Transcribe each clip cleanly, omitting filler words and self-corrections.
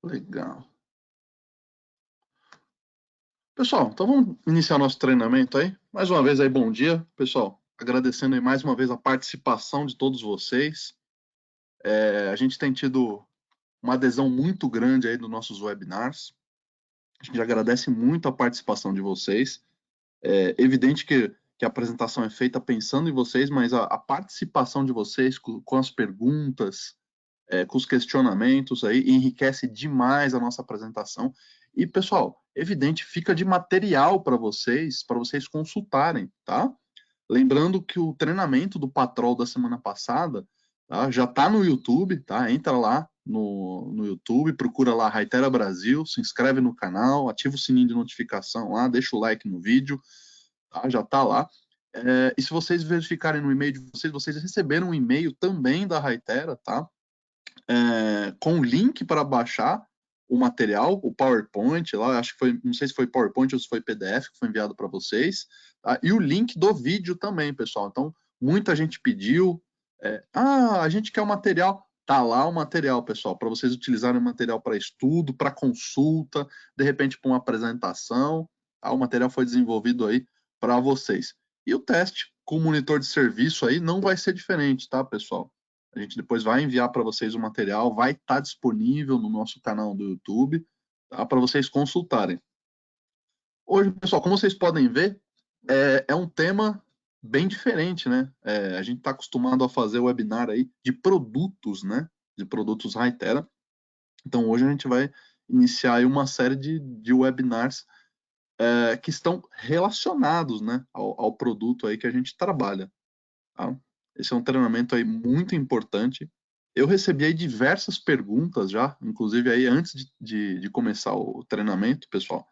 Legal. Pessoal, então vamos iniciar nosso treinamento aí. Mais uma vez aí, bom dia, pessoal. Agradecendo aí mais uma vez a participação de todos vocês. A gente tem tido uma adesão muito grande aí dos nossos webinars. A gente agradece muito a participação de vocês. É evidente que a apresentação é feita pensando em vocês, mas a participação de vocês com as perguntas, com os questionamentos aí, enriquece demais a nossa apresentação. E, pessoal, evidente, fica de material para vocês consultarem, tá? Lembrando que o treinamento do Patrol da semana passada, tá, já está no YouTube, tá? Entra lá no YouTube, procura lá Hytera Brasil, se inscreve no canal, ativa o sininho de notificação lá, deixa o like no vídeo, tá? Já está lá. E se vocês verificarem no e-mail de vocês, vocês receberam um e-mail também da Hytera, tá? Com o link para baixar o material, o PowerPoint, lá, acho que foi, não sei se foi PowerPoint ou se foi PDF que foi enviado para vocês, tá? E o link do vídeo também, pessoal. Então, muita gente pediu, a gente quer o material, tá lá o material, pessoal, para vocês utilizarem o material para estudo, para consulta, de repente para uma apresentação, tá? O material foi desenvolvido aí para vocês. E o teste com o monitor de serviço aí não vai ser diferente, tá, pessoal? A gente depois vai enviar para vocês o material, vai estar disponível no nosso canal do YouTube, tá? Para vocês consultarem. Hoje, pessoal, como vocês podem ver, é um tema bem diferente, né? A gente está acostumado a fazer webinar aí de produtos, né? De produtos Hytera. Então, hoje a gente vai iniciar aí uma série de webinars que estão relacionados, né, ao produto aí que a gente trabalha. Tá? Esse é um treinamento aí muito importante. Eu recebi aí diversas perguntas já, inclusive aí antes de começar o treinamento, pessoal,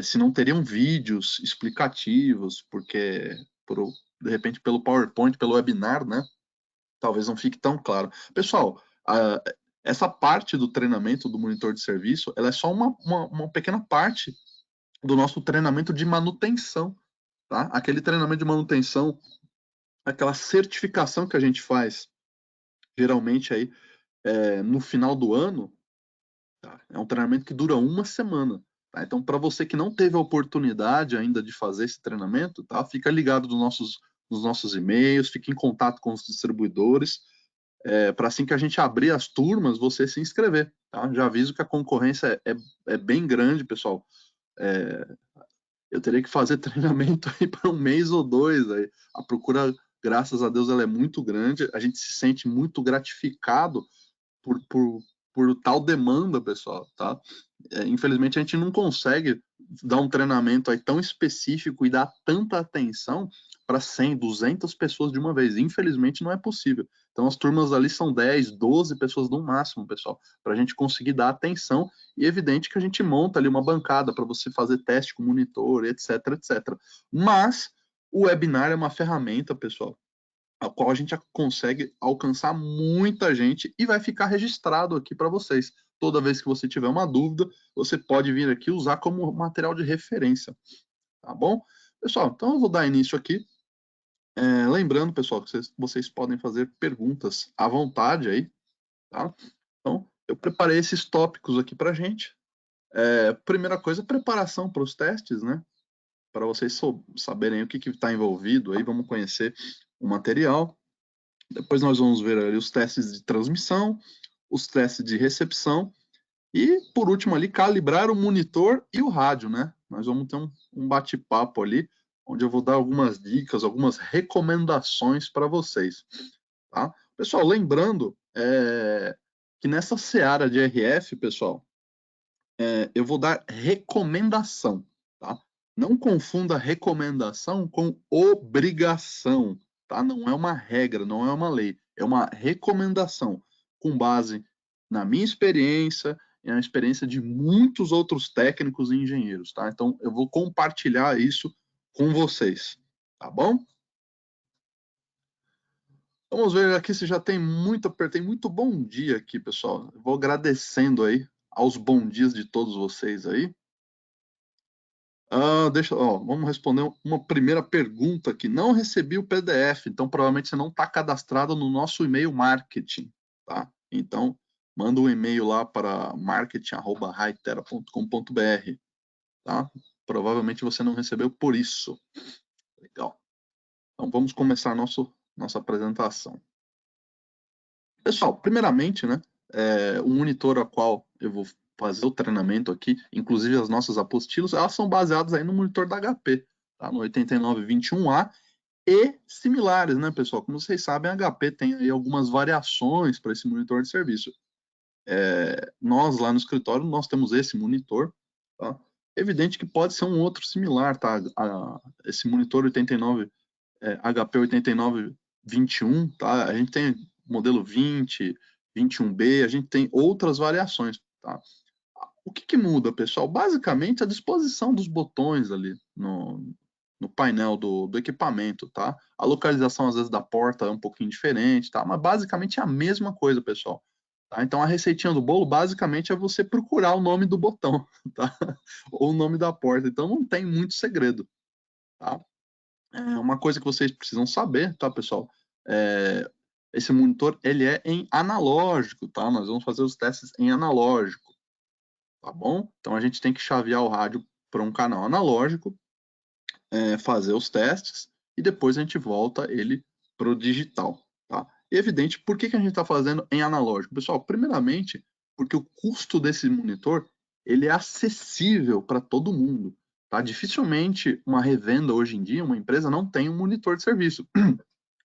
se não teriam vídeos explicativos, porque de repente pelo PowerPoint, pelo webinar, né, talvez não fique tão claro. Pessoal, essa parte do treinamento do monitor de serviço, ela é só uma pequena parte do nosso treinamento de manutenção, tá? Aquele treinamento de manutenção, aquela certificação que a gente faz geralmente aí no final do ano, tá? É um treinamento que dura uma semana. Tá? Então, para você que não teve a oportunidade ainda de fazer esse treinamento, tá? Fica ligado nos nossos e-mails, fique em contato com os distribuidores, para assim que a gente abrir as turmas, você se inscrever. Tá? Já aviso que a concorrência é bem grande, pessoal. É, eu teria que fazer treinamento aí para um mês ou dois. Aí. A procura, graças a Deus, ela é muito grande. A gente se sente muito gratificado por, por, por tal demanda, pessoal, tá? Infelizmente, a gente não consegue dar um treinamento aí tão específico e dar tanta atenção para 100, 200 pessoas de uma vez. Infelizmente, não é possível. Então, as turmas ali são 10, 12 pessoas no máximo, pessoal, para a gente conseguir dar atenção. E é evidente que a gente monta ali uma bancada para você fazer teste com monitor, etc, etc. Mas o webinar é uma ferramenta, pessoal, a qual a gente consegue alcançar muita gente e vai ficar registrado aqui para vocês. Toda vez que você tiver uma dúvida, você pode vir aqui usar como material de referência, tá bom? Pessoal, então eu vou dar início aqui. Lembrando, pessoal, que vocês podem fazer perguntas à vontade aí, tá? Então, eu preparei esses tópicos aqui para gente. Primeira coisa, preparação para os testes, né? Para vocês saberem o que está envolvido aí, vamos conhecer o material. Depois nós vamos ver ali os testes de transmissão, os testes de recepção e, por último ali, calibrar o monitor e o rádio, né? Nós vamos ter um bate-papo ali, onde eu vou dar algumas dicas, algumas recomendações para vocês, tá? Pessoal, lembrando que nessa seara de RF, pessoal, eu vou dar recomendação, tá? Não confunda recomendação com obrigação, tá? Não é uma regra, não é uma lei, é uma recomendação com base na minha experiência e na experiência de muitos outros técnicos e engenheiros, tá? Então eu vou compartilhar isso com vocês, tá bom? Vamos ver aqui se já tem muito bom dia aqui, pessoal. Eu vou agradecendo aí aos bons dias de todos vocês aí. Vamos responder uma primeira pergunta aqui. Não recebi o PDF, então provavelmente você não está cadastrado no nosso e-mail marketing, tá? Então, manda um e-mail lá para marketing@hytera.com.br, tá? Provavelmente você não recebeu por isso. Legal. Então vamos começar nossa apresentação. Pessoal, primeiramente, né, o monitor a qual eu vou fazer o treinamento aqui, inclusive as nossas apostilas, elas são baseadas aí no monitor da HP, tá? No 8921A e similares, né, pessoal? Como vocês sabem, a HP tem aí algumas variações para esse monitor de serviço. Nós lá no escritório, nós temos esse monitor, tá? Evidente que pode ser um outro similar, tá? Esse monitor 89, HP 8921, tá? A gente tem modelo 20, 21B, a gente tem outras variações, tá? O que muda, pessoal? Basicamente a disposição dos botões ali no painel do equipamento, tá? A localização, às vezes, da porta é um pouquinho diferente, tá? Mas basicamente é a mesma coisa, pessoal. Tá? Então a receitinha do bolo, basicamente, é você procurar o nome do botão, tá? Ou o nome da porta. Então não tem muito segredo, tá? Uma coisa que vocês precisam saber, tá, pessoal? Esse monitor, ele é em analógico, tá? Nós vamos fazer os testes em analógico, tá bom? Então a gente tem que chavear o rádio para um canal analógico, fazer os testes e depois a gente volta ele para o digital, tá? E evidente, por que a gente está fazendo em analógico? Pessoal, primeiramente, porque o custo desse monitor, ele é acessível para todo mundo, tá? Dificilmente uma revenda hoje em dia, uma empresa não tem um monitor de serviço.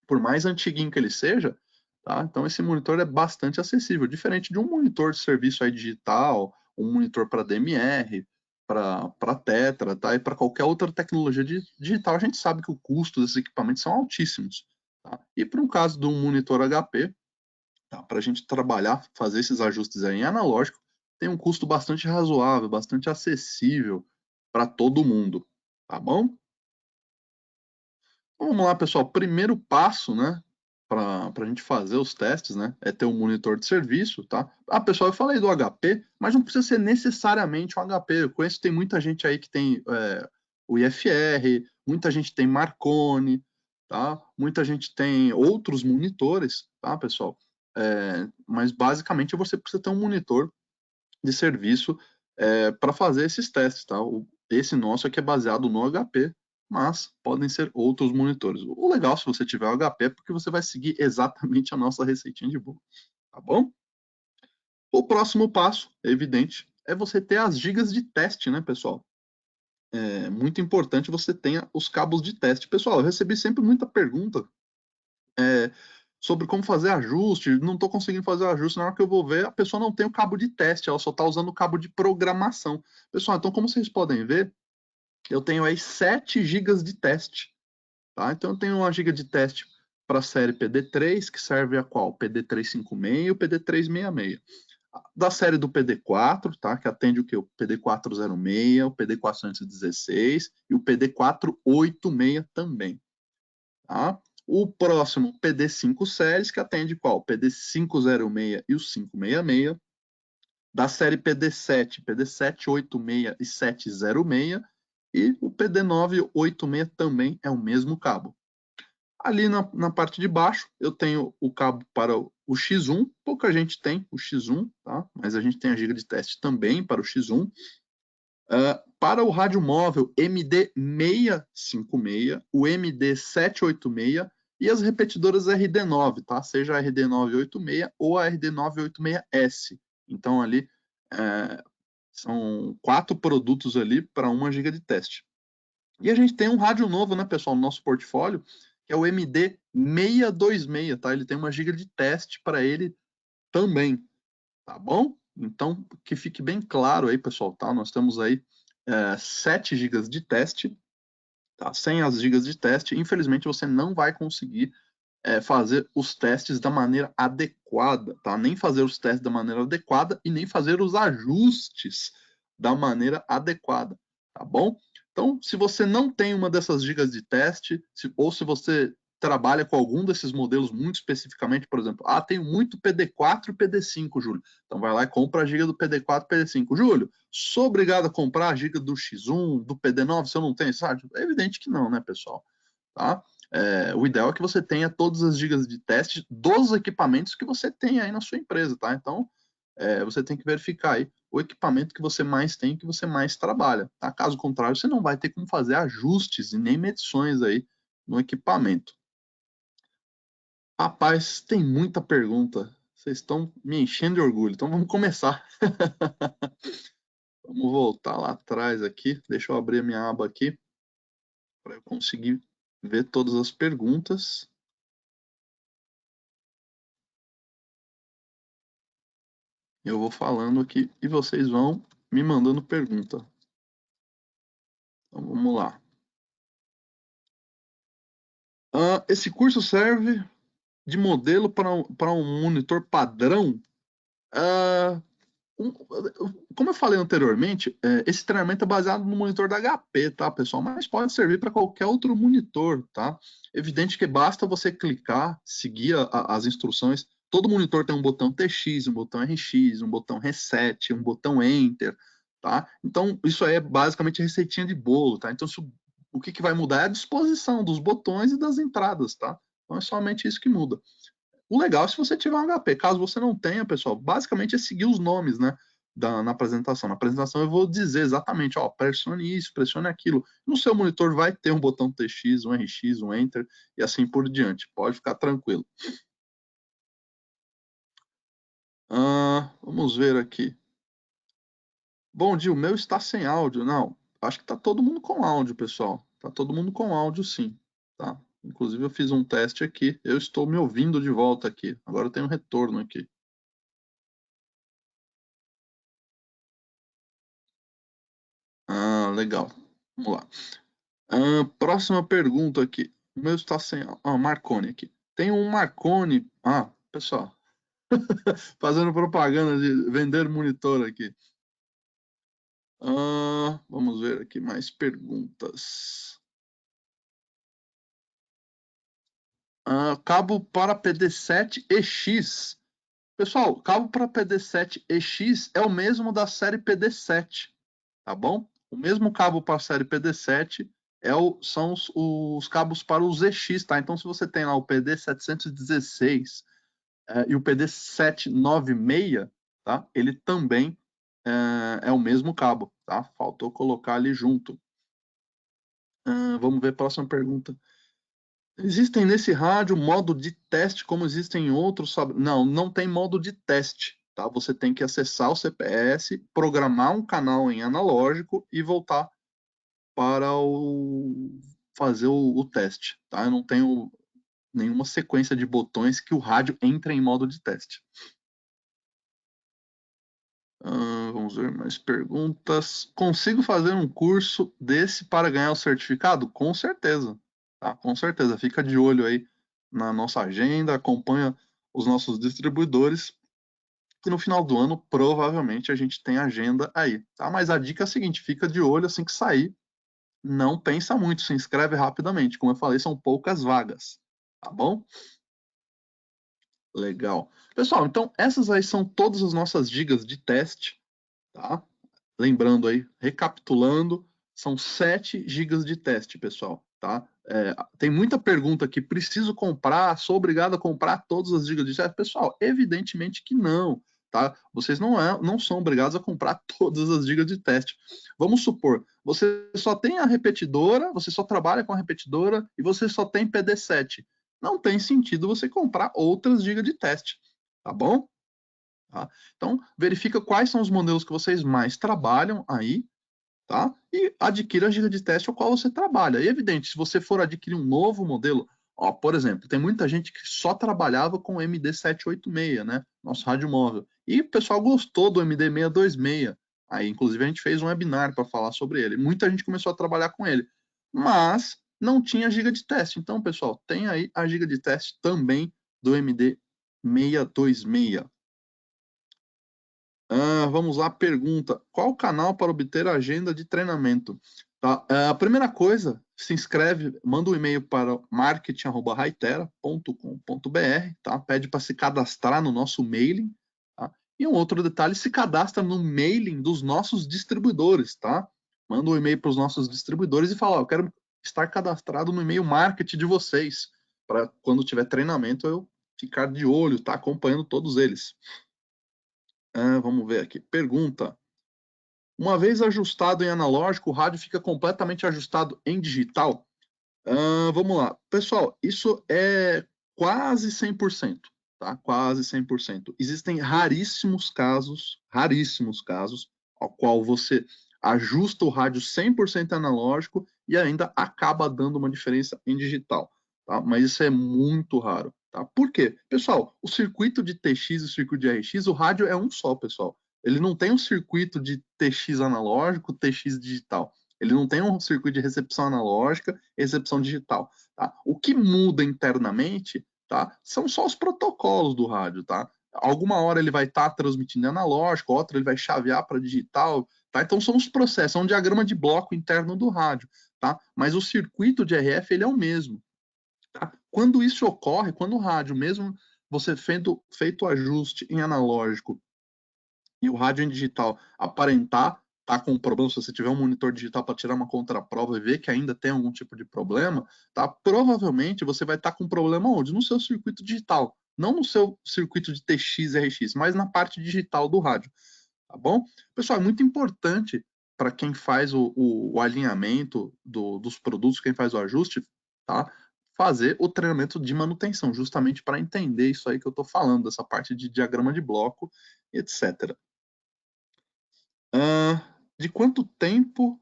Por mais antiguinho que ele seja, tá? Então esse monitor é bastante acessível, diferente de um monitor de serviço aí digital, um monitor para DMR, para Tetra, tá? E para qualquer outra tecnologia digital, a gente sabe que o custo desses equipamentos são altíssimos, tá? E para um caso de um monitor HP, tá? Para a gente trabalhar, fazer esses ajustes aí em analógico, tem um custo bastante razoável, bastante acessível para todo mundo, tá bom? Então, vamos lá, pessoal. Primeiro passo, né, para a gente fazer os testes, né, é ter um monitor de serviço, tá? Ah, pessoal, eu falei do HP, mas não precisa ser necessariamente um HP. Eu conheço, tem muita gente aí que tem o IFR, muita gente tem Marconi, tá? Muita gente tem outros monitores, tá, pessoal? Mas basicamente você precisa ter um monitor de serviço para fazer esses testes, tá? Esse nosso aqui é baseado no HP, mas podem ser outros monitores. O legal, se você tiver o HP, é porque você vai seguir exatamente a nossa receitinha de bolo, tá bom? O próximo passo, é evidente, é você ter as gigas de teste, né, pessoal? É muito importante você tenha os cabos de teste. Pessoal, eu recebi sempre muita pergunta sobre como fazer ajuste, não estou conseguindo fazer ajuste, na hora que eu vou ver, a pessoa não tem o cabo de teste, ela só está usando o cabo de programação. Pessoal, então como vocês podem ver, eu tenho aí 7 GB de teste, tá? Então eu tenho 1 GB de teste para a série PD3, que serve a qual? PD356 e o PD366. Da série do PD4, tá? Que atende o que? O PD406, o PD416 e o PD486 também, tá? O próximo, PD5 séries, que atende qual? O PD506 e o 566. Da série PD7, PD786 e 706. E o PD986 também é o mesmo cabo. Ali na parte de baixo, eu tenho o cabo para o X1. Pouca gente tem o X1, tá? Mas a gente tem a giga de teste também para o X1. Para o rádio móvel MD656, o MD786 e as repetidoras RD9, tá? Seja a RD986 ou a RD986S. Então ali são 4 produtos ali para 1 GB de teste. E a gente tem um rádio novo, né, pessoal, no nosso portfólio, que é o MD626, tá? Ele tem 1 GB de teste para ele também, tá bom? Então, que fique bem claro aí, pessoal, tá? Nós temos aí 7 GB de teste, tá? Sem as gigas de teste, infelizmente você não vai conseguir fazer os testes da maneira adequada, tá? Nem fazer os testes da maneira adequada e nem fazer os ajustes da maneira adequada, tá bom? Então, se você não tem uma dessas gigas de teste, ou se você trabalha com algum desses modelos muito especificamente, por exemplo, tenho muito PD4 e PD5, Júlio. Então vai lá e compra a giga do PD4 e PD5. Júlio, sou obrigado a comprar a giga do X1, do PD9, se eu não tenho, sabe? É evidente que não, né, pessoal? Tá? O ideal é que você tenha todas as gigas de teste dos equipamentos que você tem aí na sua empresa, tá? Então, você tem que verificar aí o equipamento que você mais tem, que você mais trabalha, tá? Caso contrário, você não vai ter como fazer ajustes e nem medições aí no equipamento. Rapaz, tem muita pergunta. Vocês estão me enchendo de orgulho. Então vamos começar. Vamos voltar lá atrás aqui. Deixa eu abrir a minha aba aqui para eu conseguir ver todas as perguntas. Eu vou falando aqui e vocês vão me mandando pergunta. Então vamos lá. Esse curso serve de modelo para um monitor padrão? Ah, como eu falei anteriormente, esse treinamento é baseado no monitor da HP, tá, pessoal? Mas pode servir para qualquer outro monitor, tá? Evidente que basta você clicar, seguir as instruções. Todo monitor tem um botão TX, um botão RX, um botão Reset, um botão Enter, tá? Então, isso aí é basicamente receitinha de bolo, tá? Então, o que vai mudar é a disposição dos botões e das entradas, tá? Então, é somente isso que muda. O legal é se você tiver um HP. Caso você não tenha, pessoal, basicamente é seguir os nomes, né? Na apresentação. Na apresentação eu vou dizer exatamente, ó, pressione isso, pressione aquilo. No seu monitor vai ter um botão TX, um RX, um Enter e assim por diante. Pode ficar tranquilo. Vamos ver aqui. Bom dia, o meu está sem áudio. Não, acho que está todo mundo com áudio, pessoal. Está todo mundo com áudio, sim. Tá? Inclusive eu fiz um teste aqui. Eu estou me ouvindo de volta aqui. Agora eu tenho um retorno aqui. Legal. Vamos lá. Próxima pergunta aqui. O meu está sem. Marconi aqui. Tem um Marconi. Pessoal, fazendo propaganda de vender monitor aqui. Vamos ver aqui mais perguntas. Cabo para PD7EX. Pessoal, cabo para PD7EX é o mesmo da série PD7, tá bom? O mesmo cabo para a série PD7 são os cabos para os EX, tá? Então, se você tem lá o PD716 e o PD796, tá? Ele também é o mesmo cabo, tá? Faltou colocar ali junto. Vamos ver a próxima pergunta. Existem nesse rádio modo de teste como existem em outros? Não, não tem modo de teste, tá? Você tem que acessar o CPS, programar um canal em analógico e voltar para fazer o teste, tá? Eu não tenho nenhuma sequência de botões que o rádio entre em modo de teste. Vamos ver mais perguntas. Consigo fazer um curso desse para ganhar o certificado? Com certeza, tá? Com certeza. Fica de olho aí na nossa agenda, acompanha os nossos distribuidores, que no final do ano provavelmente a gente tem agenda aí, tá? Mas a dica é a seguinte: fica de olho assim que sair, não pensa muito, se inscreve rapidamente. Como eu falei, são poucas vagas, tá bom? Legal. Pessoal, então essas aí são todas as nossas dicas de teste, tá? Lembrando aí, recapitulando, são 7 gigas de teste, pessoal, tá? Tem muita pergunta aqui, preciso comprar, sou obrigado a comprar todas as gigas de teste? Pessoal, evidentemente que não, tá? Vocês não são obrigados a comprar todas as gigas de teste. Vamos supor, você só tem a repetidora, você só trabalha com a repetidora e você só tem PD7. Não tem sentido você comprar outras gigas de teste, tá bom? Tá? Então, verifica quais são os modelos que vocês mais trabalham aí, tá? E adquira a giga de teste ao qual você trabalha. E evidente, se você for adquirir um novo modelo, por exemplo, tem muita gente que só trabalhava com o MD786, né? Nosso rádio móvel. E o pessoal gostou do MD626. Aí, inclusive, a gente fez um webinar para falar sobre ele. Muita gente começou a trabalhar com ele. Mas não tinha giga de teste. Então, pessoal, tem aí a giga de teste também do MD626. Vamos lá, pergunta. Qual canal para obter a agenda de treinamento? Tá? A primeira coisa, se inscreve, manda um e-mail para marketing@raitera.com.br, tá? Pede para se cadastrar no nosso mailing, tá? E um outro detalhe, se cadastra no mailing dos nossos distribuidores, tá? Manda um e-mail para os nossos distribuidores e fala, eu quero estar cadastrado no e-mail marketing de vocês, para quando tiver treinamento eu ficar de olho, tá? Acompanhando todos eles. Vamos ver aqui. Pergunta. Uma vez ajustado em analógico, o rádio fica completamente ajustado em digital? Vamos lá. Pessoal, isso é quase 100%, tá? Quase 100%. Existem raríssimos casos, ao qual você ajusta o rádio 100% analógico e ainda acaba dando uma diferença em digital, tá? Mas isso é muito raro, tá? Por quê? Pessoal, o circuito de TX e o circuito de RX, o rádio é um só, pessoal. Ele não tem um circuito de TX analógico, TX digital. Ele não tem um circuito de recepção analógica e recepção digital. Tá? O que muda internamente, tá, são só os protocolos do rádio. Tá? Alguma hora ele vai estar transmitindo analógico, outra ele vai chavear para digital. Tá? Então são os processos, é um diagrama de bloco interno do rádio. Tá? Mas o circuito de RF ele é o mesmo. Tá? Quando isso ocorre, quando o rádio, mesmo você feito o ajuste em analógico e o rádio em digital aparentar tá com um problema, se você tiver um monitor digital para tirar uma contraprova e ver que ainda tem algum tipo de problema, tá? Provavelmente você vai estar com um problema onde? No seu circuito digital, não no seu circuito de TX e RX, mas na parte digital do rádio, tá bom? Pessoal, é muito importante para quem faz o alinhamento dos produtos, quem faz o ajuste, tá? Fazer o treinamento de manutenção, justamente para entender isso aí que eu estou falando, dessa parte de diagrama de bloco, etc. De quanto tempo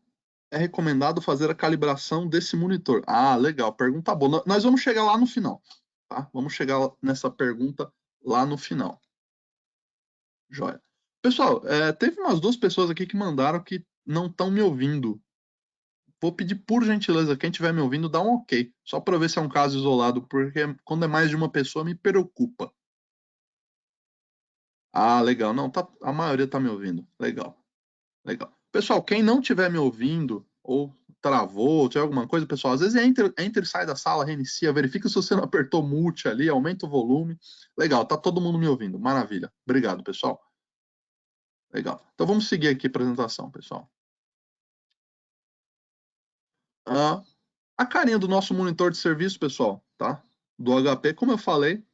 é recomendado fazer a calibração desse monitor? Legal, pergunta boa. Nós vamos chegar lá no final, tá? Vamos chegar nessa pergunta lá no final. Joia. Pessoal, teve umas duas pessoas aqui que mandaram que não estão me ouvindo. Vou pedir por gentileza, quem estiver me ouvindo, dá um ok. Só para ver se é um caso isolado, porque quando é mais de uma pessoa me preocupa. Legal. Não, a maioria está me ouvindo. Legal. Legal. Pessoal, quem não estiver me ouvindo, ou travou, ou tiver alguma coisa, pessoal, às vezes entra e sai da sala, reinicia, verifica se você não apertou mute ali, aumenta o volume. Legal, tá todo mundo me ouvindo. Maravilha. Obrigado, pessoal. Legal. Então vamos seguir aqui a apresentação, pessoal. A carinha do nosso monitor de serviço, pessoal, tá? Do HP, como eu falei,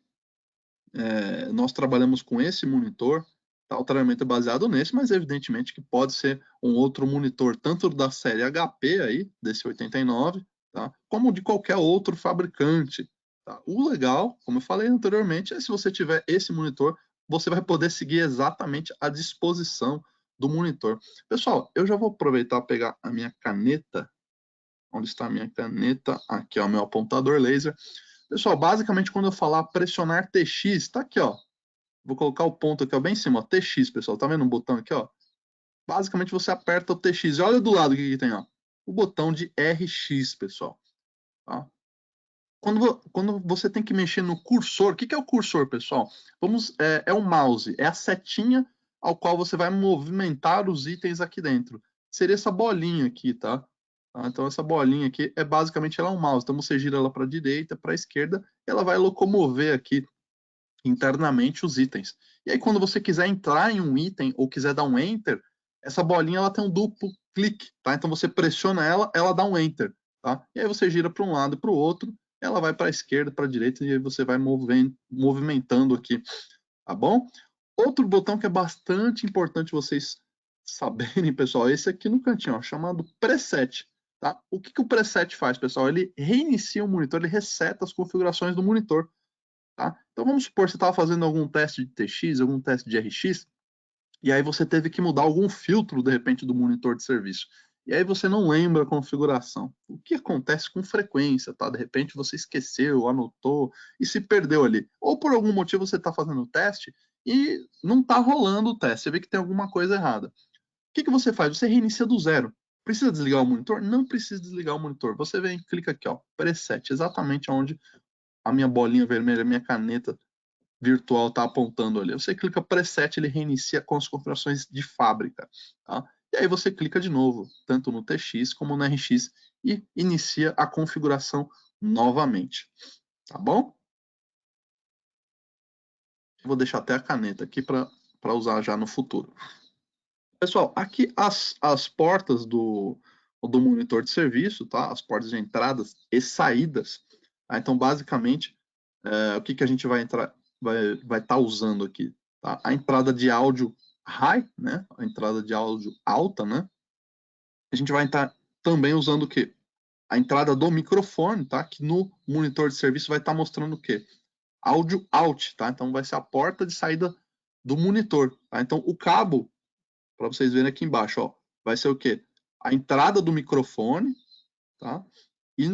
nós trabalhamos com esse monitor, tá? O treinamento é baseado nesse, mas evidentemente que pode ser um outro monitor, tanto da série HP aí, desse 89, tá? Como de qualquer outro fabricante. Tá? O legal, como eu falei anteriormente, é se você tiver esse monitor, você vai poder seguir exatamente a disposição do monitor. Pessoal, eu já vou aproveitar para pegar a minha caneta. Onde está a minha caneta? Aqui, ó, meu apontador laser. Pessoal, basicamente, quando eu falar pressionar TX, tá aqui, ó. Vou colocar o ponto aqui, ó, bem em cima, ó, TX, pessoal. Tá vendo o botão aqui, ó? Basicamente, você aperta o TX. E olha do lado o que tem, ó. O botão de RX, pessoal. Tá? Quando você tem que mexer no cursor, o que é o cursor, pessoal? É o mouse, é a setinha ao qual você vai movimentar os itens aqui dentro. Seria essa bolinha aqui, tá? Então, essa bolinha aqui é basicamente ela é um mouse. Então, você gira ela para a direita, para a esquerda, ela vai locomover aqui internamente os itens. E aí, quando você quiser entrar em um item ou quiser dar um Enter, essa bolinha ela tem um duplo clique, tá? Então, você pressiona ela, ela dá um Enter, tá? E aí, você gira para um lado e para o outro, ela vai para a esquerda, para a direita, e aí você vai movimentando aqui, tá bom? Outro botão que é bastante importante vocês saberem, pessoal, esse aqui no cantinho, ó, chamado Preset. Tá? O que o preset faz, pessoal? Ele reinicia o monitor, ele reseta as configurações do monitor. Tá? Então vamos supor que você estava fazendo algum teste de TX, algum teste de RX, e aí você teve que mudar algum filtro, de repente, do monitor de serviço. E aí você não lembra a configuração. O que acontece com frequência, tá? De repente você esqueceu, anotou e se perdeu ali. Ou por algum motivo você está fazendo o teste e não está rolando o teste. Você vê que tem alguma coisa errada. O que você faz? Você reinicia do zero. Precisa desligar o monitor? Não precisa desligar o monitor. Você vem, clica aqui, ó, preset, exatamente onde a minha bolinha vermelha, a minha caneta virtual está apontando ali. Você clica preset, ele reinicia com as configurações de fábrica. Tá? E aí você clica de novo, tanto no TX como no RX, e inicia a configuração novamente. Tá bom? Eu vou deixar até a caneta aqui para usar já no futuro. Pessoal, aqui as portas do monitor de serviço, tá? As portas de entradas e saídas. Tá? Então, basicamente, o que a gente vai estar usando aqui? Tá? A entrada de áudio high, né? A entrada de áudio alta, né? A gente vai estar também usando o quê? A entrada do microfone, tá? Que no monitor de serviço vai estar mostrando o quê? Áudio out, tá? Então vai ser a porta de saída do monitor, tá? Então o cabo, para vocês verem aqui embaixo, ó, vai ser o quê? A entrada do microfone, tá? E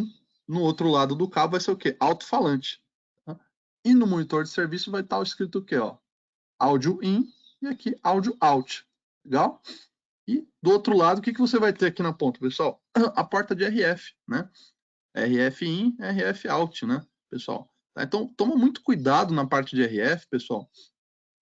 no outro lado do cabo vai ser o quê? Alto-falante. Tá? E no monitor de serviço vai estar escrito o quê? Ó? Áudio in e aqui áudio out. Legal? E do outro lado, o que você vai ter aqui na ponta, pessoal? A porta de RF, né? RF in, RF out, né, pessoal? Tá? Então, toma muito cuidado na parte de RF, pessoal.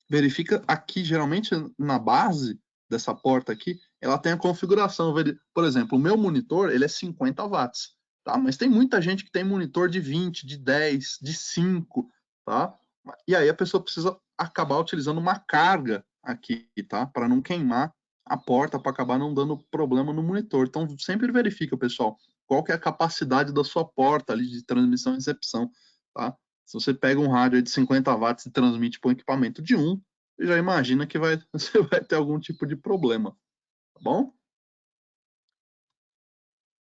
Verifica aqui, geralmente, na base dessa porta aqui, ela tem a configuração. Por exemplo, o meu monitor, ele é 50 watts, tá? Mas tem muita gente que tem monitor de 20, de 10, de 5, tá? E aí a pessoa precisa acabar utilizando uma carga aqui, tá? Para não queimar a porta, para acabar não dando problema no monitor. Então, sempre verifica, pessoal, qual que é a capacidade da sua porta ali de transmissão e recepção, tá? Se você pega um rádio de 50 watts e transmite para um equipamento de 1, você já imagina que você vai ter algum tipo de problema, tá bom?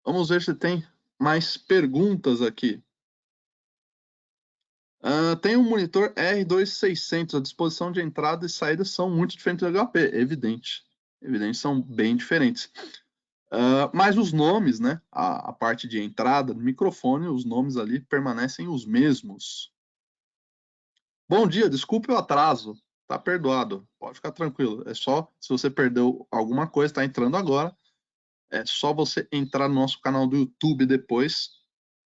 Vamos ver se tem mais perguntas aqui. Tem um monitor R2600, a disposição de entrada e saída são muito diferentes do HP, evidente. Evidente, são bem diferentes. Mas os nomes, né? A parte de entrada do microfone, os nomes ali permanecem os mesmos. Bom dia, desculpe o atraso. Tá perdoado, pode ficar tranquilo. É só, se você perdeu alguma coisa, está entrando agora, é só você entrar no nosso canal do YouTube depois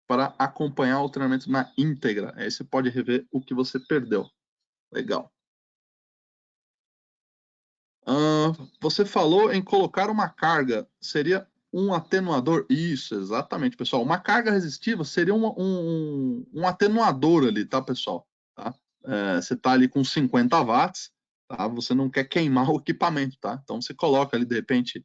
para acompanhar o treinamento na íntegra. Aí você pode rever o que você perdeu. Legal. Você falou em colocar uma carga. Seria um atenuador? Isso, exatamente, pessoal. Uma carga resistiva seria um atenuador ali, tá, pessoal? Tá? Você está ali com 50 watts, tá? Você não quer queimar o equipamento, tá? Então você coloca ali, de repente,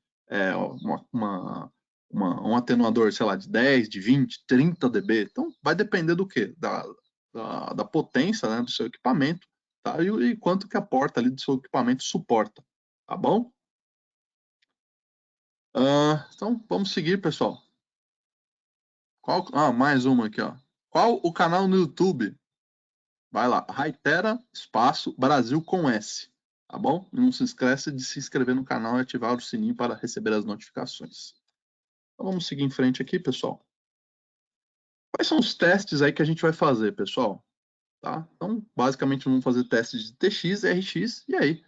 um atenuador, sei lá, de 10, de 20, 30 dB. Então vai depender do quê? Da potência, né, do seu equipamento, tá? E quanto que a porta ali do seu equipamento suporta, tá bom? Então vamos seguir, pessoal. Mais uma aqui, ó. Qual o canal no YouTube? Vai lá, Raitera, espaço, Brasil com S, tá bom? E não se esqueça de se inscrever no canal e ativar o sininho para receber as notificações. Então vamos seguir em frente aqui, pessoal. Quais são os testes aí que a gente vai fazer, pessoal? Tá? Então, basicamente, vamos fazer testes de TX, RX, e aí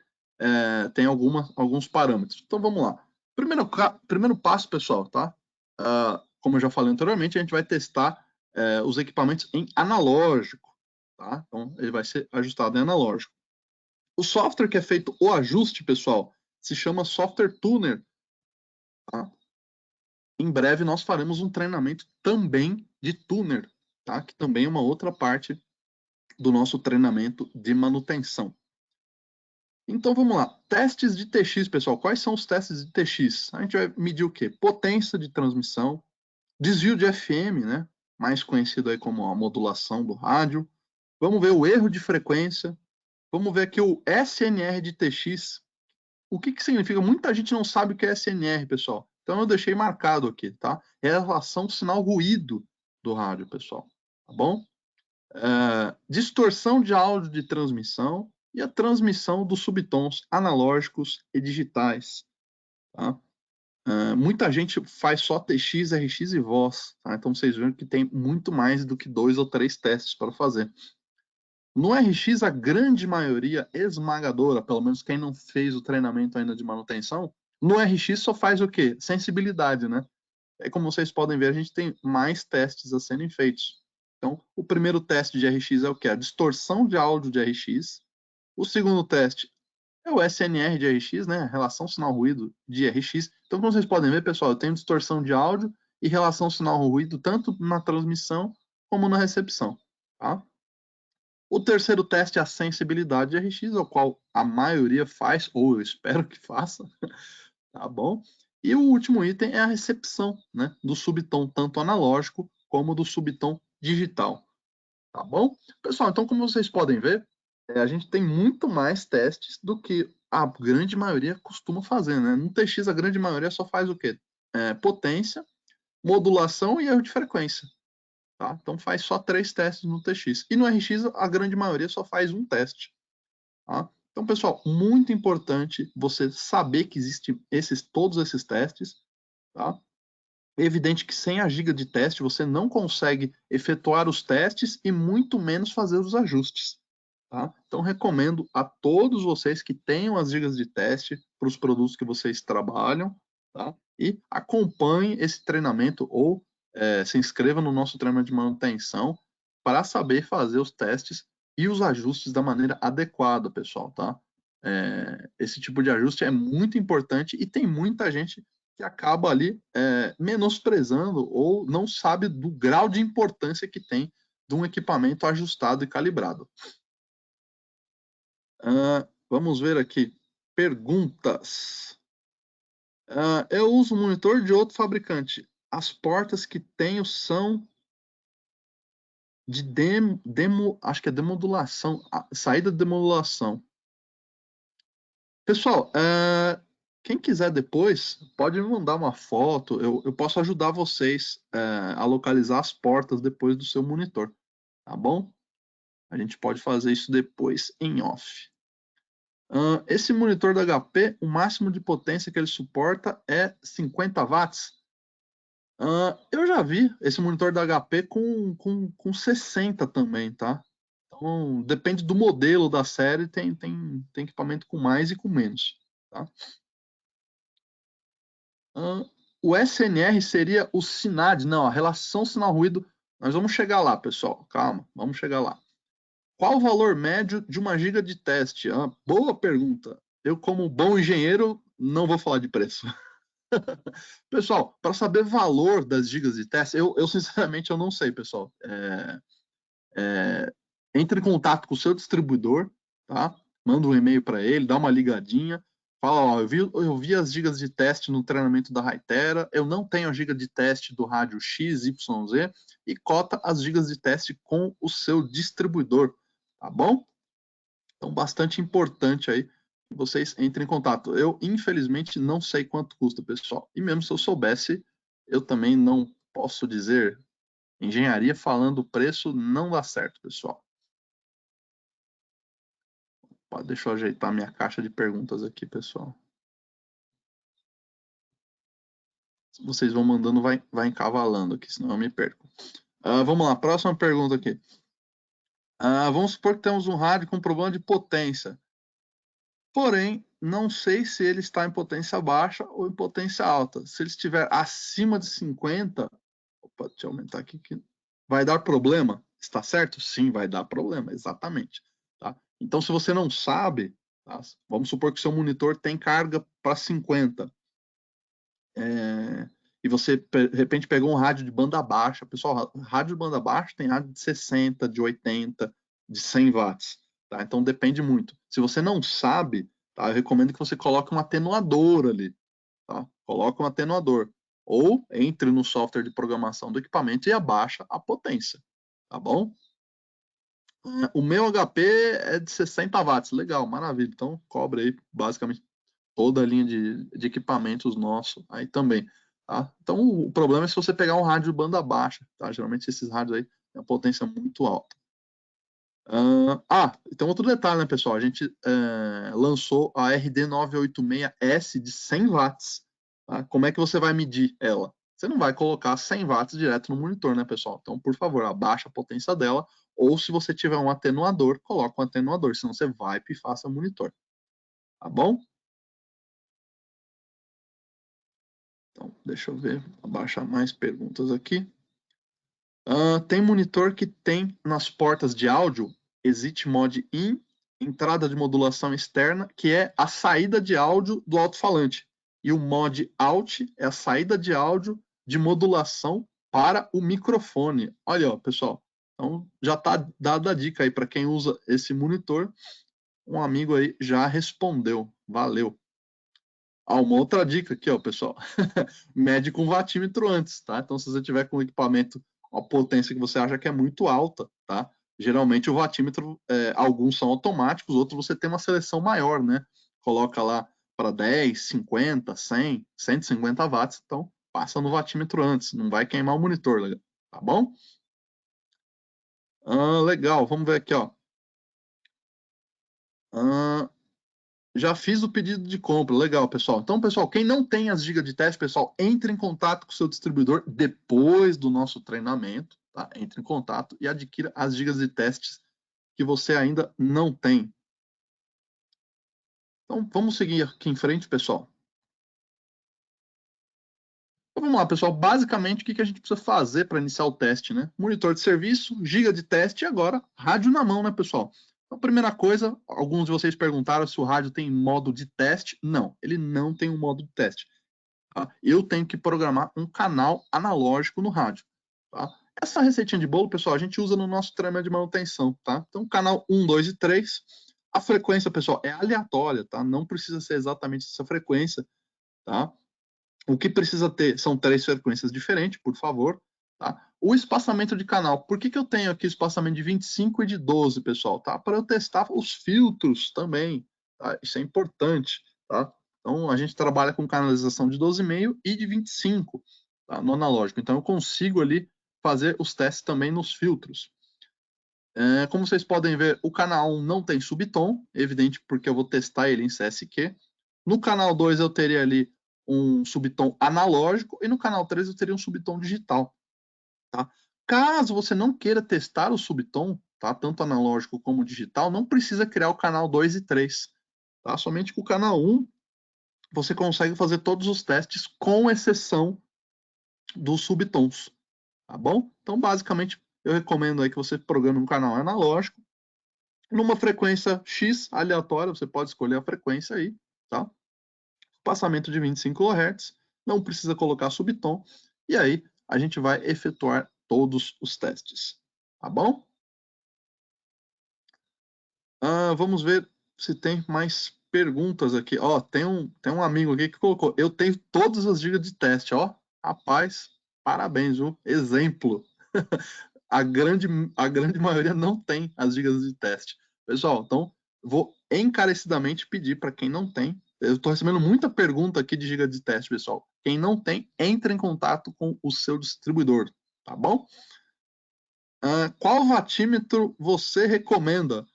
tem alguns parâmetros. Então, vamos lá. Primeiro passo, pessoal, tá? Como eu já falei anteriormente, a gente vai testar os equipamentos em analógico, tá? Então, ele vai ser ajustado em analógico. O software que é feito o ajuste, pessoal, se chama Software Tuner, tá? Em breve nós faremos um treinamento também de tuner, tá? Que também é uma outra parte do nosso treinamento de manutenção. Então vamos lá, testes de TX, pessoal. Quais são os testes de TX? A gente vai medir o quê? Potência de transmissão, desvio de FM, né? Mais conhecido aí como a modulação do rádio. Vamos ver o erro de frequência. Vamos ver aqui o SNR de TX. O que significa? Muita gente não sabe o que é SNR, pessoal. Então eu deixei marcado aqui, tá? É a relação sinal-ruído do rádio, pessoal. Tá bom? Distorção de áudio de transmissão e a transmissão dos subtons analógicos e digitais. Tá? Muita gente faz só TX, RX e voz. Tá? Então vocês veem que tem muito mais do que 2 ou 3 testes para fazer. No RX, a grande maioria esmagadora, pelo menos quem não fez o treinamento ainda de manutenção, no RX só faz o quê? Sensibilidade, né? É como vocês podem ver, a gente tem mais testes a serem feitos. Então, o primeiro teste de RX é o que? A distorção de áudio de RX. O segundo teste é o SNR de RX, né? Relação sinal-ruído de RX. Então, como vocês podem ver, pessoal, eu tenho distorção de áudio e relação sinal-ruído tanto na transmissão como na recepção, tá? O terceiro teste é a sensibilidade de RX, o qual a maioria faz, ou eu espero que faça, tá bom? E o último item é a recepção, né, do subtom tanto analógico como do subtom digital, tá bom? Pessoal, então como vocês podem ver, a gente tem muito mais testes do que a grande maioria costuma fazer, né? No TX, a grande maioria só faz o quê? Potência, modulação e erro de frequência. Tá? Então faz só 3 testes no TX. E no RX, a grande maioria só faz um teste. Tá? Então, pessoal, muito importante você saber que existem todos esses testes. Tá? É evidente que sem a giga de teste você não consegue efetuar os testes e muito menos fazer os ajustes. Tá? Então, recomendo a todos vocês que tenham as gigas de teste para os produtos que vocês trabalham, tá? E acompanhem esse treinamento ou se inscreva no nosso treinamento de manutenção para saber fazer os testes e os ajustes da maneira adequada, pessoal, tá? Esse tipo de ajuste é muito importante e tem muita gente que acaba ali menosprezando ou não sabe do grau de importância que tem de um equipamento ajustado e calibrado. Vamos ver aqui. Perguntas. Eu uso monitor de outro fabricante. As portas que tenho são de acho que é demodulação, saída de demodulação. Pessoal, quem quiser depois, pode me mandar uma foto. Eu posso ajudar vocês a localizar as portas depois do seu monitor. Tá bom? A gente pode fazer isso depois em off. Esse monitor da HP, o máximo de potência que ele suporta é 50 watts. Eu já vi esse monitor da HP com 60 também, tá? Então, depende do modelo da série, tem equipamento com mais e com menos. Tá? O SNR seria o SINAD, não, a relação sinal-ruído. Nós vamos chegar lá, pessoal, calma, vamos chegar lá. Qual o valor médio de uma giga de teste? Boa pergunta. Eu, como bom engenheiro, não vou falar de preço. Pessoal, para saber valor das gigas de teste, eu sinceramente eu não sei, pessoal. Entre em contato com o seu distribuidor, tá? Manda um e-mail para ele, dá uma ligadinha, fala, ó, eu vi as gigas de teste no treinamento da Hytera, eu não tenho a giga de teste do rádio XYZ, e cota as gigas de teste com o seu distribuidor, tá bom? Então, bastante importante aí que vocês entrem em contato. Eu, infelizmente, não sei quanto custa, pessoal. E mesmo se eu soubesse, eu também não posso dizer. Engenharia falando preço não dá certo, pessoal. Deixa eu ajeitar minha caixa de perguntas aqui, pessoal. Vocês vão mandando, vai encavalando aqui, senão eu me perco. Vamos lá, próxima pergunta aqui. Vamos supor que temos um rádio com problema de potência. Porém, não sei se ele está em potência baixa ou em potência alta. Se ele estiver acima de 50, deixa eu aumentar aqui, que vai dar problema. Está certo? Sim, vai dar problema, exatamente. Tá? Então, se você não sabe, tá? Vamos supor que seu monitor tem carga para 50, e você, de repente, pegou um rádio de banda baixa. Pessoal, rádio de banda baixa tem rádio de 60, de 80, de 100 watts. Tá? Então, depende muito. Se você não sabe, tá? Eu recomendo que você coloque um atenuador ali. Tá? Coloque um atenuador. Ou entre no software de programação do equipamento e abaixa a potência. Tá bom? O meu HP é de 60 watts. Legal, maravilha. Então, cobre aí basicamente toda a linha de equipamentos nosso aí também. Tá? Então, o problema é se você pegar um rádio de banda baixa. Tá? Geralmente, esses rádios aí têm uma potência muito alta. Então outro detalhe, né, pessoal? A gente lançou a RD986S de 100 watts. Tá? Como é que você vai medir ela? Você não vai colocar 100 watts direto no monitor, né, pessoal? Então, por favor, abaixa a potência dela. Ou se você tiver um atenuador, coloca um atenuador, senão você vai pifar seu monitor. Tá bom? Então, deixa eu ver, abaixar mais perguntas aqui. Tem monitor que tem nas portas de áudio exit mod in, entrada de modulação externa, que é a saída de áudio do alto-falante. E o mod out é a saída de áudio de modulação para o microfone. Olha, ó, pessoal. Então já está dada a dica aí para quem usa esse monitor. Um amigo aí já respondeu. Valeu. Uma outra dica aqui, ó, pessoal. Mede com watímetro antes, tá? Então, se você tiver com o equipamento, a potência que você acha que é muito alta, tá? geralmente o watímetro, alguns são automáticos, outros você tem uma seleção maior, né? Coloca lá para 10, 50, 100, 150 watts, então passa no watímetro antes, não vai queimar o monitor, tá bom? Legal, vamos ver aqui, ó. Já fiz o pedido de compra, legal, pessoal. Então, pessoal, quem não tem as gigas de teste, pessoal, entre em contato com o seu distribuidor depois do nosso treinamento, tá? Entre em contato e adquira as gigas de testes que você ainda não tem. Então, vamos seguir aqui em frente, pessoal. Então, vamos lá, pessoal. Basicamente, o que a gente precisa fazer para iniciar o teste, né? Monitor de serviço, giga de teste e agora rádio na mão, né, pessoal? Então, primeira coisa, alguns de vocês perguntaram se o rádio tem modo de teste. Não, ele não tem um modo de teste. Tá? Eu tenho que programar um canal analógico no rádio. Tá? Essa receitinha de bolo, pessoal, a gente usa no nosso treinamento de manutenção. Tá? Então, canal 1, 2 e 3. A frequência, pessoal, é aleatória, tá? Não precisa ser exatamente essa frequência. Tá? O que precisa ter são 3 frequências diferentes, por favor. Tá? O espaçamento de canal. Por que eu tenho aqui o espaçamento de 25 e de 12, pessoal? Tá? Para eu testar os filtros também. Tá? Isso é importante. Tá? Então, a gente trabalha com canalização de 12,5 e de 25, tá? No analógico. Então, eu consigo ali fazer os testes também nos filtros. Como vocês podem ver, o canal 1 não tem subtom, evidente porque eu vou testar ele em CSQ. No canal 2 eu teria ali um subtom analógico e no canal 3 eu teria um subtom digital. Tá? Caso você não queira testar o subtom, tá? Tanto analógico como digital, não precisa criar o canal 2 e 3. Tá? Somente com o canal 1 você consegue fazer todos os testes, com exceção dos subtons. Tá bom? Então, basicamente, eu recomendo aí que você programe um canal analógico numa frequência X aleatória, você pode escolher a frequência aí, tá? Passamento de 25 kHz, não precisa colocar subtom, e aí a gente vai efetuar todos os testes, tá bom? Vamos ver se tem mais perguntas aqui. Ó, tem um amigo aqui que colocou, eu tenho todas as gigas de teste, ó. Rapaz, parabéns, viu? Exemplo. A grande maioria não tem as gigas de teste. Pessoal, então vou encarecidamente pedir para quem não tem. Eu estou recebendo muita pergunta aqui de giga de teste, pessoal. Quem não tem, entre em contato com o seu distribuidor, tá bom? Qual watímetro você recomenda?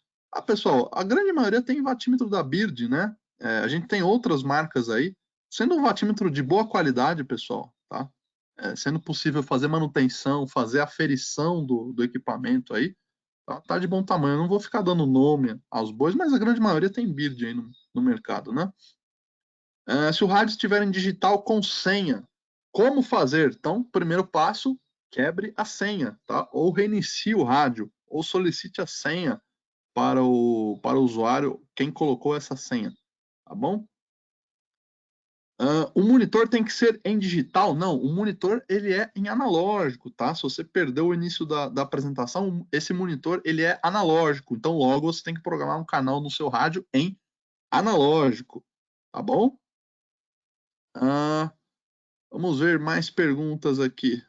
Pessoal, a grande maioria tem watímetro da Bird, né? A gente tem outras marcas aí, sendo um watímetro de boa qualidade, pessoal, tá? Sendo possível fazer manutenção, fazer aferição do equipamento aí, tá de bom tamanho. Eu não vou ficar dando nome aos bois, mas a grande maioria tem Bird aí no mercado, né? Se o rádio estiver em digital com senha, como fazer? Então, primeiro passo, quebre a senha, tá? Ou reinicie o rádio, ou solicite a senha para o usuário, quem colocou essa senha, tá bom? O monitor tem que ser em digital? Não, o monitor ele é em analógico, tá? Se você perdeu o início da apresentação, esse monitor ele é analógico, então logo você tem que programar um canal no seu rádio em analógico, tá bom? Vamos ver mais perguntas aqui.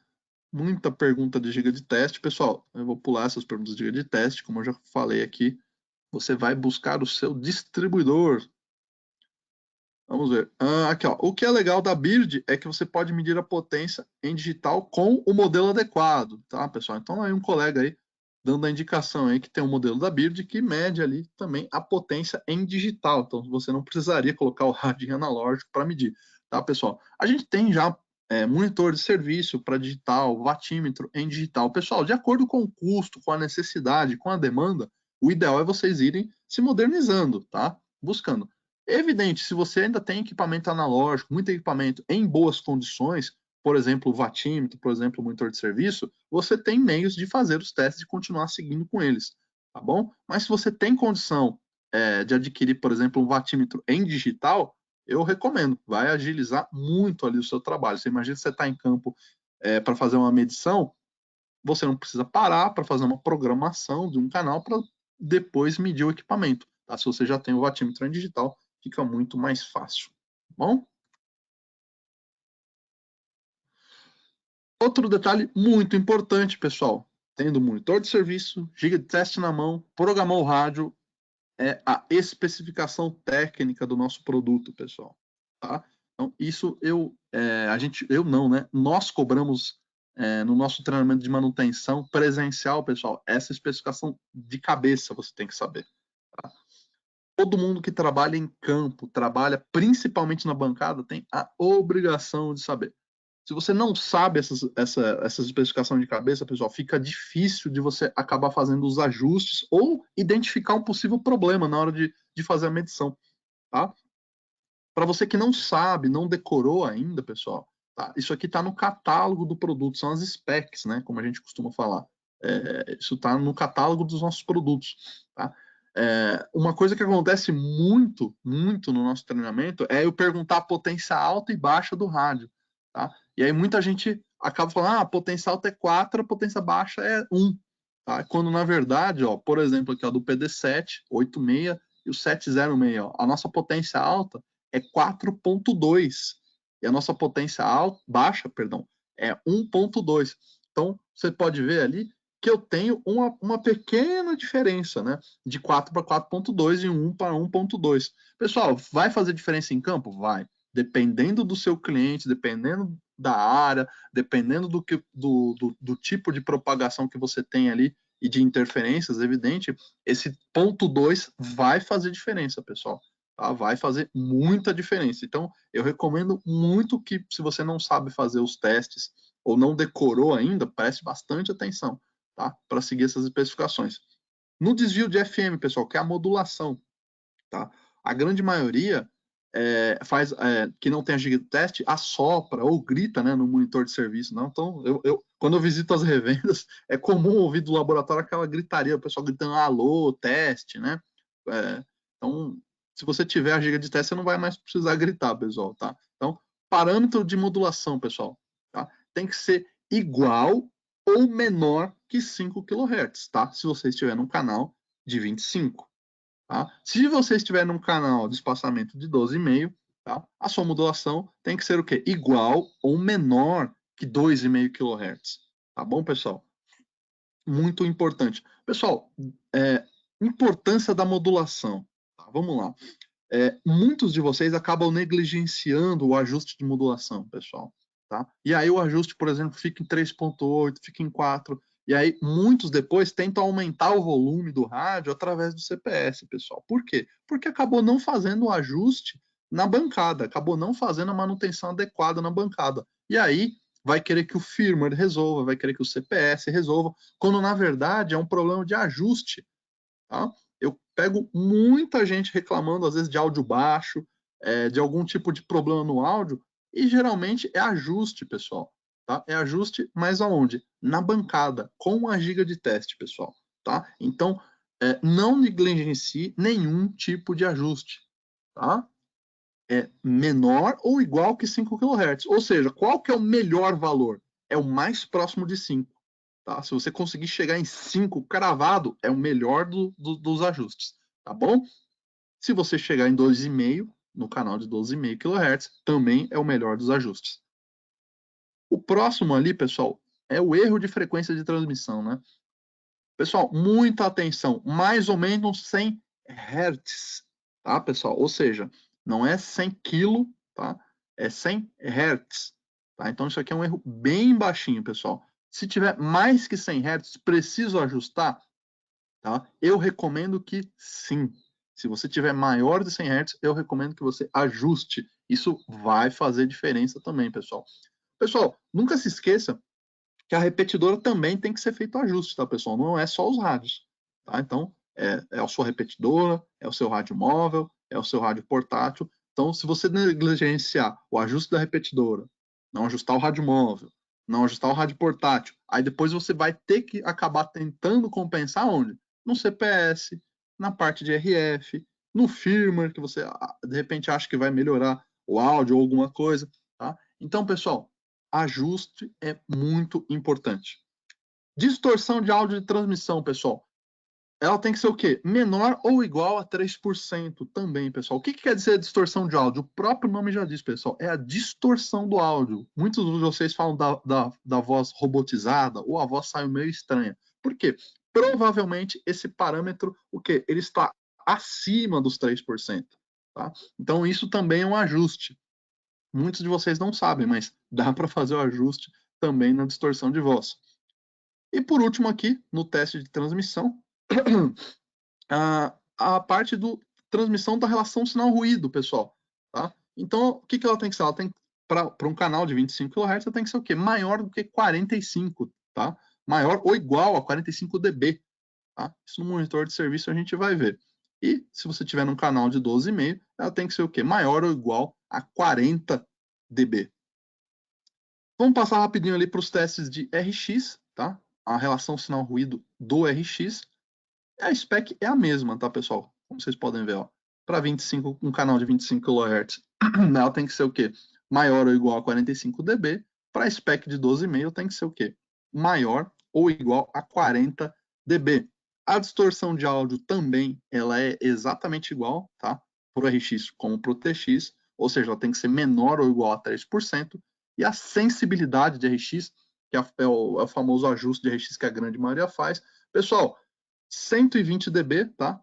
Muita pergunta de giga de teste. Pessoal, eu vou pular essas perguntas de giga de teste, como eu já falei aqui. Você vai buscar o seu distribuidor. Vamos ver. Aqui, ó. O que é legal da Bird é que você pode medir a potência em digital com o modelo adequado, tá, pessoal? Então, aí um colega aí dando a indicação aí que tem um modelo da Bird que mede ali também a potência em digital. Então, você não precisaria colocar o rádio em analógico para medir, tá, pessoal? A gente tem já monitor de serviço para digital, watímetro em digital. Pessoal, de acordo com o custo, com a necessidade, com a demanda, o ideal é vocês irem se modernizando, tá? Buscando. É evidente, se você ainda tem equipamento analógico, muito equipamento em boas condições, por exemplo, o watímetro, por exemplo, o monitor de serviço, você tem meios de fazer os testes e continuar seguindo com eles, tá bom? Mas se você tem condição de adquirir, por exemplo, um watímetro em digital, eu recomendo, vai agilizar muito ali o seu trabalho. Você imagina que você está em campo para fazer uma medição, você não precisa parar para fazer uma programação de um canal para depois medir o equipamento. Tá? Se você já tem o watímetro em digital, fica muito mais fácil. Tá bom? Outro detalhe muito importante, pessoal. tendo monitor de serviço, giga de teste na mão, programou o rádio, é a especificação técnica do nosso produto, pessoal. Tá? Então, isso nós cobramos no nosso treinamento de manutenção presencial, pessoal, essa especificação de cabeça você tem que saber. Tá? Todo mundo que trabalha em campo, trabalha principalmente na bancada, tem a obrigação de saber. Se você não sabe essas especificações de cabeça, pessoal, fica difícil de você acabar fazendo os ajustes ou identificar um possível problema na hora de fazer a medição. Tá? Para você que não sabe, não decorou ainda, pessoal, tá? Isso aqui está no catálogo do produto, são as specs, né? Como a gente costuma falar. Isso está no catálogo dos nossos produtos. Tá? Uma coisa que acontece muito, muito no nosso treinamento é eu perguntar a potência alta e baixa do rádio. Tá? E aí muita gente acaba falando, a potência alta é 4, a potência baixa é 1. Tá? Quando na verdade, ó, por exemplo, aqui ó, do PD7, 86 e o 706, ó, a nossa potência alta é 4.2 e a nossa potência baixa, perdão, é 1.2. Então, você pode ver ali que eu tenho uma pequena diferença, né? De 4 para 4.2 e 1 para 1.2. Pessoal, vai fazer diferença em campo? Vai. Dependendo do seu cliente, dependendo da área, dependendo do tipo de propagação que você tem ali e de interferências, evidente, esse ponto 2 vai fazer diferença, pessoal. Tá? Vai fazer muita diferença. Então, eu recomendo muito que, se você não sabe fazer os testes ou não decorou ainda, preste bastante atenção, tá? Para seguir essas especificações. No desvio de FM, pessoal, que é a modulação, tá? A grande maioria que não tem a giga de teste, assopra ou grita, né, no monitor de serviço. Não? Então, quando eu visito as revendas, é comum ouvir do laboratório aquela gritaria, o pessoal gritando alô, teste, né? Então, se você tiver a giga de teste, você não vai mais precisar gritar, pessoal, tá? Então, parâmetro de modulação, pessoal, tá? Tem que ser igual ou menor que 5 kHz, tá? Se você estiver num canal de 25. Tá? Se você estiver num canal de espaçamento de 12,5, tá? A sua modulação tem que ser o quê? Igual ou menor que 2,5 kHz. Tá bom, pessoal? Muito importante. Pessoal, importância da modulação. Tá? Vamos lá. Muitos de vocês acabam negligenciando o ajuste de modulação, pessoal. Tá? E aí o ajuste, por exemplo, fica em 3.8, fica em 4. E aí muitos depois tentam aumentar o volume do rádio através do CPS, pessoal. Por quê? Porque acabou não fazendo o ajuste na bancada, acabou não fazendo a manutenção adequada na bancada. E aí vai querer que o firmware resolva, vai querer que o CPS resolva, quando na verdade é um problema de ajuste. Tá? Eu pego muita gente reclamando, às vezes, de áudio baixo, de algum tipo de problema no áudio, e geralmente é ajuste, pessoal. Tá? É ajuste, mas aonde? Na bancada, com a giga de teste, pessoal. Tá? Então, não negligencie nenhum tipo de ajuste. Tá? É menor ou igual que 5 kHz. Ou seja, qual que é o melhor valor? É o mais próximo de 5. Tá? Se você conseguir chegar em 5 cravado, é o melhor dos ajustes. Tá bom? Se você chegar em 2,5, no canal de 12,5 kHz, também é o melhor dos ajustes. O próximo ali, pessoal, é o erro de frequência de transmissão, né? Pessoal, muita atenção, mais ou menos 100 Hz, tá, pessoal? Ou seja, não é 100 kg, tá? É 100 Hz, tá? Então isso aqui é um erro bem baixinho, pessoal. Se tiver mais que 100 Hz, preciso ajustar, tá? Eu recomendo que sim. Se você tiver maior de 100 Hz, eu recomendo que você ajuste. Isso vai fazer diferença também, pessoal. Pessoal, nunca se esqueça que a repetidora também tem que ser feito ajuste, tá, pessoal? Não é só os rádios, tá? Então, é a sua repetidora, é o seu rádio móvel, é o seu rádio portátil. Então, se você negligenciar o ajuste da repetidora, não ajustar o rádio móvel, não ajustar o rádio portátil, aí depois você vai ter que acabar tentando compensar onde? No CPS, na parte de RF, no firmware, que você de repente acha que vai melhorar o áudio ou alguma coisa, tá? Então, pessoal, ajuste é muito importante. Distorção de áudio de transmissão, pessoal. ela tem que ser o quê? Menor ou igual a 3% também, pessoal. O que quer dizer distorção de áudio? O próprio nome já diz, pessoal, é a distorção do áudio. Muitos de vocês falam da voz robotizada ou a voz sai meio estranha. Por quê? Provavelmente esse parâmetro, o quê? Ele está acima dos 3%. Tá? Então isso também é um ajuste. Muitos de vocês não sabem, mas dá para fazer o ajuste também na distorção de voz. E por último aqui, no teste de transmissão, a parte do transmissão da relação sinal-ruído, pessoal. Tá? Então, o que ela tem que ser? Ela tem para um canal de 25 kHz, ela tem que ser o quê? Maior do que 45, tá? Maior ou igual a 45 dB. Tá? Isso no monitor de serviço a gente vai ver. E se você tiver num canal de 12,5, ela tem que ser o quê? Maior ou igual a 40 dB. Vamos passar rapidinho ali para os testes de RX, tá? A relação sinal-ruído do RX. A spec é a mesma, tá, pessoal? Como vocês podem ver, ó. Para um canal de 25 kHz, ela tem que ser o quê? Maior ou igual a 45 dB. Para a spec de 12,5 tem que ser o quê? Maior ou igual a 40 dB. A distorção de áudio também, ela é exatamente igual, tá? Para o RX como para o TX, ou seja, ela tem que ser menor ou igual a 3%. E a sensibilidade de RX, que é o famoso ajuste de RX que a grande maioria faz. Pessoal, 120 dB, tá?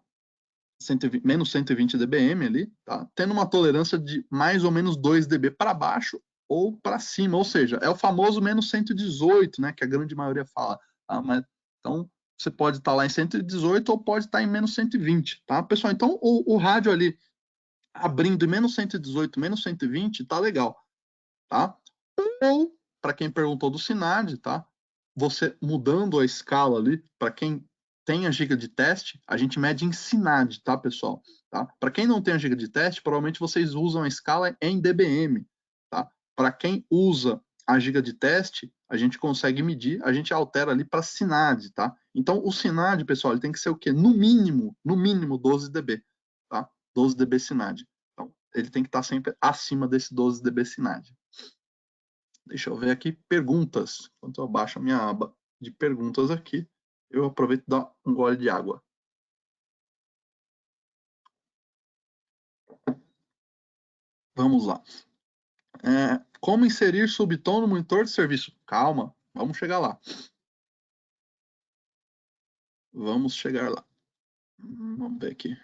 Menos 120 dBm ali, tá? Tendo uma tolerância de mais ou menos 2 dB para baixo ou para cima, ou seja, é o famoso menos 118, né? Que a grande maioria fala. Tá? Mas, então, você pode estar lá em 118 ou pode estar em menos 120, tá? Pessoal, então o rádio ali abrindo em menos 118, menos 120, tá legal, tá? Ou, para quem perguntou do SINAD, tá? Você mudando a escala ali, para quem tem a giga de teste, a gente mede em SINAD, tá, pessoal? Tá? Para quem não tem a giga de teste, provavelmente vocês usam a escala em dBm, tá? Para quem usa a giga de teste, a gente consegue medir, a gente altera ali para SINAD, tá? Então, o SINAD, pessoal, ele tem que ser o quê? No mínimo 12 dB, tá? 12 dB SINAD. Então, ele tem que estar sempre acima desse 12 dB SINAD. Deixa eu ver aqui perguntas. Enquanto eu abaixo a minha aba de perguntas aqui, eu aproveito e dar um gole de água. Vamos lá. Como inserir subtom no monitor de serviço? Calma, vamos chegar lá. Vamos chegar lá. Vamos ver aqui.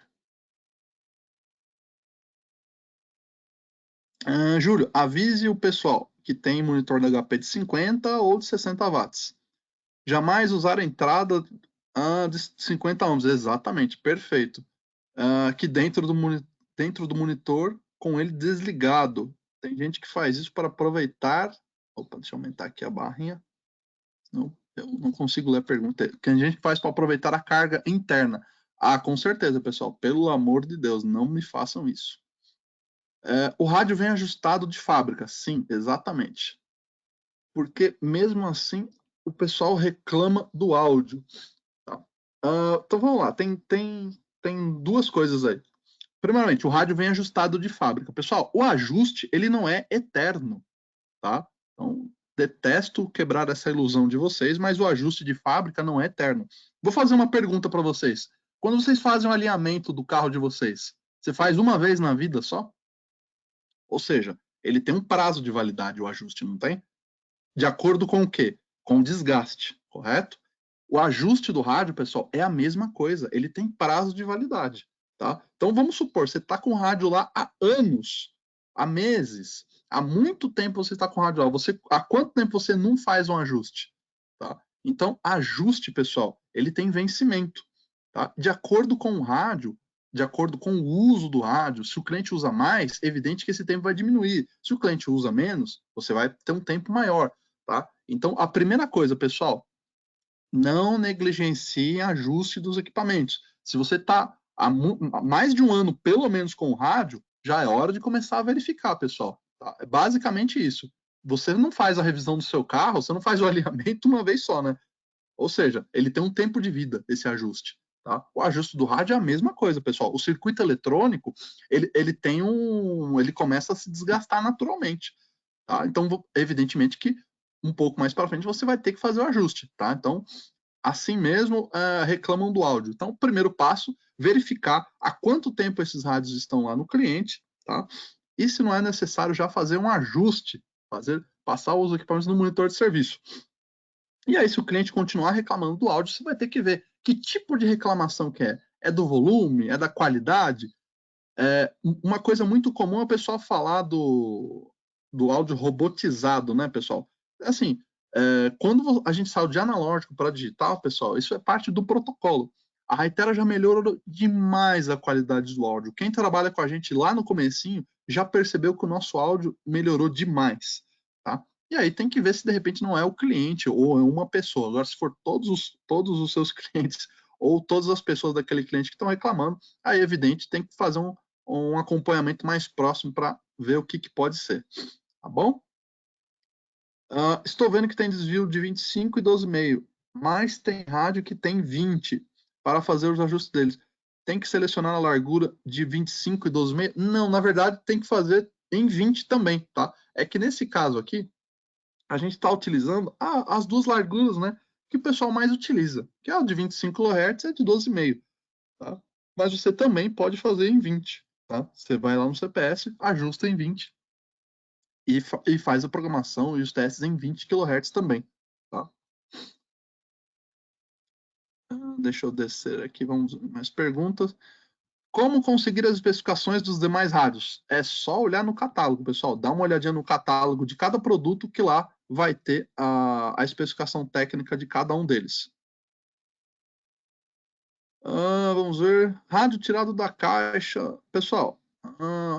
Júlio, avise o pessoal que tem monitor da HP de 50 ou de 60 watts. Jamais usar a entrada de 50 ohms. Exatamente, perfeito. Aqui dentro do monitor com ele desligado. Tem gente que faz isso para aproveitar. Opa, deixa eu aumentar aqui a barrinha. Não, eu não consigo ler a pergunta. Que a gente faz para aproveitar a carga interna. Ah, com certeza, pessoal. Pelo amor de Deus, não me façam isso. O rádio vem ajustado de fábrica. Sim, exatamente. Porque mesmo assim o pessoal reclama do áudio. Tá? Então vamos lá. Tem duas coisas aí. Primeiramente, o rádio vem ajustado de fábrica. Pessoal, o ajuste ele não é eterno, tá? Então, detesto quebrar essa ilusão de vocês, mas o ajuste de fábrica não é eterno. Vou fazer uma pergunta para vocês. Quando vocês fazem um alinhamento do carro de vocês, você faz uma vez na vida só? Ou seja, ele tem um prazo de validade, o ajuste, não tem? De acordo com o quê? Com o desgaste, correto? O ajuste do rádio, pessoal, é a mesma coisa. Ele tem prazo de validade, tá? Então vamos supor, você está com o rádio lá há anos, há meses, há muito tempo você está com o rádio lá. Há quanto tempo você não faz um ajuste? Tá? Então, ajuste, pessoal, ele tem vencimento. Tá? De acordo com o rádio, de acordo com o uso do rádio, se o cliente usa mais, é evidente que esse tempo vai diminuir. Se o cliente usa menos, você vai ter um tempo maior. Tá? Então, a primeira coisa, pessoal, não negligencie ajuste dos equipamentos. Se você está há mais de um ano, pelo menos, com o rádio, já é hora de começar a verificar, pessoal. Tá? É basicamente isso. Você não faz a revisão do seu carro, você não faz o alinhamento uma vez só, né? Ou seja, ele tem um tempo de vida, esse ajuste. Tá? O ajuste do rádio é a mesma coisa, pessoal. O circuito eletrônico, ele começa a se desgastar naturalmente. Tá? Então, evidentemente que um pouco mais para frente você vai ter que fazer o ajuste. Tá? Então, assim mesmo reclamam do áudio. Então, o primeiro passo, verificar há quanto tempo esses rádios estão lá no cliente, tá? E se não é necessário já fazer um ajuste, passar os equipamentos no monitor de serviço. E aí, se o cliente continuar reclamando do áudio, você vai ter que ver que tipo de reclamação que é. É do volume? É da qualidade? Uma coisa muito comum é o pessoal falar do áudio robotizado, né, pessoal? Assim, quando a gente saiu de analógico para digital, pessoal, isso é parte do protocolo. A Hytera já melhorou demais a qualidade do áudio. Quem trabalha com a gente lá no comecinho já percebeu que o nosso áudio melhorou demais, tá? E aí tem que ver se de repente não é o cliente ou é uma pessoa. Agora, se for todos os seus clientes ou todas as pessoas daquele cliente que estão reclamando, aí é evidente, tem que fazer um acompanhamento mais próximo para ver o que pode ser, tá bom? Estou vendo que tem desvio de 25 e 12,5, mas tem rádio que tem 20 para fazer os ajustes deles. Tem que selecionar a largura de 25 e 12,5? Não, na verdade tem que fazer em 20 também, tá? É que nesse caso aqui, a gente está utilizando as duas larguras, né? Que o pessoal mais utiliza, que é o de 25 kHz e a de 12,5, tá? Mas você também pode fazer em 20, tá? Você vai lá no CPS, ajusta em 20 e faz a programação e os testes em 20 kHz também, tá? Deixa eu descer aqui, vamos ver mais perguntas. Como conseguir as especificações dos demais rádios? É só olhar no catálogo, pessoal. Dá uma olhadinha no catálogo de cada produto que lá vai ter a especificação técnica de cada um deles. Vamos ver. Rádio tirado da caixa. Pessoal,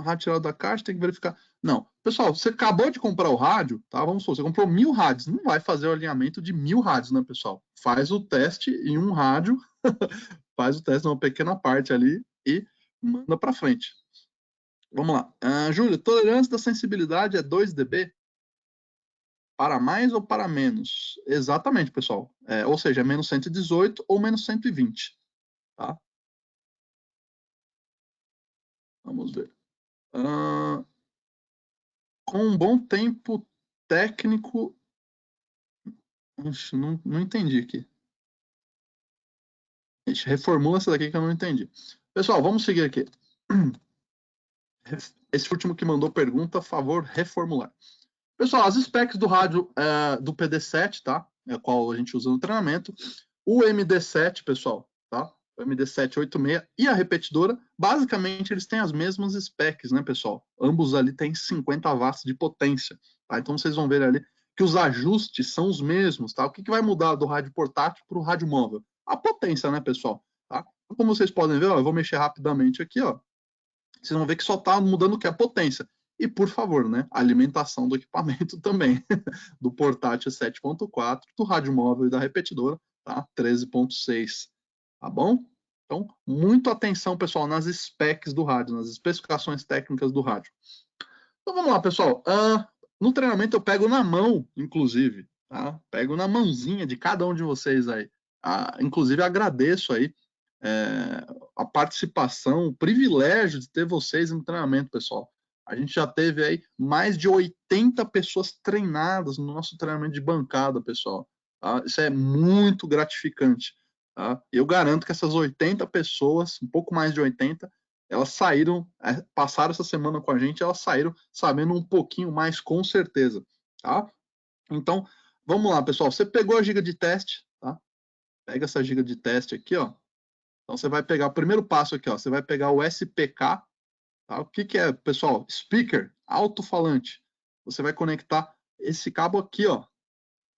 rádio tirado da caixa, tem que verificar. Não. Pessoal, você acabou de comprar o rádio, tá? Vamos supor, você comprou 1.000 rádios. Não vai fazer o alinhamento de 1.000 rádios, né, pessoal? Faz o teste em um rádio, faz o teste numa pequena parte ali e manda para frente. Vamos lá. Júlio, tolerância da sensibilidade é 2 dB? Para mais ou para menos? Exatamente, pessoal. Ou seja, é menos 118 ou menos 120, tá? Vamos ver. Com um bom tempo técnico. Ixi, não entendi aqui. Ixi, reformula essa daqui que eu não entendi. Pessoal, vamos seguir aqui. Esse último que mandou pergunta, favor, reformular. Pessoal, as specs do rádio do PD7, tá? É o qual a gente usa no treinamento. O MD7, pessoal, tá? O MD786 e a repetidora, basicamente eles têm as mesmas specs, né, pessoal? Ambos ali têm 50 watts de potência, tá? Então vocês vão ver ali que os ajustes são os mesmos, tá? O que vai mudar do rádio portátil para o rádio móvel? A potência, né, pessoal? Tá? Como vocês podem ver, ó, eu vou mexer rapidamente aqui, ó. Vocês vão ver que só está mudando o que? A potência. E, por favor, né, a alimentação do equipamento também, do portátil 7.4, do rádio móvel e da repetidora, tá? 13.6, tá bom? Então, muito atenção, pessoal, nas specs do rádio, nas especificações técnicas do rádio. Então, vamos lá, pessoal. No treinamento eu pego na mão, inclusive, tá? Pego na mãozinha de cada um de vocês aí. Inclusive, agradeço aí a participação, o privilégio de ter vocês no treinamento, pessoal. A gente já teve aí mais de 80 pessoas treinadas no nosso treinamento de bancada, pessoal. Tá? Isso é muito gratificante. Tá? Eu garanto que essas 80 pessoas, um pouco mais de 80, elas saíram, passaram essa semana com a gente, elas saíram sabendo um pouquinho mais, com certeza. Tá? Então, vamos lá, pessoal. Você pegou a giga de teste, tá? Pega essa giga de teste aqui, ó. Então você vai pegar o primeiro passo aqui, ó. Você vai pegar o SPK, tá? O que é, pessoal? Speaker, alto-falante. Você vai conectar esse cabo aqui, ó.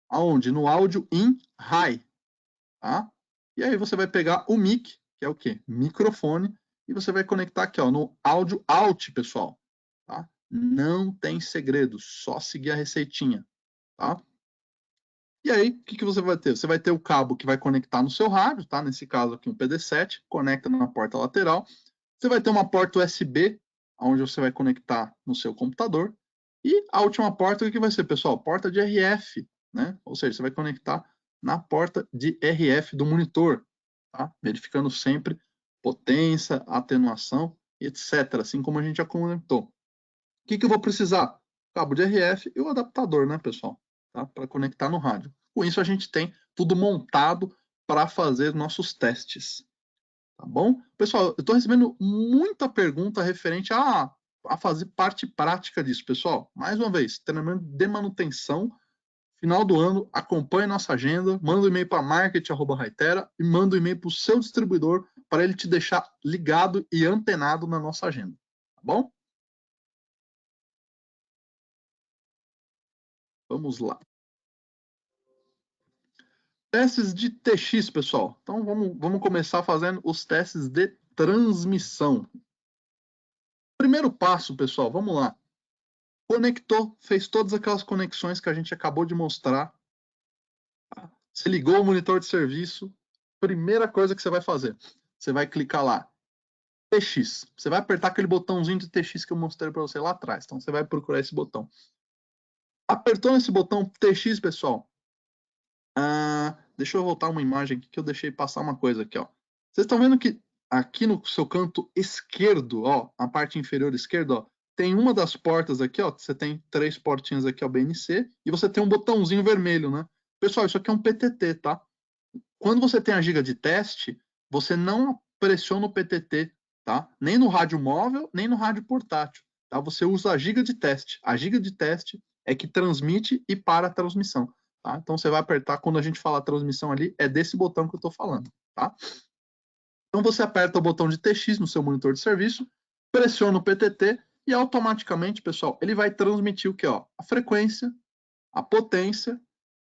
Aonde? No áudio in high, tá? E aí você vai pegar o mic, que é o quê? Microfone, e você vai conectar aqui, ó, no áudio out, pessoal, tá? Não tem segredo, só seguir a receitinha, tá? E aí, o que você vai ter? Você vai ter o cabo que vai conectar no seu rádio, tá? Nesse caso aqui, um PD7, conecta na porta lateral. Você vai ter uma porta USB, onde você vai conectar no seu computador. E a última porta, o que vai ser, pessoal? Porta de RF, né? Ou seja, você vai conectar na porta de RF do monitor, tá? Verificando sempre potência, atenuação, etc. Assim como a gente já comentou. O que eu vou precisar? Cabo de RF e o adaptador, né, pessoal? Tá? Para conectar no rádio. Com isso, a gente tem tudo montado para fazer nossos testes. Tá bom? Pessoal, eu estou recebendo muita pergunta referente a fazer parte prática disso, pessoal. Mais uma vez, treinamento de manutenção, final do ano, acompanhe nossa agenda, manda um e-mail para marketing@hytera e manda um e-mail para o seu distribuidor para ele te deixar ligado e antenado na nossa agenda. Tá bom? Vamos lá. Testes de TX, pessoal. Então, vamos começar fazendo os testes de transmissão. Primeiro passo, pessoal, vamos lá. Conectou, fez todas aquelas conexões que a gente acabou de mostrar. Você ligou o monitor de serviço. Primeira coisa que você vai fazer, você vai clicar lá, TX. Você vai apertar aquele botãozinho de TX que eu mostrei para você lá atrás. Então, você vai procurar esse botão. Apertou nesse botão TX, pessoal. Deixa eu voltar uma imagem aqui que eu deixei passar uma coisa aqui, ó. Vocês estão vendo que aqui no seu canto esquerdo, ó, a parte inferior esquerda, ó, tem uma das portas aqui, ó, você tem 3 portinhas aqui, ó, BNC, e você tem um botãozinho vermelho, né? Pessoal, isso aqui é um PTT, tá? Quando você tem a giga de teste, você não pressiona o PTT, tá? Nem no rádio móvel, nem no rádio portátil, tá? Você usa a giga de teste. A giga de teste é que transmite e para a transmissão, tá? Então você vai apertar, quando a gente falar transmissão ali, é desse botão que eu estou falando, tá? Então você aperta o botão de TX no seu monitor de serviço, pressiona o PTT e automaticamente, pessoal, ele vai transmitir o que, ó? A frequência, a potência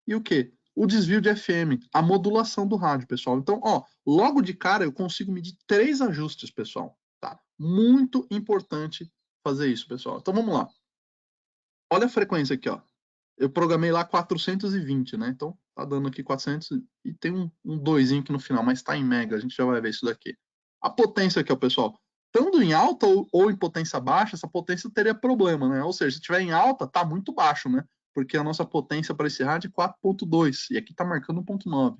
e o quê? O desvio de FM, a modulação do rádio, pessoal. Então, ó, logo de cara eu consigo medir 3 ajustes, pessoal, tá? Muito importante fazer isso, pessoal. Então vamos lá. Olha a frequência aqui, ó. Eu programei lá 420, né? Então tá dando aqui 400 e tem um 2 aqui no final, mas tá em mega, a gente já vai ver isso daqui. A potência aqui, ó, pessoal. Estando em alta ou em potência baixa, essa potência teria problema, né? Ou seja, se estiver em alta, tá muito baixo, né? Porque a nossa potência para esse rádio é 4.2 e aqui está marcando 1.9.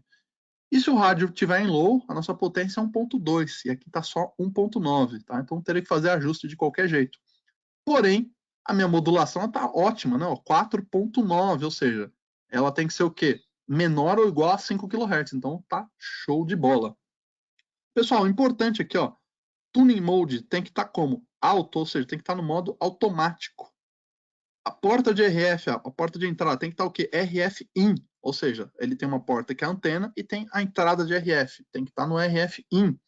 E se o rádio estiver em low, a nossa potência é 1.2 e aqui está só 1.9, tá? Então teria que fazer ajuste de qualquer jeito. Porém, a minha modulação está ótima, né? 4.9, ou seja, ela tem que ser o quê? Menor ou igual a 5 kHz. Então tá show de bola. Pessoal, importante aqui, ó, tuning mode tem que estar como? Alto, ou seja, tem que estar no modo automático. A porta de RF, a porta de entrada, tem que estar o quê? RF in, ou seja, ele tem uma porta que é a antena e tem a entrada de RF, tem que estar no RF in,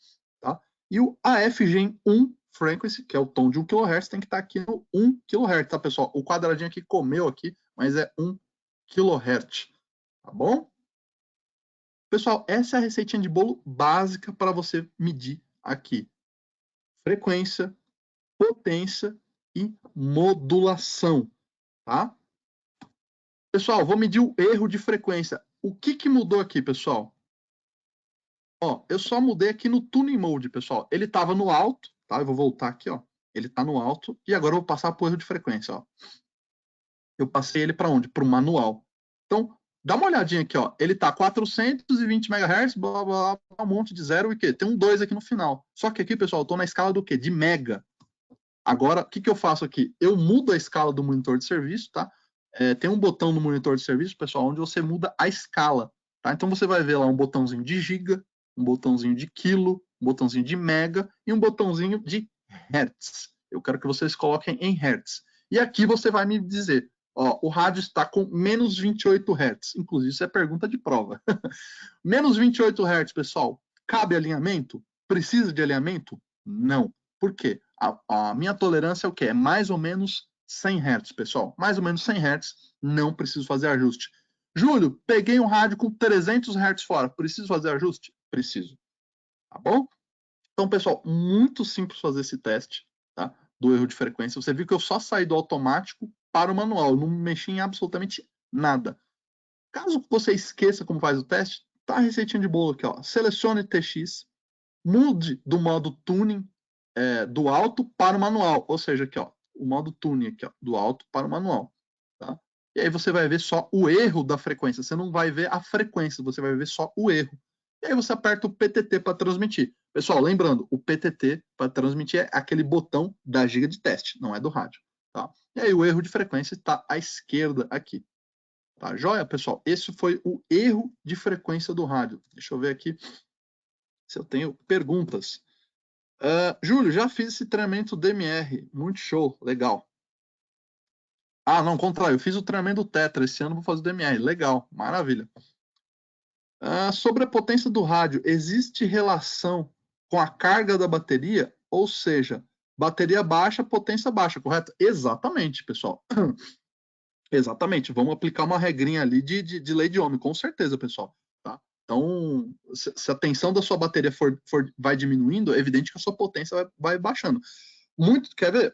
tá? E o AF Gen 1 frequency, que é o tom de 1 kHz, tem que estar aqui no 1 kHz, tá, pessoal? O quadradinho aqui comeu aqui, mas é 1 kHz, tá bom? Pessoal, essa é a receitinha de bolo básica para você medir aqui. Frequência, potência e modulação, tá? Pessoal, vou medir o erro de frequência. O que mudou aqui, pessoal? Ó, eu só mudei aqui no Tuning Mode, pessoal. Ele estava no alto, tá? Eu vou voltar aqui, ó. Ele está no alto e agora eu vou passar para o erro de frequência, ó. Eu passei ele para onde? Para o manual. Então, dá uma olhadinha aqui, ó. Ele está 420 MHz, blá, blá, blá, um monte de zero e o quê? Tem um 2 aqui no final. Só que aqui, pessoal, eu estou na escala do quê? De mega. Agora, o que eu faço aqui? Eu mudo a escala do monitor de serviço, tá? Tem um botão no monitor de serviço, pessoal, onde você muda a escala, tá? Então você vai ver lá um botãozinho de giga, um botãozinho de quilo, um botãozinho de mega e um botãozinho de hertz. Eu quero que vocês coloquem em hertz. E aqui você vai me dizer, ó, o rádio está com menos 28 hertz. Inclusive, isso é pergunta de prova. Menos 28 hertz, pessoal. Cabe alinhamento? Precisa de alinhamento? Não. Por quê? A minha tolerância é o quê? É mais ou menos 100 Hz, pessoal. Mais ou menos 100 Hz, não preciso fazer ajuste. Júlio, peguei um rádio com 300 Hz fora, preciso fazer ajuste? Preciso. Tá bom? Então, pessoal, muito simples fazer esse teste, tá? Do erro de frequência. Você viu que eu só saí do automático para o manual, eu não mexi em absolutamente nada. Caso você esqueça como faz o teste, tá a receitinha de bolo aqui, ó. Selecione TX, mude do modo tuning do alto para o manual, ou seja, aqui, ó, o modo tuning aqui, ó, do alto para o manual, tá? E aí você vai ver só o erro da frequência, você não vai ver a frequência, você vai ver só o erro. E aí você aperta o PTT para transmitir. Pessoal, lembrando, o PTT para transmitir é aquele botão da giga de teste, não é do rádio, tá? E aí o erro de frequência está à esquerda aqui. Tá joia, pessoal? Esse foi o erro de frequência do rádio. Deixa eu ver aqui se eu tenho perguntas. Júlio, já fiz esse treinamento DMR. Muito show, legal. Ah, não, contrário, eu fiz o treinamento Tetra. Esse ano vou fazer o DMR. Legal, maravilha. Sobre a potência do rádio, existe relação com a carga da bateria? Ou seja, bateria baixa, potência baixa, correto? Exatamente, pessoal. Exatamente. Vamos aplicar uma regrinha ali de lei de Ohm, com certeza, pessoal. Tá? Então, se a tensão da sua bateria vai diminuindo, é evidente que a sua potência vai baixando. Quer ver?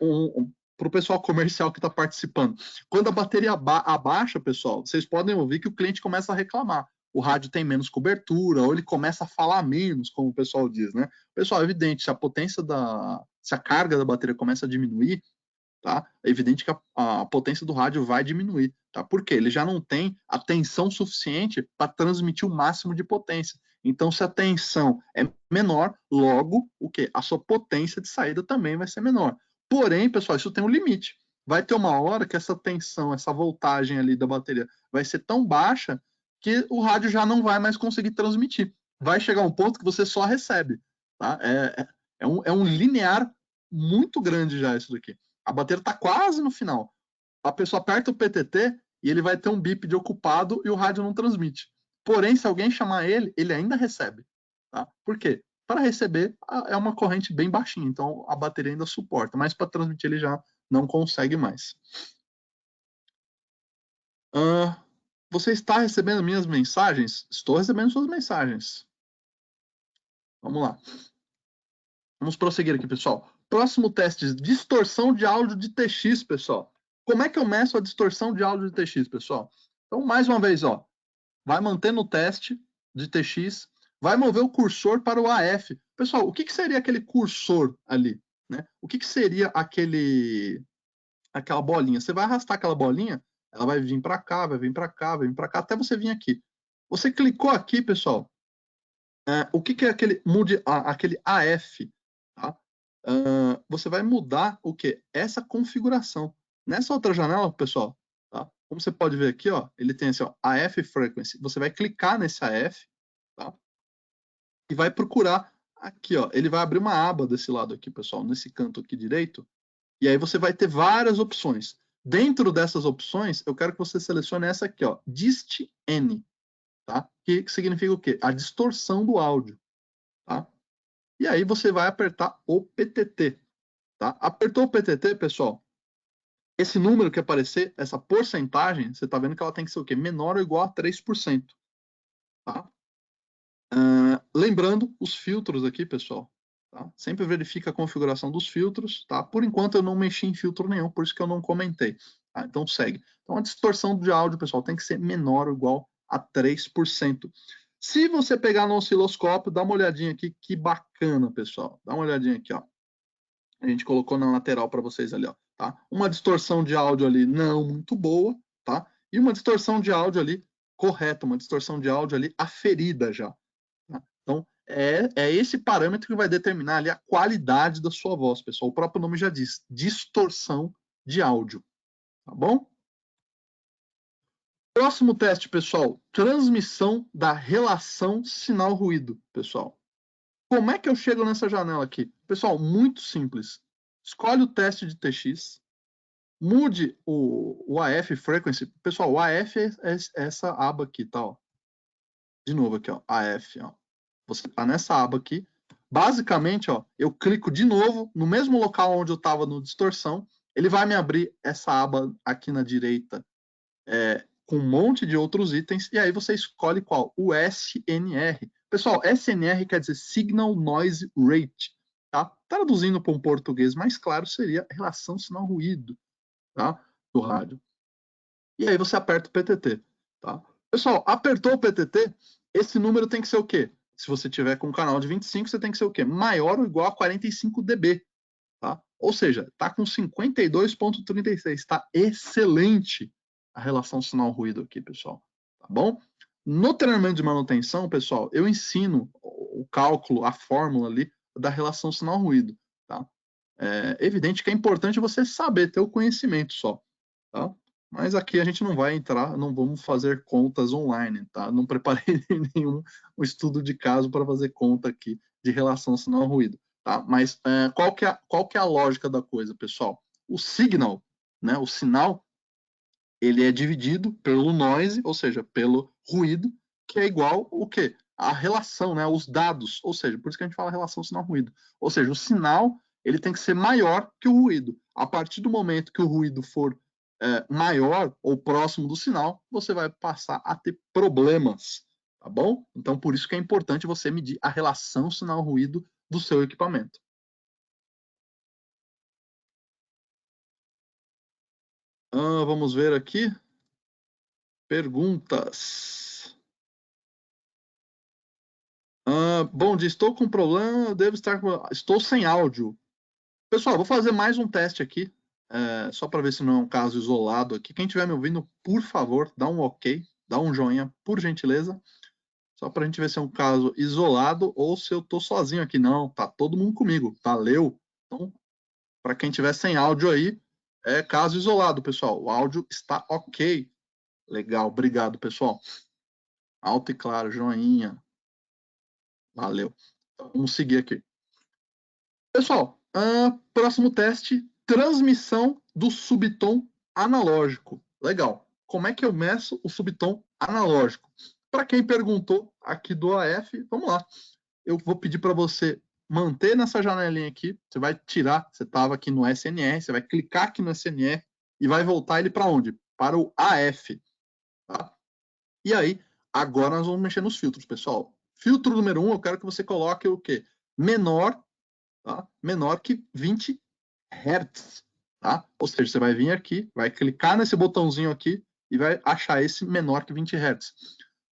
Para o pessoal comercial que está participando. Quando a bateria abaixa, pessoal, vocês podem ouvir que o cliente começa a reclamar. O rádio tem menos cobertura, ou ele começa a falar menos, como o pessoal diz, né? Pessoal, é evidente, se a carga da bateria começa a diminuir, tá? É evidente que a potência do rádio vai diminuir, tá? Porque ele já não tem a tensão suficiente para transmitir o máximo de potência. Então, se a tensão é menor, logo, o quê? A sua potência de saída também vai ser menor. Porém, pessoal, isso tem um limite. Vai ter uma hora que essa tensão, essa voltagem ali da bateria vai ser tão baixa que o rádio já não vai mais conseguir transmitir. Vai chegar um ponto que você só recebe, tá? É um linear muito grande já isso daqui. A bateria está quase no final. A pessoa aperta o PTT e ele vai ter um bip de ocupado e o rádio não transmite. Porém, se alguém chamar ele, ele ainda recebe. Tá? Por quê? Para receber é uma corrente bem baixinha, então a bateria ainda suporta, mas para transmitir ele já não consegue mais. Você está recebendo minhas mensagens? Estou recebendo suas mensagens. Vamos lá. Vamos prosseguir aqui, pessoal. Próximo teste, distorção de áudio de TX, pessoal. Como é que eu meço a distorção de áudio de TX, pessoal? Então, mais uma vez, ó, vai mantendo o teste de TX, vai mover o cursor para o AF. Pessoal, o que seria aquele cursor ali? Né? O que seria aquela bolinha? Você vai arrastar aquela bolinha, ela vai vir para cá, vai vir para cá, vai vir para cá, até você vir aqui. Você clicou aqui, pessoal, o que é aquele AF? Tá? Você vai mudar o que? Essa configuração. Nessa outra janela, pessoal, tá? Como você pode ver aqui, ó, ele tem assim, ó, AF Frequency. Você vai clicar nesse AF, tá? E vai procurar aqui, ó. Ele vai abrir uma aba desse lado aqui, pessoal, nesse canto aqui direito. E aí você vai ter várias opções. Dentro dessas opções, eu quero que você selecione essa aqui, ó, Dist N, tá? Que significa o quê? A distorção do áudio, tá? E aí você vai apertar o PTT, tá? Apertou o PTT, pessoal, esse número que aparecer, essa porcentagem, você está vendo que ela tem que ser o quê? Menor ou igual a 3%, tá? Lembrando os filtros aqui, pessoal, tá? Sempre verifica a configuração dos filtros, tá? Por enquanto eu não mexi em filtro nenhum, por isso que eu não comentei, tá? Então segue. Então a distorção de áudio, pessoal, tem que ser menor ou igual a 3%. Se você pegar no osciloscópio, dá uma olhadinha aqui, que bacana, pessoal. Dá uma olhadinha aqui, ó. A gente colocou na lateral para vocês ali, ó, tá? Uma distorção de áudio ali não muito boa, tá? E uma distorção de áudio ali correta, uma distorção de áudio ali aferida já. Tá? Então, é esse parâmetro que vai determinar ali a qualidade da sua voz, pessoal. O próprio nome já diz, distorção de áudio, tá bom? Próximo teste, pessoal, transmissão da relação sinal-ruído, pessoal. Como é que eu chego nessa janela aqui? Pessoal, muito simples. Escolhe o teste de TX, mude o AF Frequency. Pessoal, o AF é essa aba aqui, tá? Ó. De novo aqui, ó, AF. Ó. Você está nessa aba aqui. Basicamente, ó, eu clico de novo no mesmo local onde eu estava no distorção. Ele vai me abrir essa aba aqui na direita com um monte de outros itens. E aí você escolhe qual? O SNR. Pessoal, SNR quer dizer Signal Noise Rate. Tá? Traduzindo para um português mais claro, seria relação sinal-ruído, tá? Do rádio. E aí você aperta o PTT. Tá? Pessoal, apertou o PTT, esse número tem que ser o quê? Se você tiver com um canal de 25, você tem que ser o quê? Maior ou igual a 45 dB. Tá? Ou seja, está com 52,36. Está excelente a relação sinal-ruído aqui, pessoal. Tá bom? No treinamento de manutenção, pessoal, eu ensino o cálculo, a fórmula ali da relação sinal-ruído. Tá? É evidente que é importante você saber, ter o conhecimento só. Tá? Mas aqui a gente não vai entrar, não vamos fazer contas online, tá? Não preparei nenhum estudo de caso para fazer conta aqui de relação sinal-ruído, tá? Mas qual que é a lógica da coisa, pessoal? O signal, né, o sinal, ele é dividido pelo noise, ou seja, pelo ruído, que é igual o quê? A relação, né, os dados, ou seja, por isso que a gente fala relação sinal-ruído. Ou seja, o sinal, ele tem que ser maior que o ruído. A partir do momento que o ruído for maior ou próximo do sinal, você vai passar a ter problemas, tá bom? Então, por isso que é importante você medir a relação sinal-ruído do seu equipamento. Vamos ver aqui. Perguntas. Bom dia, estou com problema, estou sem áudio. Pessoal, vou fazer mais um teste aqui, só para ver se não é um caso isolado aqui. Quem estiver me ouvindo, por favor, dá um ok, dá um joinha, por gentileza, só para a gente ver se é um caso isolado ou se eu estou sozinho aqui. Não, tá todo mundo comigo, valeu. Então, para quem estiver sem áudio aí, é caso isolado, pessoal. O áudio está ok. Legal, obrigado, pessoal. Alto e claro, joinha. Valeu. Então, vamos seguir aqui. Pessoal, próximo teste, transmissão do subtom analógico. Legal. Como é que eu meço o subtom analógico? Para quem perguntou aqui do AF, vamos lá. Eu vou pedir para você manter nessa janelinha aqui. Você vai tirar, você estava aqui no SNR, você vai clicar aqui no SNR e vai voltar ele para onde? Para o AF. Tá? E aí, agora nós vamos mexer nos filtros, pessoal. Filtro número 1, eu quero que você coloque o quê? Menor, tá? Menor que 20 Hz, tá? Ou seja, você vai vir aqui, vai clicar nesse botãozinho aqui e vai achar esse menor que 20 Hz.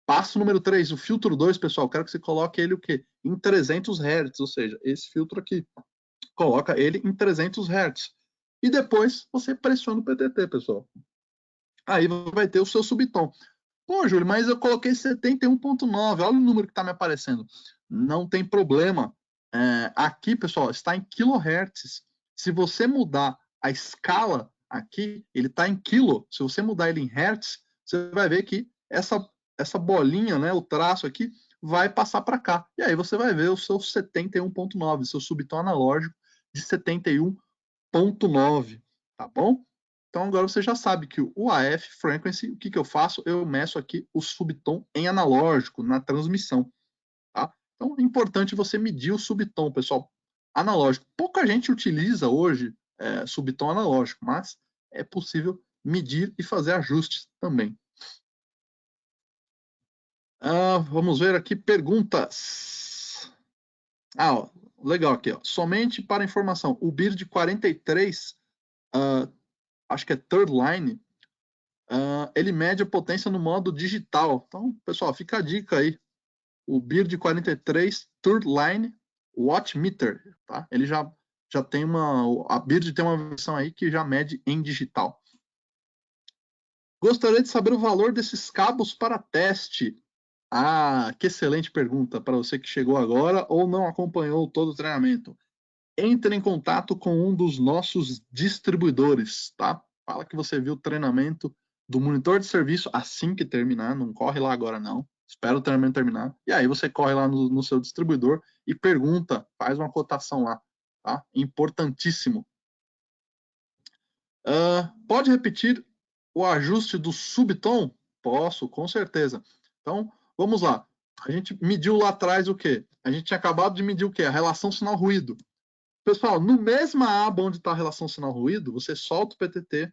Passo número 3, o filtro 2, pessoal, quero que você coloque ele o quê? Em 300 Hz, ou seja, esse filtro aqui. Coloca ele em 300 Hz. E depois você pressiona o PTT, pessoal. Aí vai ter o seu subtom. Pô, Júlio, mas eu coloquei 71.9, olha o número que está me aparecendo. Não tem problema. Aqui, pessoal, está em kHz. Se você mudar a escala aqui, ele está em quilo. Se você mudar ele em hertz, você vai ver que essa bolinha, né, o traço aqui, vai passar para cá. E aí você vai ver o seu 71.9, seu subtom analógico de 71.9, tá bom? Então agora você já sabe que o AF Frequency, o que eu faço? Eu meço aqui o subtom em analógico, na transmissão. Tá? Então é importante você medir o subtom, pessoal, analógico. Pouca gente utiliza hoje subtom analógico, mas é possível medir e fazer ajustes também. Vamos ver aqui perguntas. Ó, legal aqui. Ó. Somente para informação, o BIRD 43, acho que é third line, ele mede a potência no modo digital. Então, pessoal, fica a dica aí. O BIRD 43 Third Line Wattmeter, tá? Ele já tem a BIRD tem uma versão aí que já mede em digital. Gostaria de saber o valor desses cabos para teste. Que excelente pergunta para você que chegou agora ou não acompanhou todo o treinamento. Entre em contato com um dos nossos distribuidores, tá? Fala que você viu o treinamento do monitor de serviço assim que terminar, não corre lá agora não. Espera o treinamento terminar. E aí você corre lá no seu distribuidor e pergunta, faz uma cotação lá, tá? Importantíssimo. Pode repetir o ajuste do subtom? Posso, com certeza. Então, vamos lá. A gente mediu lá atrás o quê? A gente tinha acabado de medir o quê? A relação sinal-ruído. Pessoal, no mesma aba onde está a relação sinal-ruído, você solta o PTT,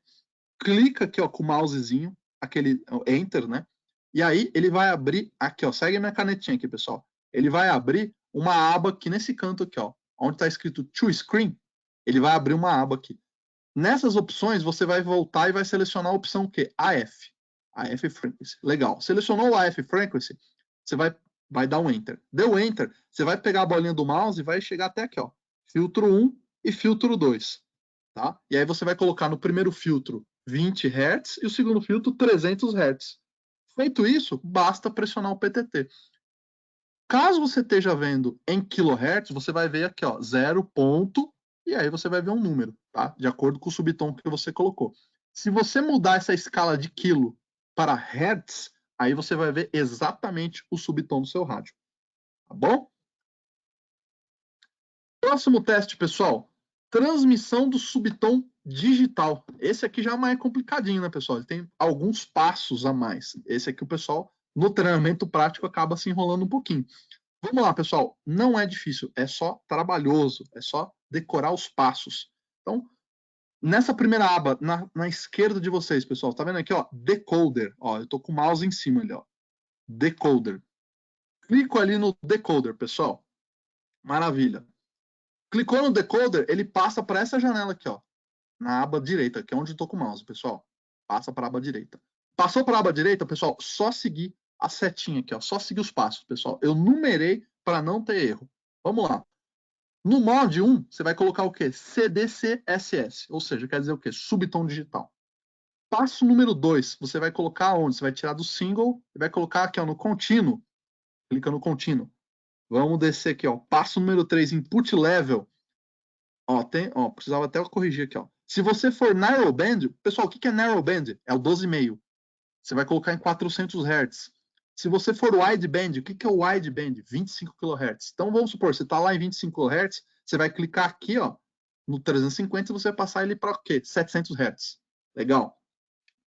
clica aqui ó, com o mousezinho, aquele Enter, né? E aí ele vai abrir aqui, ó, segue a minha canetinha aqui, pessoal. Ele vai abrir uma aba aqui nesse canto aqui, ó, onde está escrito To Screen. Ele vai abrir uma aba aqui. Nessas opções, você vai voltar e vai selecionar a opção o quê? AF. AF Frequency. Legal. Selecionou o AF Frequency, você vai dar um Enter. Deu Enter, você vai pegar a bolinha do mouse e vai chegar até aqui, ó. Filtro 1 e filtro 2. Tá? E aí você vai colocar no primeiro filtro 20 Hz e o segundo filtro 300 Hz. Feito isso, basta pressionar o PTT. Caso você esteja vendo em kHz, você vai ver aqui, ó, 0 ponto, e aí você vai ver um número, tá? De acordo com o subtom que você colocou. Se você mudar essa escala de quilo para hertz, aí você vai ver exatamente o subtom do seu rádio. Tá bom? Próximo teste, pessoal. Transmissão do subtom digital. Esse aqui já é mais complicadinho, né, pessoal? Ele tem alguns passos a mais. Esse aqui o pessoal, no treinamento prático, acaba se enrolando um pouquinho. Vamos lá, pessoal. Não é difícil, é só trabalhoso, é só decorar os passos. Então, nessa primeira aba, na esquerda de vocês, pessoal, tá vendo aqui, ó, decoder. Ó, eu tô com o mouse em cima ali, ó. Decoder. Clico ali no decoder, pessoal. Maravilha. Clicou no decoder, ele passa para essa janela aqui, ó, na aba direita, que é onde eu tô com o mouse, pessoal. Passa para a aba direita. Passou para a aba direita, pessoal, só seguir a setinha aqui, ó, só seguir os passos, pessoal. Eu numerei para não ter erro. Vamos lá. No mod 1, você vai colocar o quê? CDCSS, ou seja, quer dizer o quê? Subtom digital. Passo número 2, você vai colocar onde? Você vai tirar do single e vai colocar aqui, ó, no contínuo. Clica no contínuo. Vamos descer aqui, ó. Passo número 3, input level. Ó, precisava até corrigir aqui, ó. Se você for narrowband, pessoal, o que é narrowband? É o 12,5. Você vai colocar em 400 Hz. Se você for wideband, o que é o wideband? 25 kHz. Então, vamos supor, você está lá em 25 kHz, você vai clicar aqui, ó, no 350 e você vai passar ele para o quê? 700 Hz. Legal.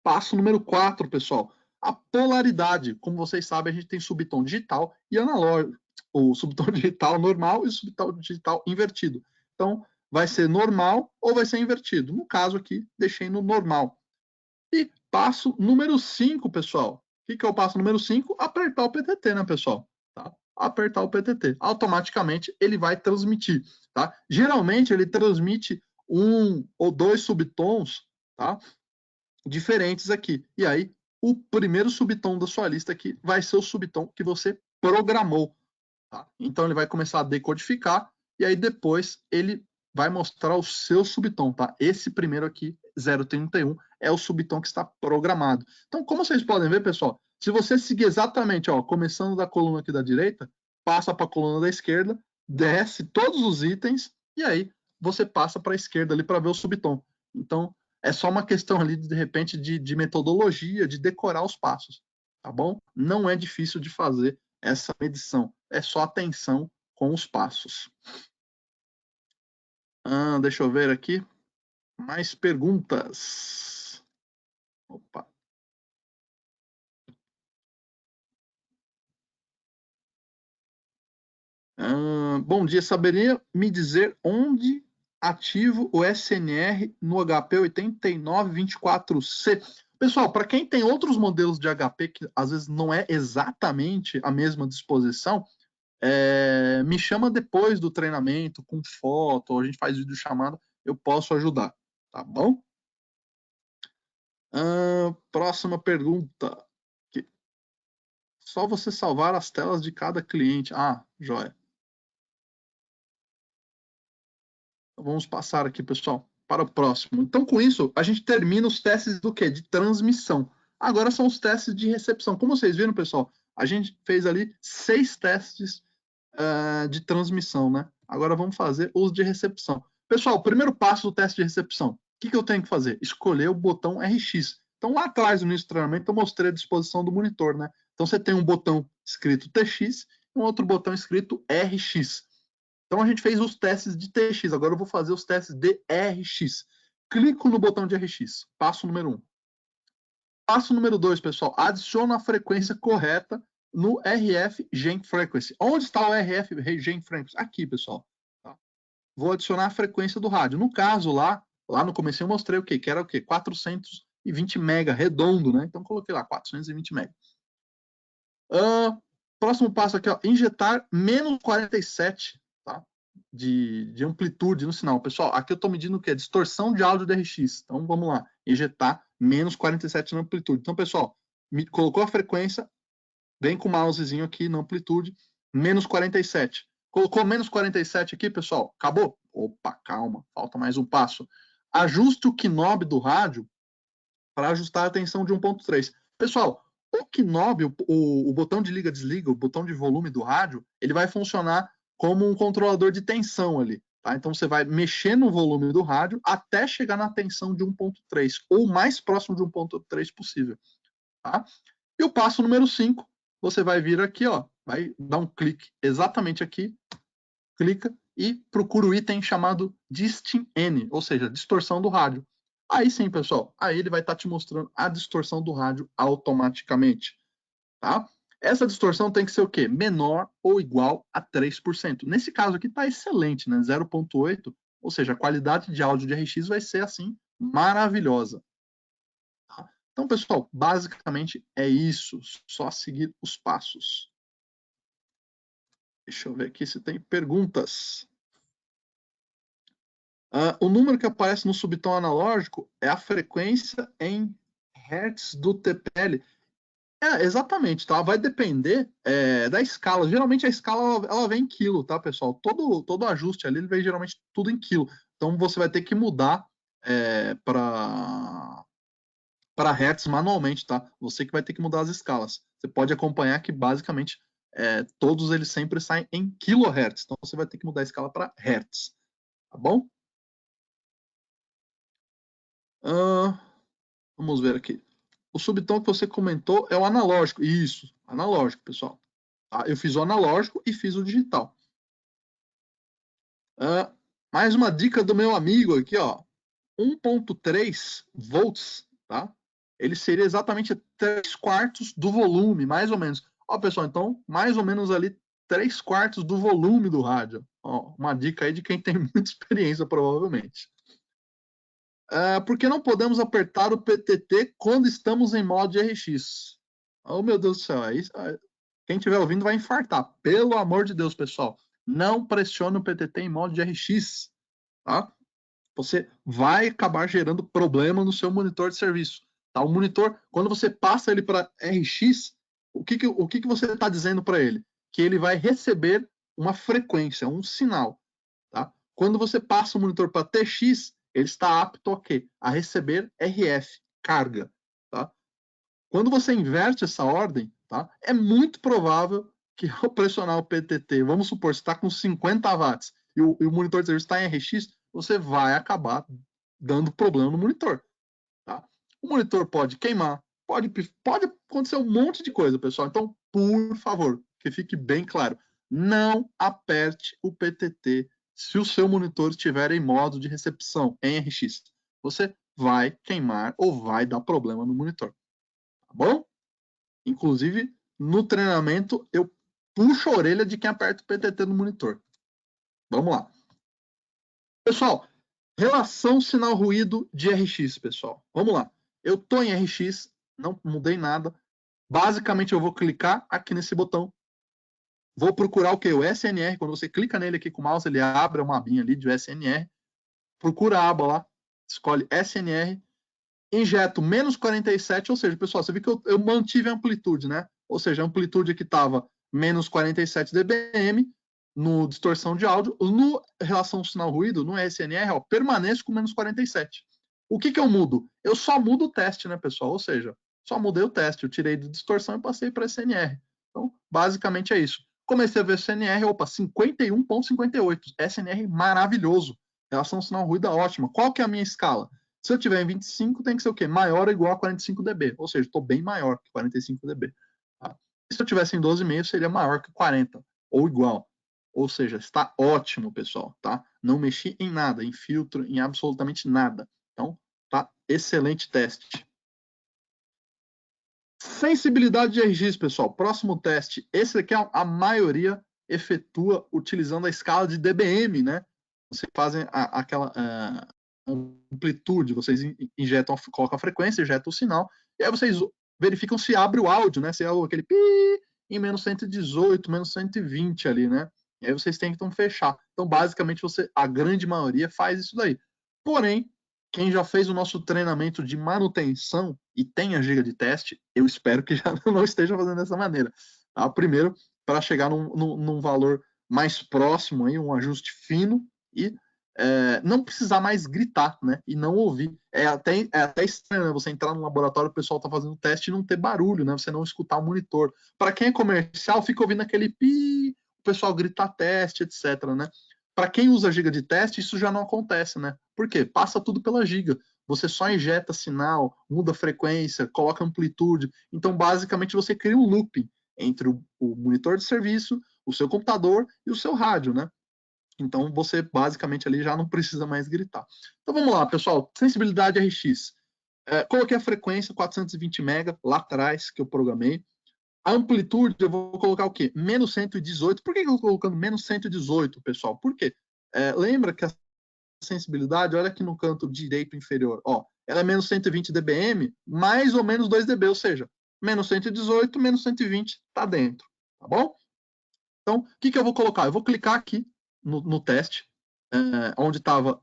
Passo número 4, pessoal. A polaridade. Como vocês sabem, a gente tem subtom digital e analógico. O subtom digital normal e o subtom digital invertido. Então, vai ser normal ou vai ser invertido. No caso aqui, deixei no normal. E passo número 5, pessoal. O que é o passo número 5? Apertar o PTT, né, pessoal? Tá? Apertar o PTT. Automaticamente ele vai transmitir. Tá? Geralmente ele transmite 1 ou 2 subtons, tá? Diferentes aqui. E aí, o primeiro subtom da sua lista aqui vai ser o subtom que você programou. Tá? Então ele vai começar a decodificar e aí depois ele vai mostrar o seu subtom, tá? Esse primeiro aqui, 031, é o subtom que está programado. Então, como vocês podem ver, pessoal, se você seguir exatamente, ó, começando da coluna aqui da direita, passa para a coluna da esquerda, desce todos os itens e aí você passa para a esquerda ali para ver o subtom. Então, é só uma questão ali, de repente, de metodologia, de decorar os passos, tá bom? Não é difícil de fazer essa medição. É só atenção com os passos. Deixa eu ver aqui. Mais perguntas. Opa. Bom dia, saberia me dizer onde ativo o SNR no HP 8924C? Pessoal, para quem tem outros modelos de HP que às vezes não é exatamente a mesma disposição, me chama depois do treinamento com foto, ou a gente faz videochamada, eu posso ajudar, tá bom? Próxima pergunta. Só você salvar as telas de cada cliente. Joia. Vamos passar aqui, pessoal, para o próximo. Então, com isso, a gente termina os testes do quê? De transmissão. Agora são os testes de recepção. Como vocês viram, pessoal, a gente fez ali 6 testes de transmissão, né? Agora vamos fazer os de recepção. Pessoal, o primeiro passo do teste de recepção. O que eu tenho que fazer? Escolher o botão RX. Então, lá atrás, no início do treinamento, eu mostrei a disposição do monitor, né? Então, você tem um botão escrito TX e um outro botão escrito RX. Então, a gente fez os testes de TX. Agora eu vou fazer os testes de RX. Clico no botão de RX. Passo número 1. Passo número 2, pessoal. Adiciona a frequência correta no RF Gen Frequency. Onde está o RF Gen Frequency? Aqui, pessoal. Tá? Vou adicionar a frequência do rádio. No caso, lá no começo eu mostrei o quê? Que era o quê? 420 mega, redondo, né? Então, coloquei lá, 420 mega. Próximo passo aqui, ó, injetar menos 47, tá? De amplitude no sinal. Pessoal, aqui eu estou medindo o quê? Distorção de áudio DRX. Então, vamos lá. Injetar menos 47 na amplitude. Então, pessoal, colocou a frequência, vem com o mousezinho aqui na amplitude, menos 47. Colocou menos 47 aqui, pessoal, acabou? Opa, calma, falta mais um passo. Ajuste o knob do rádio para ajustar a tensão de 1.3. Pessoal, o knob, o botão de liga-desliga, o botão de volume do rádio, ele vai funcionar como um controlador de tensão ali. Tá? Então você vai mexer no volume do rádio até chegar na tensão de 1.3, ou mais próximo de 1.3 possível. Tá? E o passo número 5, você vai vir aqui, ó, vai dar um clique exatamente aqui, clica e procura o item chamado Dist-N, ou seja, distorção do rádio. Aí sim, pessoal, aí ele vai estar te mostrando a distorção do rádio automaticamente. Tá? Essa distorção tem que ser o quê? Menor ou igual a 3%. Nesse caso aqui está excelente, né? 0,8, ou seja, a qualidade de áudio de RX vai ser assim, maravilhosa. Tá? Então, pessoal, basicamente é isso. Só seguir os passos. Deixa eu ver aqui se tem perguntas. O número que aparece no subtom analógico é a frequência em hertz do TPL. Exatamente, tá? Vai depender da escala. Geralmente a escala ela vem em quilo, tá, pessoal? Todo ajuste ali ele vem geralmente tudo em quilo. Então você vai ter que mudar para hertz manualmente, tá? Você que vai ter que mudar as escalas. Você pode acompanhar que basicamente todos eles sempre saem em kilohertz. Então você vai ter que mudar a escala para hertz, tá bom? Vamos ver aqui. O subtom que você comentou é o analógico. Isso, analógico, pessoal. Tá? Eu fiz o analógico e fiz o digital. Mais uma dica do meu amigo aqui, ó. 1.3 volts, tá? Ele seria exatamente 3/4 do volume, mais ou menos. Ó, pessoal, então, mais ou menos ali 3/4 do volume do rádio. Ó, uma dica aí de quem tem muita experiência, provavelmente. Por que não podemos apertar o PTT quando estamos em modo de RX? Oh, meu Deus do céu. Quem estiver ouvindo vai infartar. Pelo amor de Deus, pessoal. Não pressione o PTT em modo de RX. Tá? Você vai acabar gerando problema no seu monitor de serviço. Tá? O monitor, quando você passa ele para RX, o que você está dizendo para ele? Que ele vai receber uma frequência, um sinal. Tá? Quando você passa o monitor para TX, ele está apto a quê? A receber RF, carga. Tá? Quando você inverte essa ordem, tá? É muito provável que ao pressionar o PTT, vamos supor, você está com 50 watts e o monitor de serviço está em RX, você vai acabar dando problema no monitor. Tá? O monitor pode queimar, pode acontecer um monte de coisa, pessoal. Então, por favor, que fique bem claro, não aperte o PTT se o seu monitor estiver em modo de recepção, em RX. Você vai queimar ou vai dar problema no monitor. Tá bom? Inclusive, no treinamento, eu puxo a orelha de quem aperta o PTT no monitor. Vamos lá. Pessoal, relação sinal-ruído de RX, pessoal. Vamos lá. Eu estou em RX, não mudei nada. Basicamente, eu vou clicar aqui nesse botão. Vou procurar o que? O SNR. Quando você clica nele aqui com o mouse, ele abre uma abinha ali de SNR. Procura a aba lá, escolhe SNR, injeto menos 47, ou seja, pessoal, você viu que eu mantive a amplitude, né? Ou seja, a amplitude que estava menos 47 dBm no distorção de áudio, no relação sinal-ruído, no SNR, ó, permaneço com menos 47. O que eu mudo? Eu só mudo o teste, né, pessoal? Ou seja, só mudei o teste, eu tirei de distorção e passei para SNR. Então, basicamente é isso. Comecei a ver SNR, opa, 51,58. SNR maravilhoso. Relação sinal-ruído ótima. Qual que é a minha escala? Se eu tiver em 25, tem que ser o quê? Maior ou igual a 45 dB. Ou seja, estou bem maior que 45 dB. Tá? Se eu tivesse em 12,5, seria maior que 40, ou igual. Ou seja, está ótimo, pessoal. Tá? Não mexi em nada, em filtro, em absolutamente nada. Então, tá excelente teste. Sensibilidade de RGs, pessoal. Próximo teste. Esse aqui a maioria efetua utilizando a escala de dBm, né? Vocês fazem aquela amplitude, vocês injetam, colocam a frequência, injetam o sinal, e aí vocês verificam se abre o áudio, né? Se é aquele pi em menos 118, menos 120 ali, né? E aí vocês tentam fechar. Então, basicamente, a grande maioria faz isso daí. Porém, quem já fez o nosso treinamento de manutenção e tem a giga de teste, eu espero que já não esteja fazendo dessa maneira. Tá? Primeiro, para chegar num valor mais próximo, aí, um ajuste fino e não precisar mais gritar, né? E não ouvir. É até estranho, né? Você entrar no laboratório, o pessoal está fazendo teste e não ter barulho, né? Você não escutar o monitor. Para quem é comercial, fica ouvindo aquele pi, o pessoal gritar teste, etc, né? Para quem usa giga de teste, isso já não acontece, né? Por quê? Passa tudo pela giga. Você só injeta sinal, muda a frequência, coloca amplitude. Então, basicamente, você cria um looping entre o monitor de serviço, o seu computador e o seu rádio, né? Então, você basicamente ali já não precisa mais gritar. Então, vamos lá, pessoal. Sensibilidade RX. Coloquei a frequência 420 MHz lá atrás, que eu programei. A amplitude, eu vou colocar o quê? Menos 118. Por que eu estou colocando menos 118, pessoal? Por quê? Lembra que a sensibilidade, olha aqui no canto direito inferior, ó, ela é menos 120 dBm, mais ou menos 2 dB, ou seja, menos 118, menos 120 está dentro, tá bom? Então, o que eu vou colocar? Eu vou clicar aqui no teste, onde estava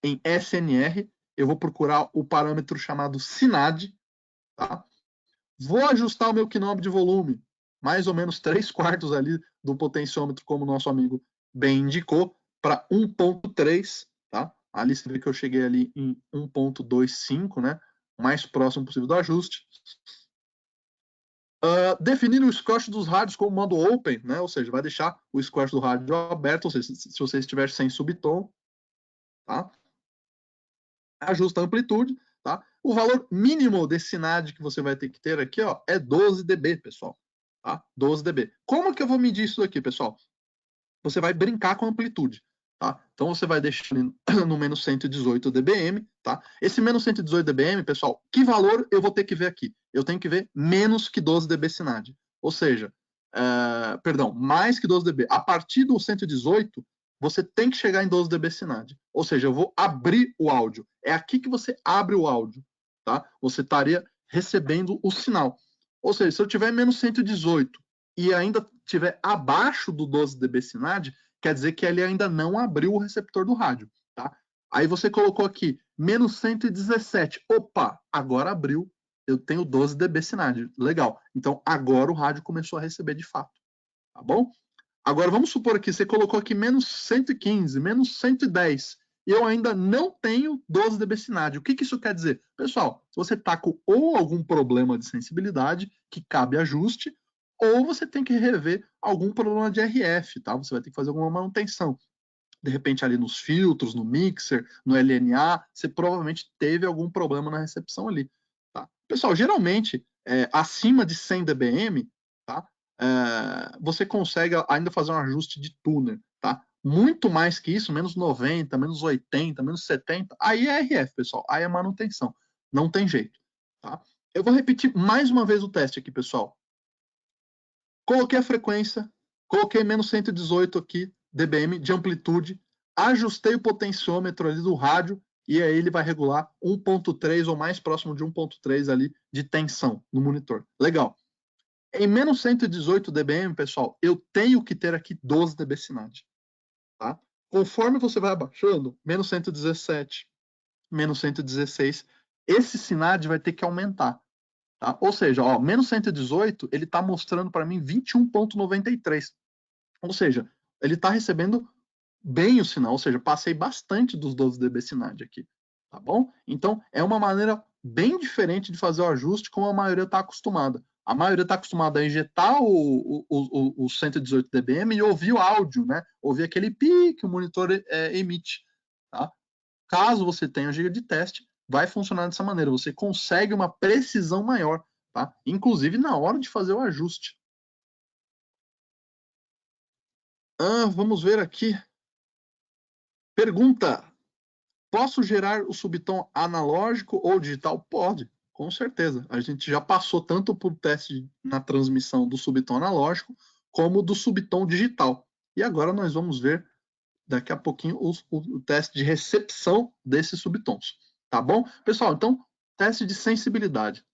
em SNR, eu vou procurar o parâmetro chamado SINAD, tá? Vou ajustar o meu knob de volume, mais ou menos 3/4 ali do potenciômetro, como o nosso amigo bem indicou, para 1.3, tá? Ali você vê que eu cheguei ali em 1.25, né? O mais próximo possível do ajuste. Definir o squash dos rádios como modo open, né? Ou seja, vai deixar o squash do rádio aberto, ou seja, se você estiver sem subtom, tá? Ajusta a amplitude, tá? O valor mínimo desse NAD que você vai ter que ter aqui, ó, é 12 dB, pessoal, tá? 12 dB. Como que eu vou medir isso aqui, pessoal? Você vai brincar com a amplitude, tá? Então você vai deixar no menos 118 dBm, tá? Esse menos 118 dBm, pessoal, que valor eu vou ter que ver aqui? Eu tenho que ver menos que 12 dB SINAD. Ou seja, perdão, mais que 12 dB. A partir do 118, você tem que chegar em 12 dB SINAD. Ou seja, eu vou abrir o áudio. É aqui que você abre o áudio, tá? Você estaria recebendo o sinal. Ou seja, se eu tiver menos 118 e ainda estiver abaixo do 12 dB SINAD, quer dizer que ele ainda não abriu o receptor do rádio, tá? Aí você colocou aqui menos 117. Opa, agora abriu. Eu tenho 12 dB SINAD. Legal. Então agora o rádio começou a receber de fato, tá bom? Agora vamos supor aqui, você colocou aqui menos 115, menos 110, e eu ainda não tenho 12 dB SINAD. O que isso quer dizer? Pessoal, você está com ou algum problema de sensibilidade que cabe ajuste, ou você tem que rever algum problema de RF, tá? Você vai ter que fazer alguma manutenção. De repente ali nos filtros, no mixer, no LNA, você provavelmente teve algum problema na recepção ali, tá? Pessoal, geralmente, acima de 100 dBm, tá? Você consegue ainda fazer um ajuste de tuner, tá? Muito mais que isso, menos 90, menos 80, menos 70, aí é RF, pessoal, aí é manutenção, não tem jeito, tá? Eu vou repetir mais uma vez o teste aqui, pessoal. Coloquei a frequência, coloquei menos 118 aqui, dBm de amplitude, ajustei o potenciômetro ali do rádio e aí ele vai regular 1.3 ou mais próximo de 1.3 ali de tensão no monitor. Legal. Em menos 118 dBm, pessoal, eu tenho que ter aqui 12 dB SINAD, tá? Conforme você vai abaixando, menos 117, menos 116, esse SINAD vai ter que aumentar. Tá? Ou seja, ó, menos 118, ele está mostrando para mim 21.93. Ou seja, ele está recebendo bem o sinal, ou seja, passei bastante dos 12 dB SINAD aqui, tá bom? Então, é uma maneira bem diferente de fazer o ajuste como a maioria está acostumada. A maioria está acostumada a injetar o 118 dBm e ouvir o áudio, né? Ouvir aquele pi que o monitor emite, tá? Caso você tenha um giga de teste, vai funcionar dessa maneira. Você consegue uma precisão maior, tá? Inclusive na hora de fazer o ajuste. Vamos ver aqui. Pergunta: posso gerar o subtom analógico ou digital? Pode, com certeza. A gente já passou tanto por teste na transmissão do subtom analógico como do subtom digital. E agora nós vamos ver daqui a pouquinho o teste de recepção desses subtons. Tá bom? Pessoal, então, teste de sensibilidade.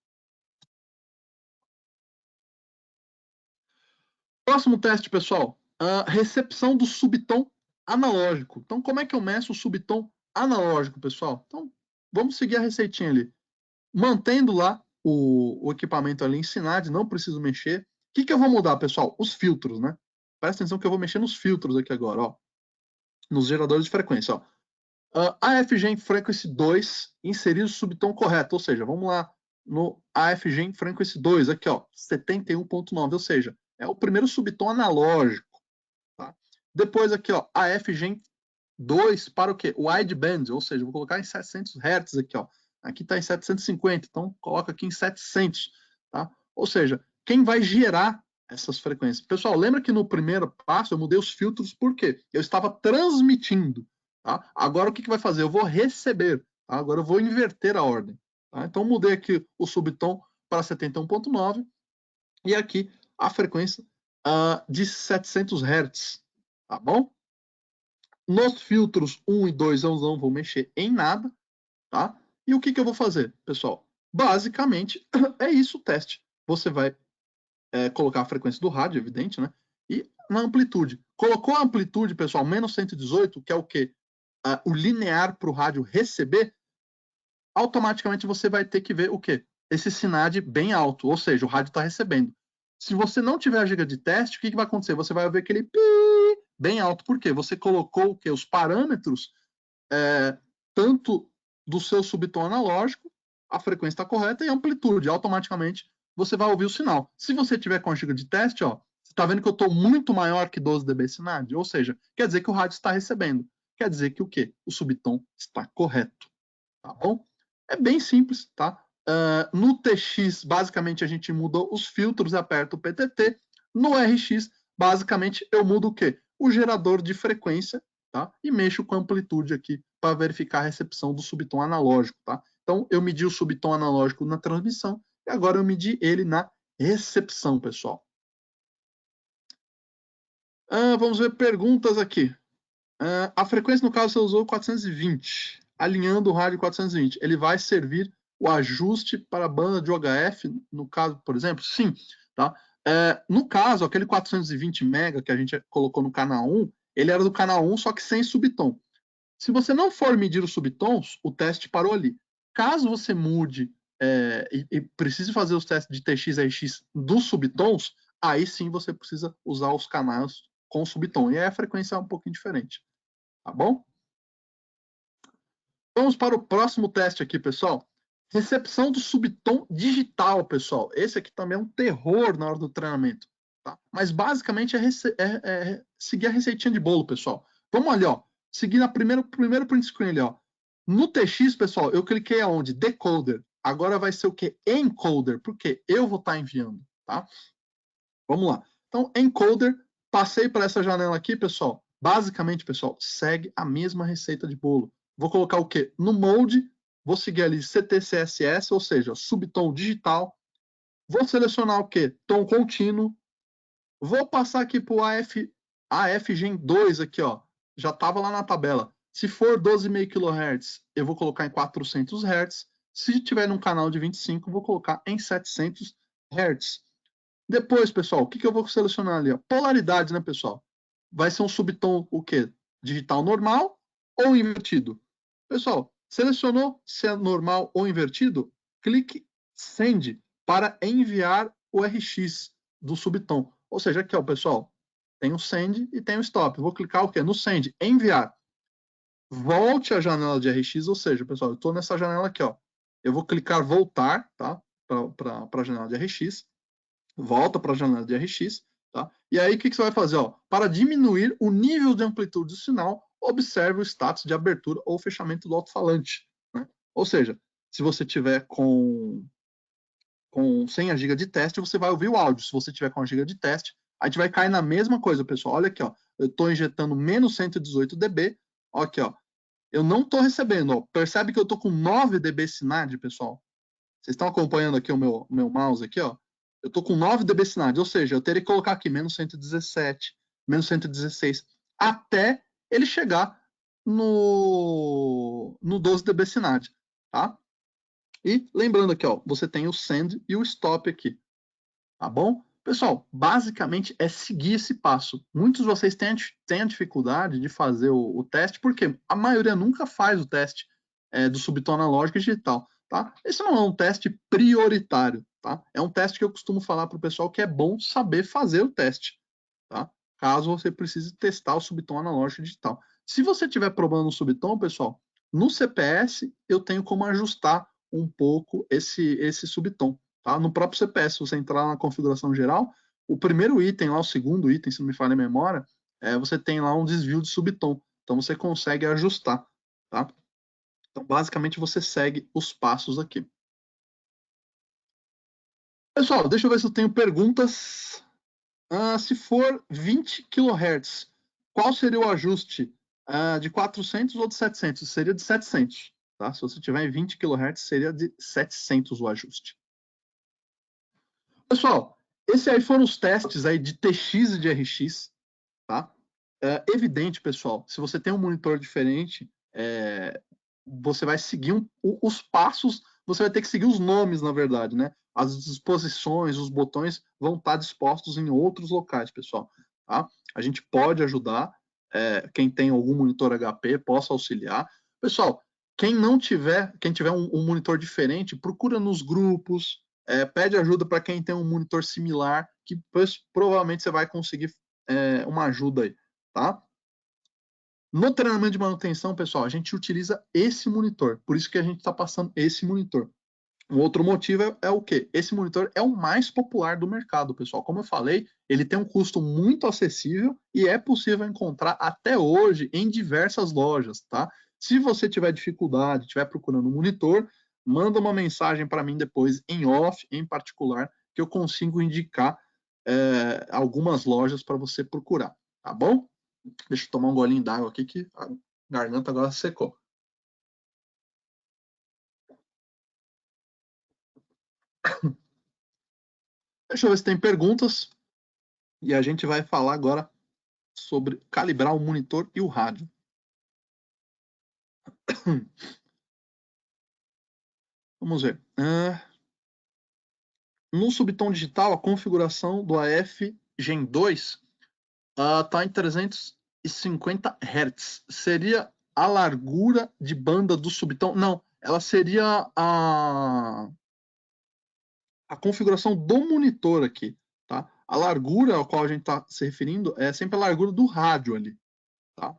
Próximo teste, pessoal. Recepção do subtom analógico. Então, como é que eu meço o subtom analógico, pessoal? Então, vamos seguir a receitinha ali. Mantendo lá o equipamento ali em SINAD, não preciso mexer. O que eu vou mudar, pessoal? Os filtros, né? Presta atenção que eu vou mexer nos filtros aqui agora, ó. Nos geradores de frequência, ó. AFG em Frequency 2, inserir o subtom correto. Ou seja, vamos lá no AFG em Frequency 2, aqui, ó, 71.9, ou seja, é o primeiro subtom analógico. Tá? Depois aqui, ó, AF Gen 2 para o quê? Wideband, ou seja, vou colocar em 700 Hz aqui, ó. Aqui está em 750, então coloca aqui em 700, tá? Ou seja, quem vai gerar essas frequências? Pessoal, lembra que no primeiro passo eu mudei os filtros, por quê? Eu estava transmitindo, tá? Agora o que vai fazer? Eu vou receber, tá? Agora eu vou inverter a ordem, tá? Então mudei aqui o subtom para 71.9 e aqui a frequência de 700 Hz, tá bom? Nos filtros 1 e 2 eu não vou mexer em nada, tá? E o que eu vou fazer, pessoal? Basicamente, é isso o teste. Você vai colocar a frequência do rádio, evidente, né? E na amplitude. Colocou a amplitude, pessoal, menos 118, que é o quê? O linear para o rádio receber, automaticamente você vai ter que ver o quê? Esse SINAD bem alto, ou seja, o rádio está recebendo. Se você não tiver a giga de teste, o que vai acontecer? Você vai ver aquele pi bem alto. Por quê? Você colocou o quê? Os parâmetros tanto do seu subtom analógico, a frequência está correta, e a amplitude. Automaticamente você vai ouvir o sinal. Se você tiver com a giga de teste, ó, você está vendo que eu estou muito maior que 12 dB SINAD? Ou seja, quer dizer que o rádio está recebendo. Quer dizer que o quê? O subtom está correto. Tá bom? É bem simples, tá? No TX, basicamente, a gente muda os filtros e aperta o PTT. No RX, basicamente, eu mudo o quê? O gerador de frequência, tá? E mexo com a amplitude aqui para verificar a recepção do subtom analógico, tá? Então, eu medi o subtom analógico na transmissão e agora eu medi ele na recepção, pessoal. Vamos ver perguntas aqui. A frequência, no caso, você usou 420, alinhando o rádio 420. Ele vai servir o ajuste para a banda de UHF, no caso, por exemplo? Sim. Tá? No caso, aquele 420 MB que a gente colocou no canal 1, ele era do canal 1, só que sem subtom. Se você não for medir os subtons, o teste parou ali. Caso você mude e precise fazer os testes de TX e RX dos subtons, aí sim você precisa usar os canais com subtom. E aí a frequência é um pouquinho diferente. Tá bom? Vamos para o próximo teste aqui, pessoal. Recepção do subtom digital, pessoal. Esse aqui também é um terror na hora do treinamento. Tá? Mas basicamente é seguir a receitinha de bolo, pessoal. Vamos ali, ó. Seguir na primeiro print screen ali, ó. No TX, pessoal, eu cliquei aonde? Decoder. Agora vai ser o quê? Encoder, porque eu vou estar enviando, tá? Vamos lá. Então, encoder, passei para essa janela aqui, pessoal. Basicamente, pessoal, segue a mesma receita de bolo. Vou colocar o quê? No mode, vou seguir ali CTCSS, ou seja, subtom digital. Vou selecionar o quê? Tom contínuo. Vou passar aqui para o AF Gen 2 aqui, ó. Já estava lá na tabela. Se for 12,5 kHz, eu vou colocar em 400 Hz. Se tiver num canal de 25, vou colocar em 700 Hz. Depois, pessoal, o que eu vou selecionar ali? Polaridade, né, pessoal? Vai ser um subtom o quê? Digital normal ou invertido? Pessoal, selecionou se é normal ou invertido? Clique Send para enviar o RX do subtom. Ou seja, aqui, ó, pessoal, tem o Send e tem o Stop. Vou clicar o quê? No Send, enviar. Volte à janela de RX, ou seja, pessoal, eu estou nessa janela aqui, ó. Eu vou clicar voltar, tá? Para a janela de RX. Volta para a janela de RX, tá? E aí o que você vai fazer? Ó? Para diminuir o nível de amplitude do sinal, observe o status de abertura ou fechamento do alto-falante. Né? Ou seja, se você tiver com 100 GB de teste, você vai ouvir o áudio. Se você tiver com a GB de teste, a gente vai cair na mesma coisa, pessoal. Olha aqui, ó. Eu estou injetando menos 118 dB. Ó, aqui, ó. Eu não estou recebendo. Ó. Percebe que eu estou com 9 dB SINAD, pessoal? Vocês estão acompanhando aqui o meu mouse aqui, ó? Eu estou com 9 dB SINAD, ou seja, eu teria que colocar aqui menos 117, menos 116, até ele chegar no 12 dB SINAD, tá? E lembrando aqui, ó, você tem o send e o stop aqui, tá bom? Pessoal, basicamente é seguir esse passo. Muitos de vocês têm a dificuldade de fazer o teste, porque a maioria nunca faz o teste do subtom analógico e digital. Tá? Esse não é um teste prioritário. Tá? É um teste que eu costumo falar para o pessoal que é bom saber fazer o teste. Tá? Caso você precise testar o subtom analógico e digital. Se você tiver problema no subtom, pessoal, no CPS eu tenho como ajustar um pouco esse subtom. Tá? No próprio CPS, se você entrar na configuração geral, o primeiro item lá, o segundo item, se não me falha a memória, você tem lá um desvio de subtom. Então você consegue ajustar, tá? Então basicamente você segue os passos aqui. Pessoal, deixa eu ver se eu tenho perguntas. Se for 20 kHz, qual seria o ajuste? De 400 ou de 700? Seria de 700, tá? Se você tiver em 20 kHz, seria de 700 o ajuste. Pessoal, esses aí foram os testes aí de TX e de RX, tá? É evidente, pessoal, se você tem um monitor diferente, você vai seguir os passos, você vai ter que seguir os nomes, na verdade, né? As disposições, os botões vão estar dispostos em outros locais, pessoal. Tá? A gente pode ajudar, quem tem algum monitor HP, possa auxiliar. Pessoal, quem tiver um monitor diferente, procura nos grupos, pede ajuda para quem tem um monitor similar, que provavelmente você vai conseguir uma ajuda aí, tá? No treinamento de manutenção, pessoal, a gente utiliza esse monitor, por isso que a gente está passando esse monitor. Um outro motivo é o quê? Esse monitor é o mais popular do mercado, pessoal. Como eu falei, ele tem um custo muito acessível e é possível encontrar até hoje em diversas lojas, tá? Se você tiver dificuldade, estiver procurando um monitor, manda uma mensagem para mim depois em off, em particular, que eu consigo indicar algumas lojas para você procurar, tá bom? Deixa eu tomar um golinho d'água aqui que a garganta agora secou. Deixa eu ver se tem perguntas. E a gente vai falar agora sobre calibrar o monitor e o rádio. Vamos ver. No subtom digital, a configuração do AF Gen 2 está em 350 Hz. Seria a largura de banda do subtom? Não, ela seria a configuração do monitor aqui, tá? A largura ao qual a gente está se referindo é sempre a largura do rádio ali, tá?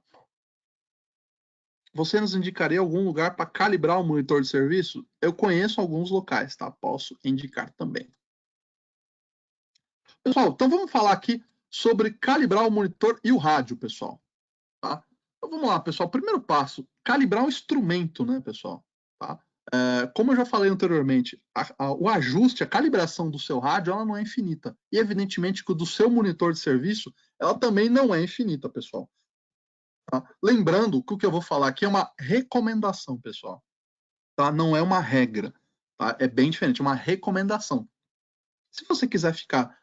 Você nos indicaria algum lugar para calibrar o monitor de serviço? Eu conheço alguns locais, tá? Posso indicar também. Pessoal, então vamos falar aqui sobre calibrar o monitor e o rádio, pessoal. Tá? Então vamos lá, pessoal. Primeiro passo, calibrar o instrumento, né, pessoal? Tá? Como eu já falei anteriormente, o ajuste, a calibração do seu rádio, ela não é infinita. E evidentemente que o do seu monitor de serviço, ela também não é infinita, pessoal. Tá? Lembrando que o que eu vou falar aqui é uma recomendação, pessoal. Tá? Não é uma regra. Tá? É bem diferente, é uma recomendação. Se você quiser ficar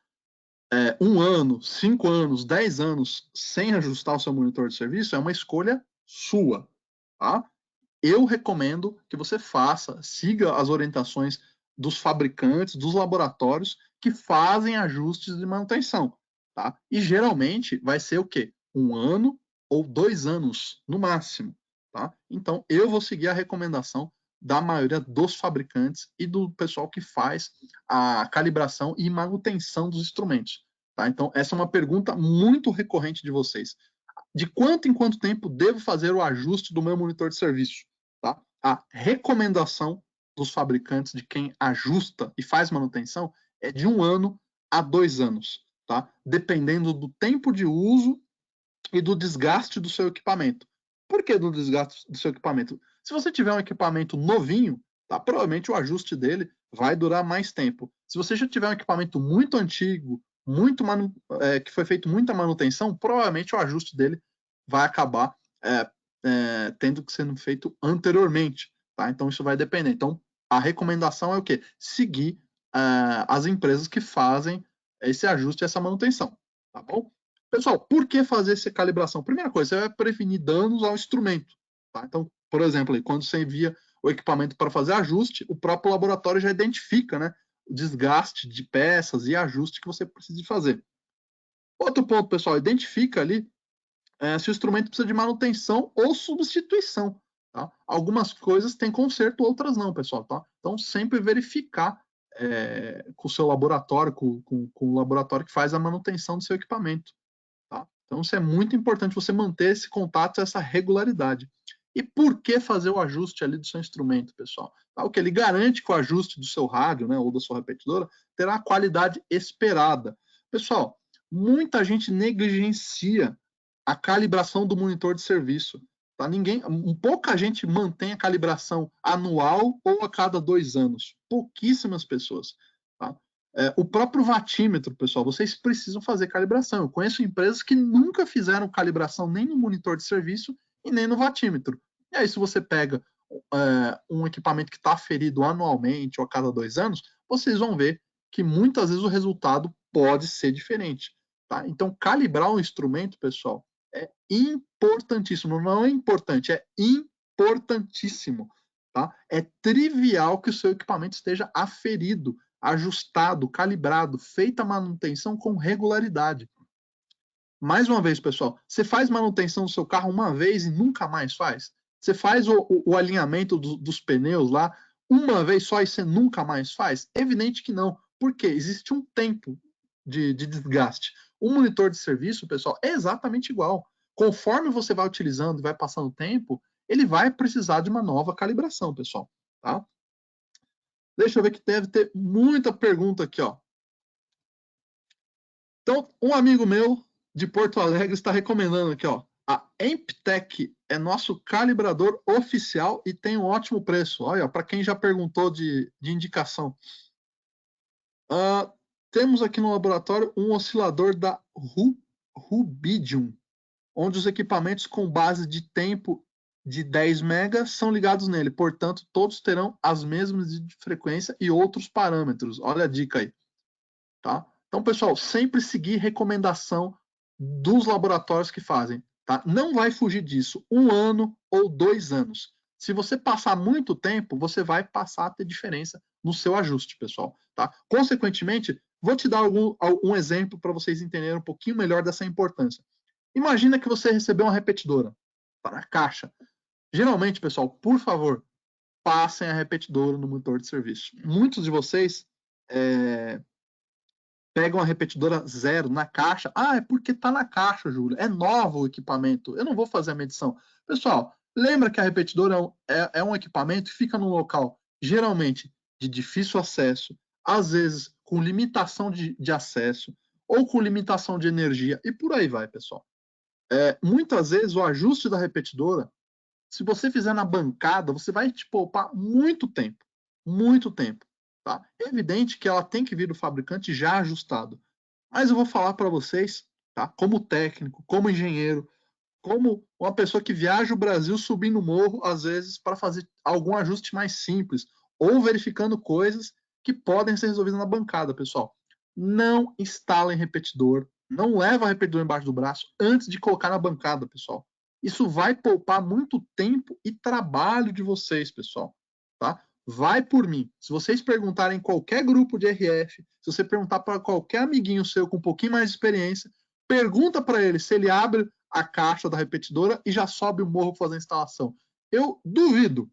1 ano, 5 anos, 10 anos sem ajustar o seu monitor de serviço, é uma escolha sua. Tá? Eu recomendo que você siga as orientações dos fabricantes, dos laboratórios que fazem ajustes de manutenção. Tá? E geralmente vai ser o quê? 1 ano ou 2 anos, no máximo. Tá? Então, eu vou seguir a recomendação da maioria dos fabricantes e do pessoal que faz a calibração e manutenção dos instrumentos. Tá? Então, essa é uma pergunta muito recorrente de vocês. De quanto em quanto tempo devo fazer o ajuste do meu monitor de serviço? Tá? A recomendação dos fabricantes de quem ajusta e faz manutenção é de 1 ano a 2 anos, tá? Dependendo do tempo de uso e do desgaste do seu equipamento. Por que do desgaste do seu equipamento? Se você tiver um equipamento novinho, tá? Provavelmente o ajuste dele vai durar mais tempo. Se você já tiver um equipamento muito antigo, que foi feito muita manutenção, provavelmente o ajuste dele vai acabar tendo que ser feito anteriormente. Tá? Então isso vai depender. Então a recomendação é o quê? Seguir as empresas que fazem esse ajuste e essa manutenção. Tá bom? Pessoal, por que fazer essa calibração? Primeira coisa, você vai prevenir danos ao instrumento. Tá? Então, por exemplo, quando você envia o equipamento para fazer ajuste, o próprio laboratório já identifica, né, o desgaste de peças e ajuste que você precisa fazer. Outro ponto, pessoal, identifica ali se o instrumento precisa de manutenção ou substituição. Tá? Algumas coisas têm conserto, outras não, pessoal. Tá? Então, sempre verificar com o seu laboratório, com o laboratório que faz a manutenção do seu equipamento. Tá? Então, isso é muito importante você manter esse contato, essa regularidade. E por que fazer o ajuste ali do seu instrumento, pessoal? Tá? O que ele garante que o ajuste do seu rádio, né, ou da sua repetidora, terá a qualidade esperada. Pessoal, muita gente negligencia a calibração do monitor de serviço. Tá? Pouca gente mantém a calibração anual ou a cada 2 anos. Pouquíssimas pessoas. Tá? O próprio vatímetro, pessoal, vocês precisam fazer calibração. Eu conheço empresas que nunca fizeram calibração nem no monitor de serviço e nem no vatímetro. E aí, se você pega um equipamento que está aferido anualmente ou a cada 2 anos, vocês vão ver que muitas vezes o resultado pode ser diferente. Tá? Então, calibrar um instrumento, pessoal, é importantíssimo. Não é importante, é importantíssimo. Tá? É trivial que o seu equipamento esteja aferido, ajustado, calibrado, feita a manutenção com regularidade. Mais uma vez, pessoal, você faz manutenção do seu carro uma vez e nunca mais faz? Você faz o alinhamento dos pneus lá uma vez só e você nunca mais faz? Evidente que não. Por quê? Existe um tempo de desgaste. O monitor de serviço, pessoal, é exatamente igual. Conforme você vai utilizando e vai passando o tempo, ele vai precisar de uma nova calibração, pessoal. Tá? Deixa eu ver que deve ter muita pergunta aqui, ó. Então, um amigo meu de Porto Alegre está recomendando aqui, ó. A Emptec é nosso calibrador oficial e tem um ótimo preço. Olha, para quem já perguntou de indicação. Temos aqui no laboratório um oscilador da Rubidium, onde os equipamentos com base de tempo de 10 megas são ligados nele. Portanto, todos terão as mesmas de frequência e outros parâmetros. Olha a dica aí. Tá? Então, pessoal, sempre seguir recomendação dos laboratórios que fazem. Tá? Não vai fugir disso. 1 ano ou 2 anos. Se você passar muito tempo, você vai passar a ter diferença no seu ajuste, pessoal. Tá? Consequentemente, vou te dar um exemplo para vocês entenderem um pouquinho melhor dessa importância. Imagina que você recebeu uma repetidora. Está na caixa. Geralmente, pessoal, por favor, passem a repetidora no monitor de serviço. Muitos de vocês pegam a repetidora zero na caixa. É porque está na caixa, Júlio. É novo o equipamento. Eu não vou fazer a medição. Pessoal, lembra que a repetidora é um equipamento que fica num local, geralmente, de difícil acesso, às vezes com limitação de acesso, ou com limitação de energia, e por aí vai, pessoal. Muitas vezes o ajuste da repetidora, se você fizer na bancada, você vai te poupar muito tempo. Muito tempo. Tá? É evidente que ela tem que vir do fabricante já ajustado. Mas eu vou falar para vocês, tá? Como técnico, como engenheiro, como uma pessoa que viaja o Brasil subindo o morro, às vezes, para fazer algum ajuste mais simples, ou verificando coisas que podem ser resolvidas na bancada, pessoal. Não instalem repetidor, não leva a repetidor embaixo do braço antes de colocar na bancada, pessoal. Isso vai poupar muito tempo e trabalho de vocês, pessoal. Tá? Vai por mim. Se vocês perguntarem em qualquer grupo de RF, se você perguntar para qualquer amiguinho seu com um pouquinho mais de experiência, pergunta para ele se ele abre a caixa da repetidora e já sobe o morro para fazer a instalação. Eu duvido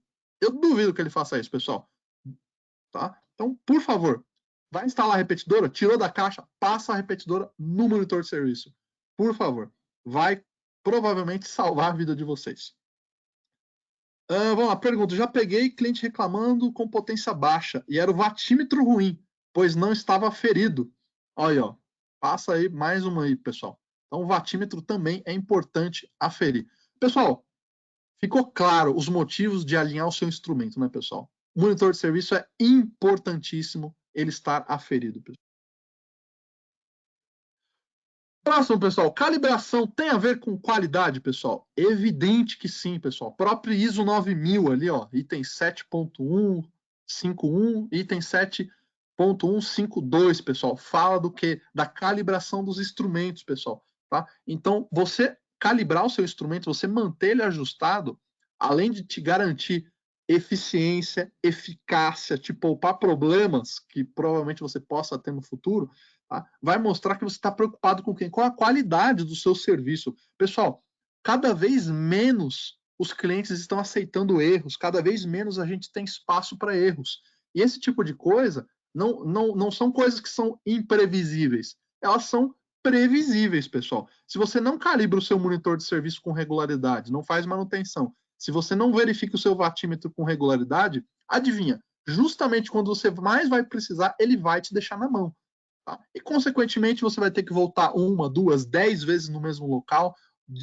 que ele faça isso, pessoal. Tá? Então, por favor, vai instalar a repetidora, tirou da caixa, passa a repetidora no monitor de serviço. Por favor. Vai provavelmente salvar a vida de vocês. Vamos lá, pergunta. Já peguei cliente reclamando com potência baixa e era o vatímetro ruim, pois não estava ferido. Olha, ó, passa aí mais uma aí, pessoal. Então, o vatímetro também é importante aferir. Pessoal, ficou claro os motivos de alinhar o seu instrumento, né, pessoal? O monitor de serviço é importantíssimo ele estar aferido, pessoal. Próximo, pessoal, calibração tem a ver com qualidade, pessoal? Evidente que sim, pessoal. O próprio ISO 9000 ali, ó, item 7.151, item 7.152, pessoal, fala do quê? Da calibração dos instrumentos, pessoal, tá? Então, você calibrar o seu instrumento, você manter ele ajustado, além de te garantir eficiência, eficácia, te poupar problemas que provavelmente você possa ter no futuro, tá? Vai mostrar que você está preocupado com quem? Com a qualidade do seu serviço. Pessoal, cada vez menos os clientes estão aceitando erros, cada vez menos a gente tem espaço para erros. E esse tipo de coisa não são coisas que são imprevisíveis, elas são previsíveis, pessoal. Se você não calibra o seu monitor de serviço com regularidade, não faz manutenção, se você não verifica o seu vatímetro com regularidade, adivinha, justamente quando você mais vai precisar, ele vai te deixar na mão. Tá? E, consequentemente, você vai ter que voltar 1, 2, 10 vezes no mesmo local,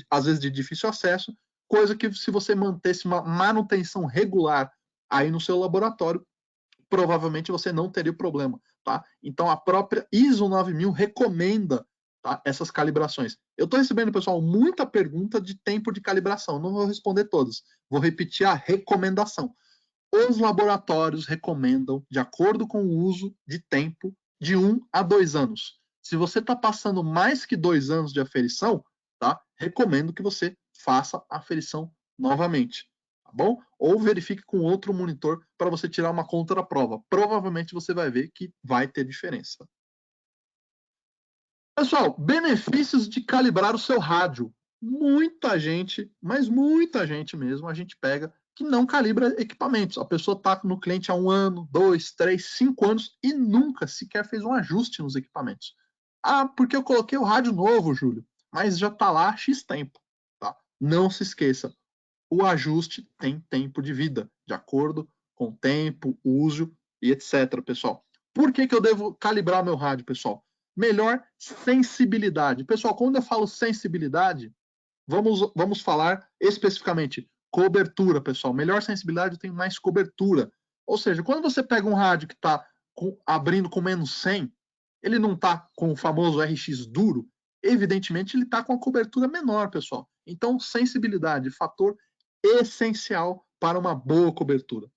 às vezes de difícil acesso, coisa que se você mantesse uma manutenção regular aí no seu laboratório, provavelmente você não teria problema, tá? Então a própria ISO 9000 recomenda, tá, essas calibrações. Eu estou recebendo, pessoal, muita pergunta de tempo de calibração, não vou responder todas, vou repetir a recomendação. Os laboratórios recomendam, de acordo com o uso de tempo, de 1 a 2 anos. Se você está passando mais que 2 anos de aferição, tá? Recomendo que você faça a aferição novamente, tá bom? Ou verifique com outro monitor para você tirar uma contraprova. Provavelmente você vai ver que vai ter diferença. Pessoal, benefícios de calibrar o seu rádio. Muita gente, mas muita gente mesmo, a gente pega que não calibra equipamentos. A pessoa está no cliente há 1 ano, 2, 3, 5 anos e nunca sequer fez um ajuste nos equipamentos. Ah, porque eu coloquei o rádio novo, Júlio, mas já está lá há X tempo. Tá? Não se esqueça, o ajuste tem tempo de vida, de acordo com o tempo, uso e etc, pessoal. Por que eu devo calibrar meu rádio, pessoal? Melhor sensibilidade. Pessoal, quando eu falo sensibilidade, vamos falar especificamente cobertura, pessoal. Melhor sensibilidade tem mais cobertura. Ou seja, quando você pega um rádio que está abrindo com menos 100, ele não está com o famoso RX duro, evidentemente ele está com a cobertura menor, pessoal. Então, sensibilidade, fator essencial para uma boa cobertura.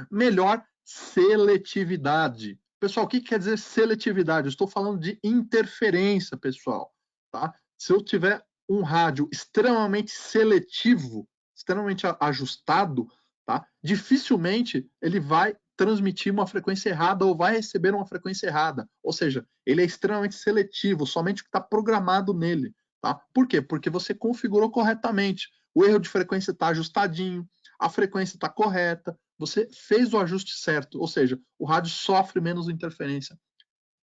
Melhor seletividade. Pessoal, o que quer dizer seletividade? Eu estou falando de interferência, pessoal. Tá? Se eu tiver um rádio extremamente seletivo, extremamente ajustado, tá? Dificilmente ele vai transmitir uma frequência errada ou vai receber uma frequência errada. Ou seja, ele é extremamente seletivo, somente o que está programado nele. Tá? Por quê? Porque você configurou corretamente. O erro de frequência está ajustadinho, a frequência está correta, você fez o ajuste certo, ou seja, o rádio sofre menos interferência.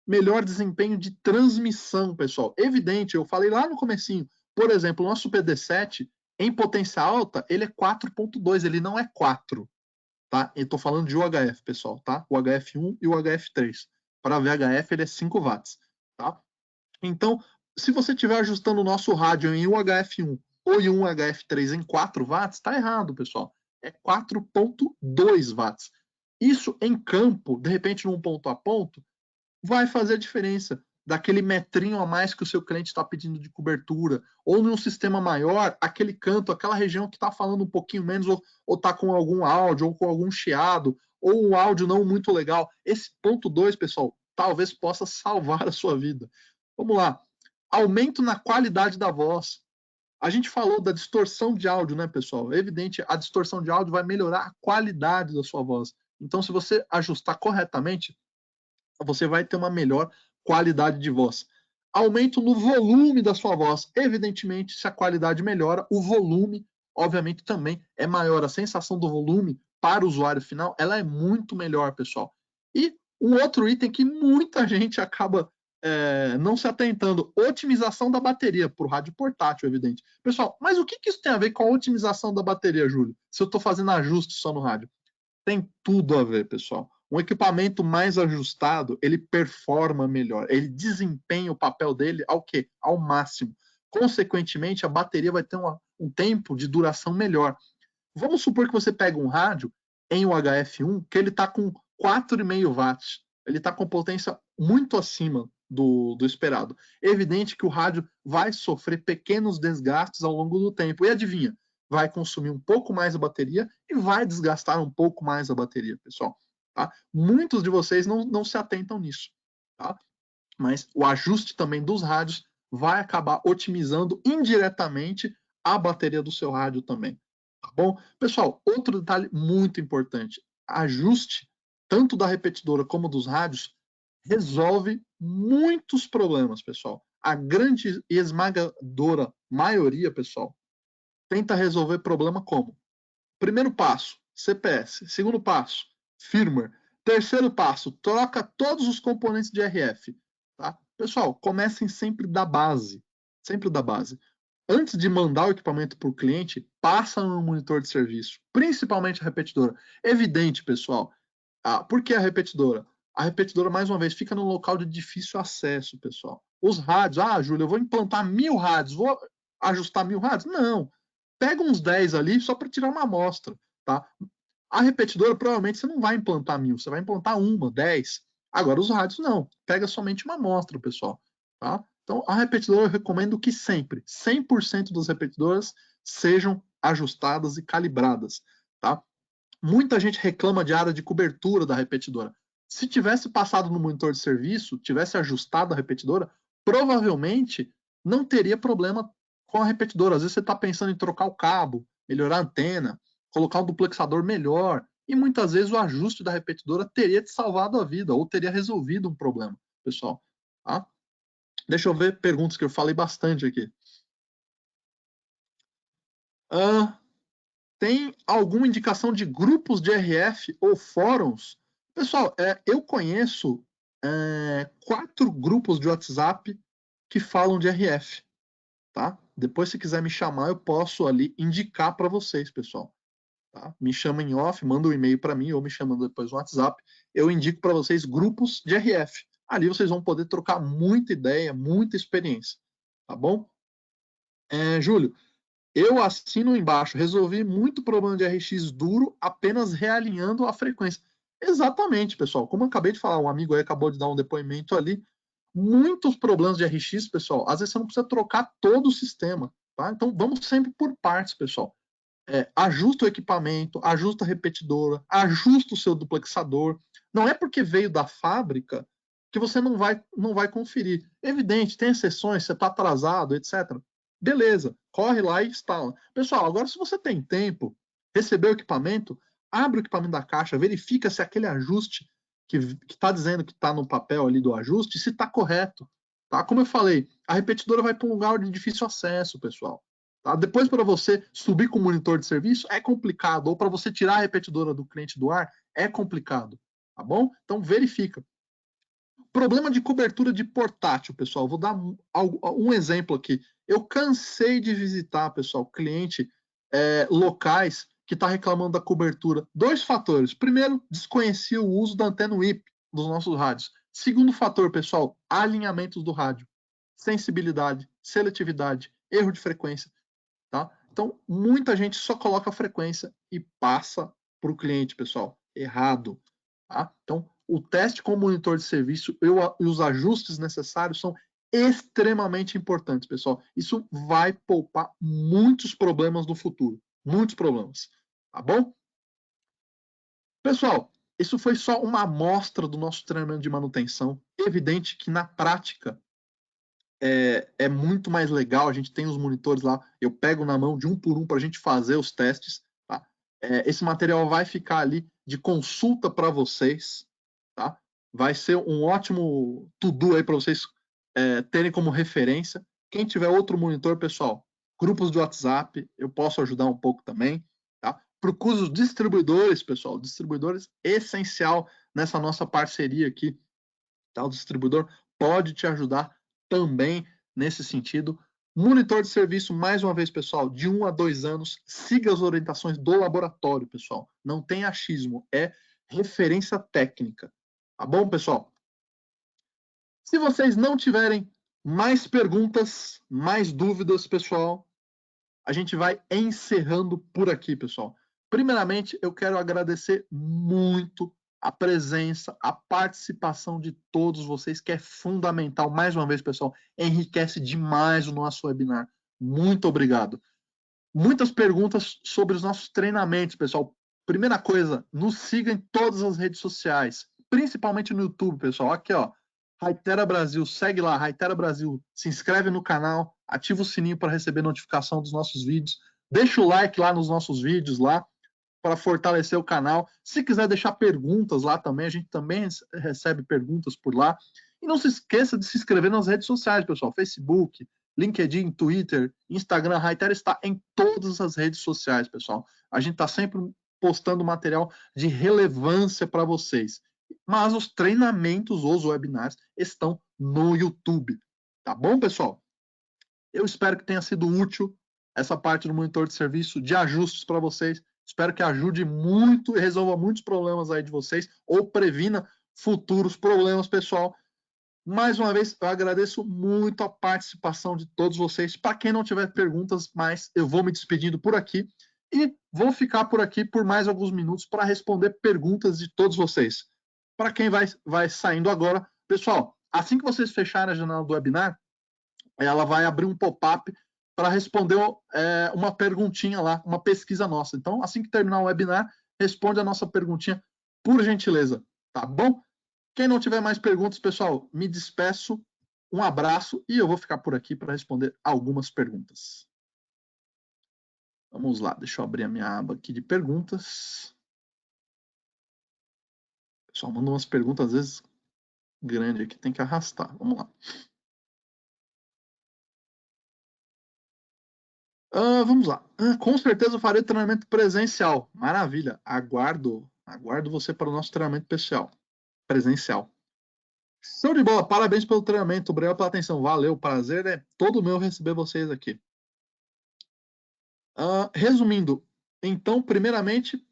Melhor desempenho de transmissão, pessoal. Evidente, eu falei lá no comecinho, por exemplo, o nosso PD7, em potência alta, ele é 4.2, ele não é 4. Tá? Eu estou falando de UHF, pessoal, tá? O HF1 e o HF3. Para VHF, ele é 5 watts. Tá? Então, se você estiver ajustando o nosso rádio em UHF1 ou em um HF3 em 4 watts, está errado, pessoal. É 4.2 watts. Isso em campo, de repente num ponto a ponto, vai fazer a diferença daquele metrinho a mais que o seu cliente está pedindo de cobertura, ou num sistema maior, aquele canto, aquela região que está falando um pouquinho menos, ou está com algum áudio, ou com algum chiado, ou um áudio não muito legal. Esse ponto 2, pessoal, talvez possa salvar a sua vida. Vamos lá. Aumento na qualidade da voz. A gente falou da distorção de áudio, né, pessoal? É evidente, a distorção de áudio vai melhorar a qualidade da sua voz. Então, se você ajustar corretamente, você vai ter uma melhor qualidade de voz. Aumento no volume da sua voz. Evidentemente, se a qualidade melhora, o volume, obviamente, também é maior. A sensação do volume para o usuário final, ela é muito melhor, pessoal. E um outro item que muita gente acaba não se atentando, otimização da bateria, para o rádio portátil, evidente. Pessoal, mas o que isso tem a ver com a otimização da bateria, Júlio? Se eu estou fazendo ajuste só no rádio? Tem tudo a ver, pessoal. Um equipamento mais ajustado, ele performa melhor, ele desempenha o papel dele ao quê? Ao máximo. Consequentemente, a bateria vai ter um tempo de duração melhor. Vamos supor que você pega um rádio em UHF1 que ele está com 4,5 watts. Ele está com potência muito acima do esperado. É evidente que o rádio vai sofrer pequenos desgastes ao longo do tempo. E adivinha? Vai consumir um pouco mais a bateria e vai desgastar um pouco mais a bateria, pessoal. Tá? Muitos de vocês não se atentam nisso. Tá? Mas o ajuste também dos rádios vai acabar otimizando indiretamente a bateria do seu rádio também. Tá bom? Pessoal, outro detalhe muito importante. Ajuste, tanto da repetidora como dos rádios, resolve muitos problemas, pessoal. A grande e esmagadora maioria, pessoal, tenta resolver problema como? Primeiro passo, CPS. Segundo passo, firmware. Terceiro passo, troca todos os componentes de RF. Tá? Pessoal, comecem sempre da base. Sempre da base. Antes de mandar o equipamento para o cliente, passa no monitor de serviço, principalmente a repetidora. Evidente, pessoal. Por que a repetidora? A repetidora, mais uma vez, fica num local de difícil acesso, pessoal. Os rádios, Júlio, eu vou implantar 1000 rádios, ajustar 1000 rádios? Não. Pega uns 10 ali só para tirar uma amostra, tá? A repetidora, provavelmente, você não vai implantar 1000, você vai implantar 1, 10. Agora, os rádios, não. Pega somente uma amostra, pessoal, tá? Então, a repetidora, eu recomendo que sempre, 100% das repetidoras sejam ajustadas e calibradas, tá? Muita gente reclama de área de cobertura da repetidora. Se tivesse passado no monitor de serviço, tivesse ajustado a repetidora, provavelmente não teria problema com a repetidora. Às vezes você está pensando em trocar o cabo, melhorar a antena, colocar um duplexador melhor, e muitas vezes o ajuste da repetidora teria te salvado a vida, ou teria resolvido um problema, pessoal. Tá? Deixa eu ver perguntas que eu falei bastante aqui. Tem alguma indicação de grupos de RF ou fóruns? Pessoal, eu conheço 4 grupos de WhatsApp que falam de RF, tá? Depois, se quiser me chamar, eu posso ali indicar para vocês, pessoal. Tá? Me chama em off, manda um e-mail para mim ou me chama depois no WhatsApp. Eu indico para vocês grupos de RF. Ali vocês vão poder trocar muita ideia, muita experiência, tá bom? Júlio, eu assino embaixo, resolvi muito problema de RX duro apenas realinhando a frequência. Exatamente, pessoal. Como eu acabei de falar, um amigo aí acabou de dar um depoimento ali. Muitos problemas de RX, pessoal, às vezes você não precisa trocar todo o sistema, tá? Então vamos sempre por partes, pessoal. Ajusta o equipamento, ajusta a repetidora, ajusta o seu duplexador. Não é porque veio da fábrica que você não vai conferir. Evidente, tem exceções, você está atrasado, etc. Beleza, corre lá e instala. Pessoal, agora se você tem tempo, recebeu o equipamento, abre o equipamento da caixa, verifica se aquele ajuste que está dizendo que está no papel ali do ajuste, se está correto. Tá? Como eu falei, a repetidora vai para um lugar de difícil acesso, pessoal. Tá? Depois, para você subir com o monitor de serviço, é complicado. Ou para você tirar a repetidora do cliente do ar, é complicado. Tá bom? Então, verifica. Problema de cobertura de portátil, pessoal. Vou dar um exemplo aqui. Eu cansei de visitar, pessoal, cliente locais que está reclamando da cobertura. 2 fatores. Primeiro, desconhecia o uso da antena WIP dos nossos rádios. Segundo fator, pessoal, alinhamentos do rádio. Sensibilidade, seletividade, erro de frequência. Tá? Então, muita gente só coloca a frequência e passa para o cliente, pessoal. Errado. Tá? Então, o teste com o monitor de serviço e os ajustes necessários são extremamente importantes, pessoal. Isso vai poupar muitos problemas no futuro. Muitos problemas. Tá bom? Pessoal, isso foi só uma amostra do nosso treinamento de manutenção. Evidente que na prática é muito mais legal. A gente tem os monitores lá, eu pego na mão de um por um para a gente fazer os testes. Tá? Esse material vai ficar ali de consulta para vocês. Tá? Vai ser um ótimo to-do aí para vocês terem como referência. Quem tiver outro monitor, pessoal, grupos de WhatsApp, eu posso ajudar um pouco também. Tá? Procure os distribuidores, pessoal. Distribuidores essencial nessa nossa parceria aqui. Tá? O distribuidor pode te ajudar também nesse sentido. Monitor de serviço, mais uma vez, pessoal, de 1 a 2 anos, siga as orientações do laboratório, pessoal. Não tem achismo, é referência técnica. Tá bom, pessoal? Se vocês não tiverem mais perguntas, mais dúvidas, pessoal, a gente vai encerrando por aqui, pessoal. Primeiramente, eu quero agradecer muito a presença, a participação de todos vocês, que é fundamental. Mais uma vez, pessoal, enriquece demais o nosso webinar. Muito obrigado. Muitas perguntas sobre os nossos treinamentos, pessoal. Primeira coisa, nos siga em todas as redes sociais, principalmente no YouTube, pessoal. Aqui, ó, Hytera Brasil, segue lá, Hytera Brasil. Se inscreve no canal, ativa o sininho para receber notificação dos nossos vídeos. Deixa o like lá nos nossos vídeos lá, para fortalecer o canal. Se quiser deixar perguntas lá também, a gente também recebe perguntas por lá. E não se esqueça de se inscrever nas redes sociais, pessoal. Facebook, LinkedIn, Twitter, Instagram. A Hytera está em todas as redes sociais, pessoal. A gente está sempre postando material de relevância para vocês. Mas os treinamentos, os webinars, estão no YouTube. Tá bom, pessoal? Eu espero que tenha sido útil essa parte do monitor de serviço, de ajustes para vocês. Espero que ajude muito e resolva muitos problemas aí de vocês, ou previna futuros problemas, pessoal. Mais uma vez, eu agradeço muito a participação de todos vocês. Para quem não tiver perguntas, mas eu vou me despedindo por aqui e vou ficar por aqui por mais alguns minutos para responder perguntas de todos vocês. Para quem vai saindo agora, pessoal, assim que vocês fecharem a janela do webinar, ela vai abrir um pop-up para responder uma perguntinha lá, uma pesquisa nossa. Então, assim que terminar o webinar, responde a nossa perguntinha, por gentileza, tá bom? Quem não tiver mais perguntas, pessoal, me despeço. Um abraço e eu vou ficar por aqui para responder algumas perguntas. Vamos lá, deixa eu abrir a minha aba aqui de perguntas. O pessoal manda umas perguntas, às vezes, grandes aqui, tem que arrastar. Vamos lá. Vamos lá. Com certeza eu farei treinamento presencial. Maravilha. Aguardo você para o nosso treinamento presencial. Show de bola. Parabéns pelo treinamento. Obrigado pela atenção. Valeu. Prazer é todo meu receber vocês aqui. Resumindo, então, primeiramente,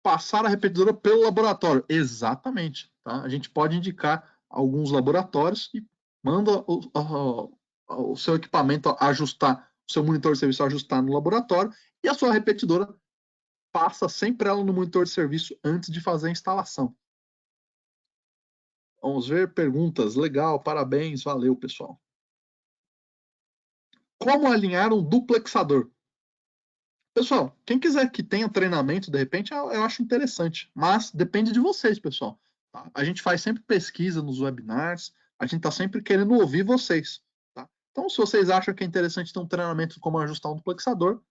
passar a repetidora pelo laboratório. Exatamente. Tá? A gente pode indicar alguns laboratórios e manda o seu equipamento ajustar, o seu monitor de serviço ajustar no laboratório e a sua repetidora passa sempre ela no monitor de serviço antes de fazer a instalação. Vamos ver perguntas. Legal, parabéns, valeu, pessoal. Como alinhar um duplexador? Pessoal, quem quiser que tenha treinamento, de repente, eu acho interessante, mas depende de vocês, pessoal. Tá? A gente faz sempre pesquisa nos webinars, a gente está sempre querendo ouvir vocês. Tá? Então, se vocês acham que é interessante ter um treinamento como ajustar um duplexador,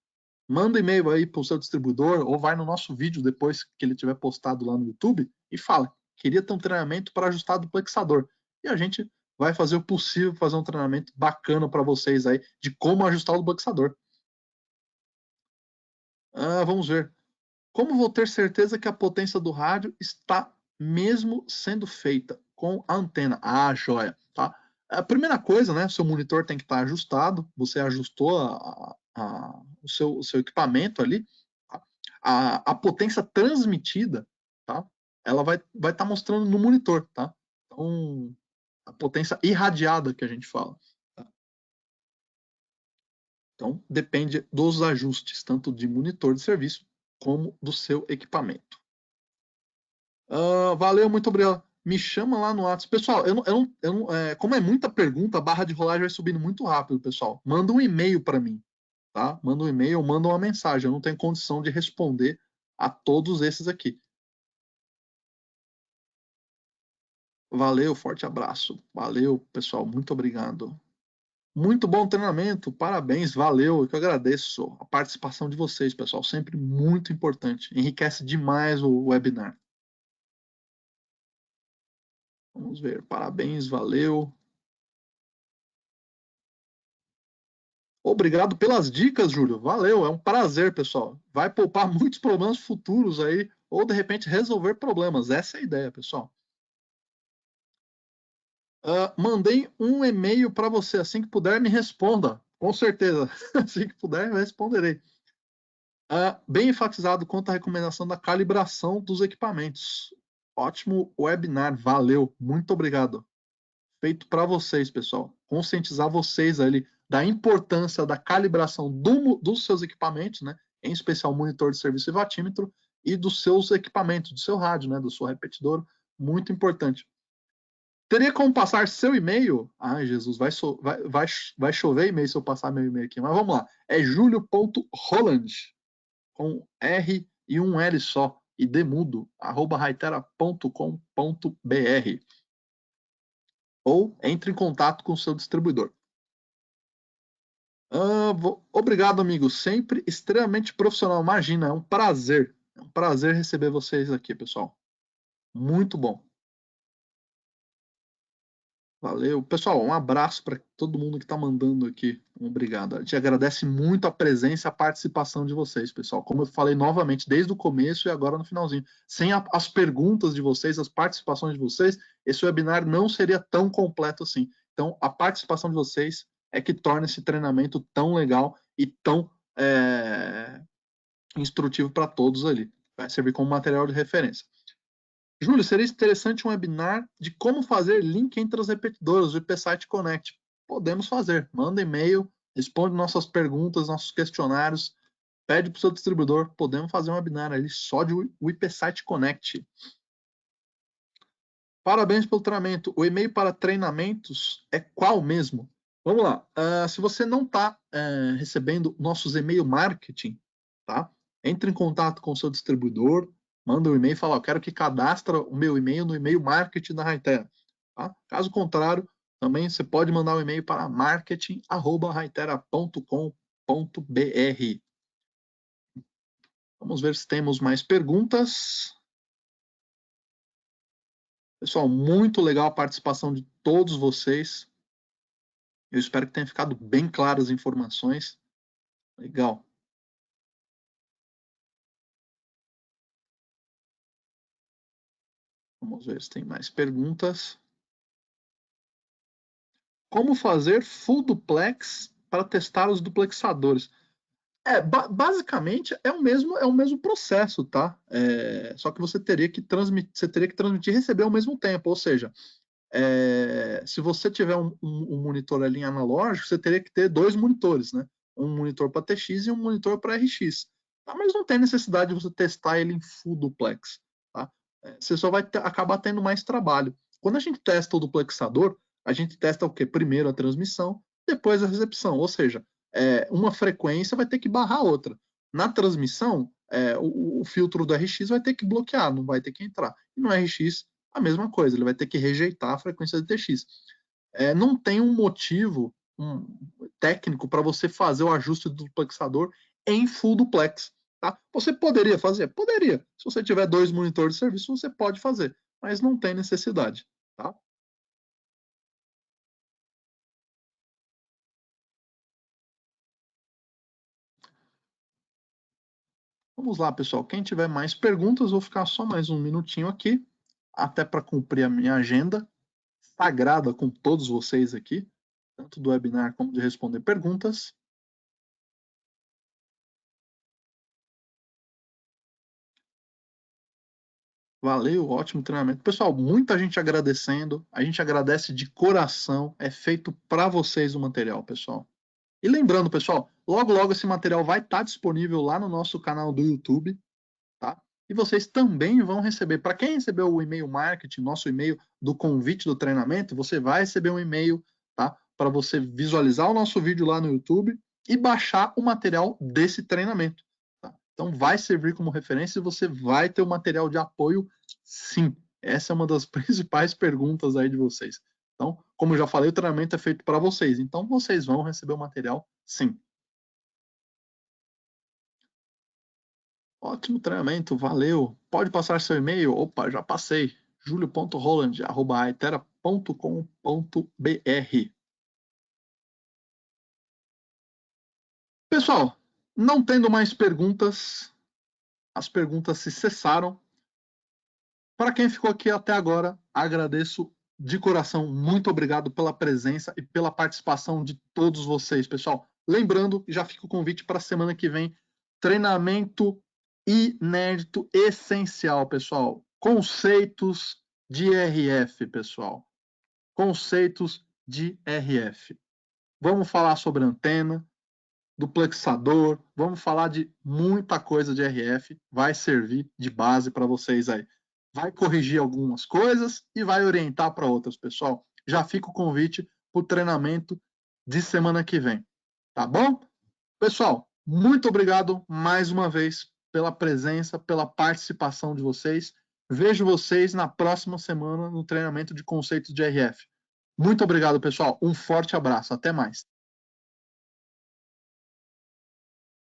manda e-mail aí para o seu distribuidor ou vai no nosso vídeo depois que ele tiver postado lá no YouTube e fala, queria ter um treinamento para ajustar duplexador. E a gente vai fazer o possível para fazer um treinamento bacana para vocês aí de como ajustar o duplexador. Vamos ver. Como vou ter certeza que a potência do rádio está mesmo sendo feita com a antena? Joia. Tá? A primeira coisa, né? Seu monitor tem que estar ajustado. Você ajustou o seu equipamento ali. Tá? A potência transmitida, tá? Ela vai estar mostrando no monitor, tá? Então, a potência irradiada que a gente fala. Tá? Então, depende dos ajustes, tanto de monitor de serviço como do seu equipamento. Valeu, muito obrigado. Me chama lá no WhatsApp. Pessoal, como é muita pergunta, a barra de rolagem vai subindo muito rápido, pessoal. Manda um e-mail para mim, tá? Manda um e-mail ou manda uma mensagem. Eu não tenho condição de responder a todos esses aqui. Valeu, forte abraço. Valeu, pessoal, muito obrigado. Muito bom treinamento, parabéns, valeu. Eu que agradeço a participação de vocês, pessoal. Sempre muito importante. Enriquece demais o webinar. Vamos ver, parabéns, valeu. Obrigado pelas dicas, Júlio. Valeu, é um prazer, pessoal. Vai poupar muitos problemas futuros aí, ou de repente resolver problemas. Essa é a ideia, pessoal. Mandei um e-mail para você. Assim que puder, me responda. Com certeza. Assim que puder, eu responderei. Bem enfatizado quanto à recomendação da calibração dos equipamentos. Ótimo webinar, valeu. Muito obrigado. Feito para vocês, pessoal. Conscientizar vocês ali da importância da calibração dos seus equipamentos, né? Em especial monitor de serviço e watímetro, e dos seus equipamentos, do seu rádio, né? Do seu repetidor, muito importante. Teria como passar seu e-mail? Ai, Jesus, vai chover e-mail se eu passar meu e-mail aqui, mas vamos lá. É julio.roland, com R e um L só, e demudo, @raitera.com.br. Ou entre em contato com o seu distribuidor. Obrigado, amigo. Sempre extremamente profissional. Imagina, é um prazer. É um prazer receber vocês aqui, pessoal. Muito bom. Valeu. Pessoal, um abraço para todo mundo que está mandando aqui. Obrigado. A gente agradece muito a presença e a participação de vocês, pessoal. Como eu falei novamente, desde o começo e agora no finalzinho. Sem as perguntas de vocês, as participações de vocês, esse webinar não seria tão completo assim. Então, a participação de vocês é que torna esse treinamento tão legal e tão instrutivo para todos ali. Vai servir como material de referência. Júlio, seria interessante um webinar de como fazer link entre as repetidoras do IPsite Connect. Podemos fazer. Manda e-mail, responde nossas perguntas, nossos questionários, pede para o seu distribuidor. Podemos fazer um webinar ali só de IPsite Connect. Parabéns pelo treinamento. O e-mail para treinamentos é qual mesmo? Vamos lá. Se você não está recebendo nossos e-mail marketing, tá? Entre em contato com o seu distribuidor, manda um e-mail e fala, quero que cadastre o meu e-mail no e-mail marketing da Hytera. Tá? Caso contrário, também você pode mandar um e-mail para marketing@hytera.com.br. Vamos ver se temos mais perguntas. Pessoal, muito legal a participação de todos vocês. Eu espero que tenha ficado bem claras as informações. Legal. Vamos ver se tem mais perguntas. Como fazer full duplex para testar os duplexadores? Basicamente é o mesmo processo, tá? Só que você teria que transmitir e receber ao mesmo tempo. Ou seja, se você tiver um monitor ali em analógico, você teria que ter dois monitores, né? Um monitor para TX e um monitor para RX. Tá? Mas não tem necessidade de você testar ele em full duplex. Tá? Você só vai acabar tendo mais trabalho. Quando a gente testa o duplexador, a gente testa o quê? Primeiro a transmissão, depois a recepção. Ou seja, uma frequência vai ter que barrar a outra. Na transmissão, o filtro do RX vai ter que bloquear, não vai ter que entrar. E no RX, a mesma coisa, ele vai ter que rejeitar a frequência de TX. Não tem um motivo técnico para você fazer o ajuste do duplexador em full duplex. Tá? Você poderia fazer? Poderia. Se você tiver dois monitores de serviço, você pode fazer, mas não tem necessidade. Tá? Vamos lá, pessoal. Quem tiver mais perguntas, vou ficar só mais um minutinho aqui, até para cumprir a minha agenda sagrada com todos vocês aqui, tanto do webinar como de responder perguntas. Valeu, ótimo treinamento. Pessoal, muita gente agradecendo. A gente agradece de coração. É feito para vocês o material, pessoal. E lembrando, pessoal, logo logo esse material vai estar disponível lá no nosso canal do YouTube, tá? E vocês também vão receber. Para quem recebeu o e-mail marketing, nosso e-mail do convite do treinamento, você vai receber um e-mail, tá? Para você visualizar o nosso vídeo lá no YouTube e baixar o material desse treinamento. Tá? Então vai servir como referência e você vai ter o material de apoio, sim. Essa é uma das principais perguntas aí de vocês. Então, como eu já falei, o treinamento é feito para vocês. Então, vocês vão receber o material, sim. Ótimo treinamento, valeu. Pode passar seu e-mail? Opa, já passei. julio.roland@aitera.com.br. Pessoal, não tendo mais perguntas, as perguntas se cessaram. Para quem ficou aqui até agora, agradeço de coração. Muito obrigado pela presença e pela participação de todos vocês, pessoal. Lembrando, já fica o convite para a semana que vem, treinamento inédito essencial, pessoal. Conceitos de RF, pessoal. Conceitos de RF. Vamos falar sobre antena, duplexador, vamos falar de muita coisa de RF, vai servir de base para vocês aí. Vai corrigir algumas coisas e vai orientar para outras, pessoal. Já fica o convite para o treinamento de semana que vem, tá bom? Pessoal, muito obrigado mais uma vez pela presença, pela participação de vocês. Vejo vocês na próxima semana no treinamento de conceitos de RF. Muito obrigado, pessoal. Um forte abraço. Até mais.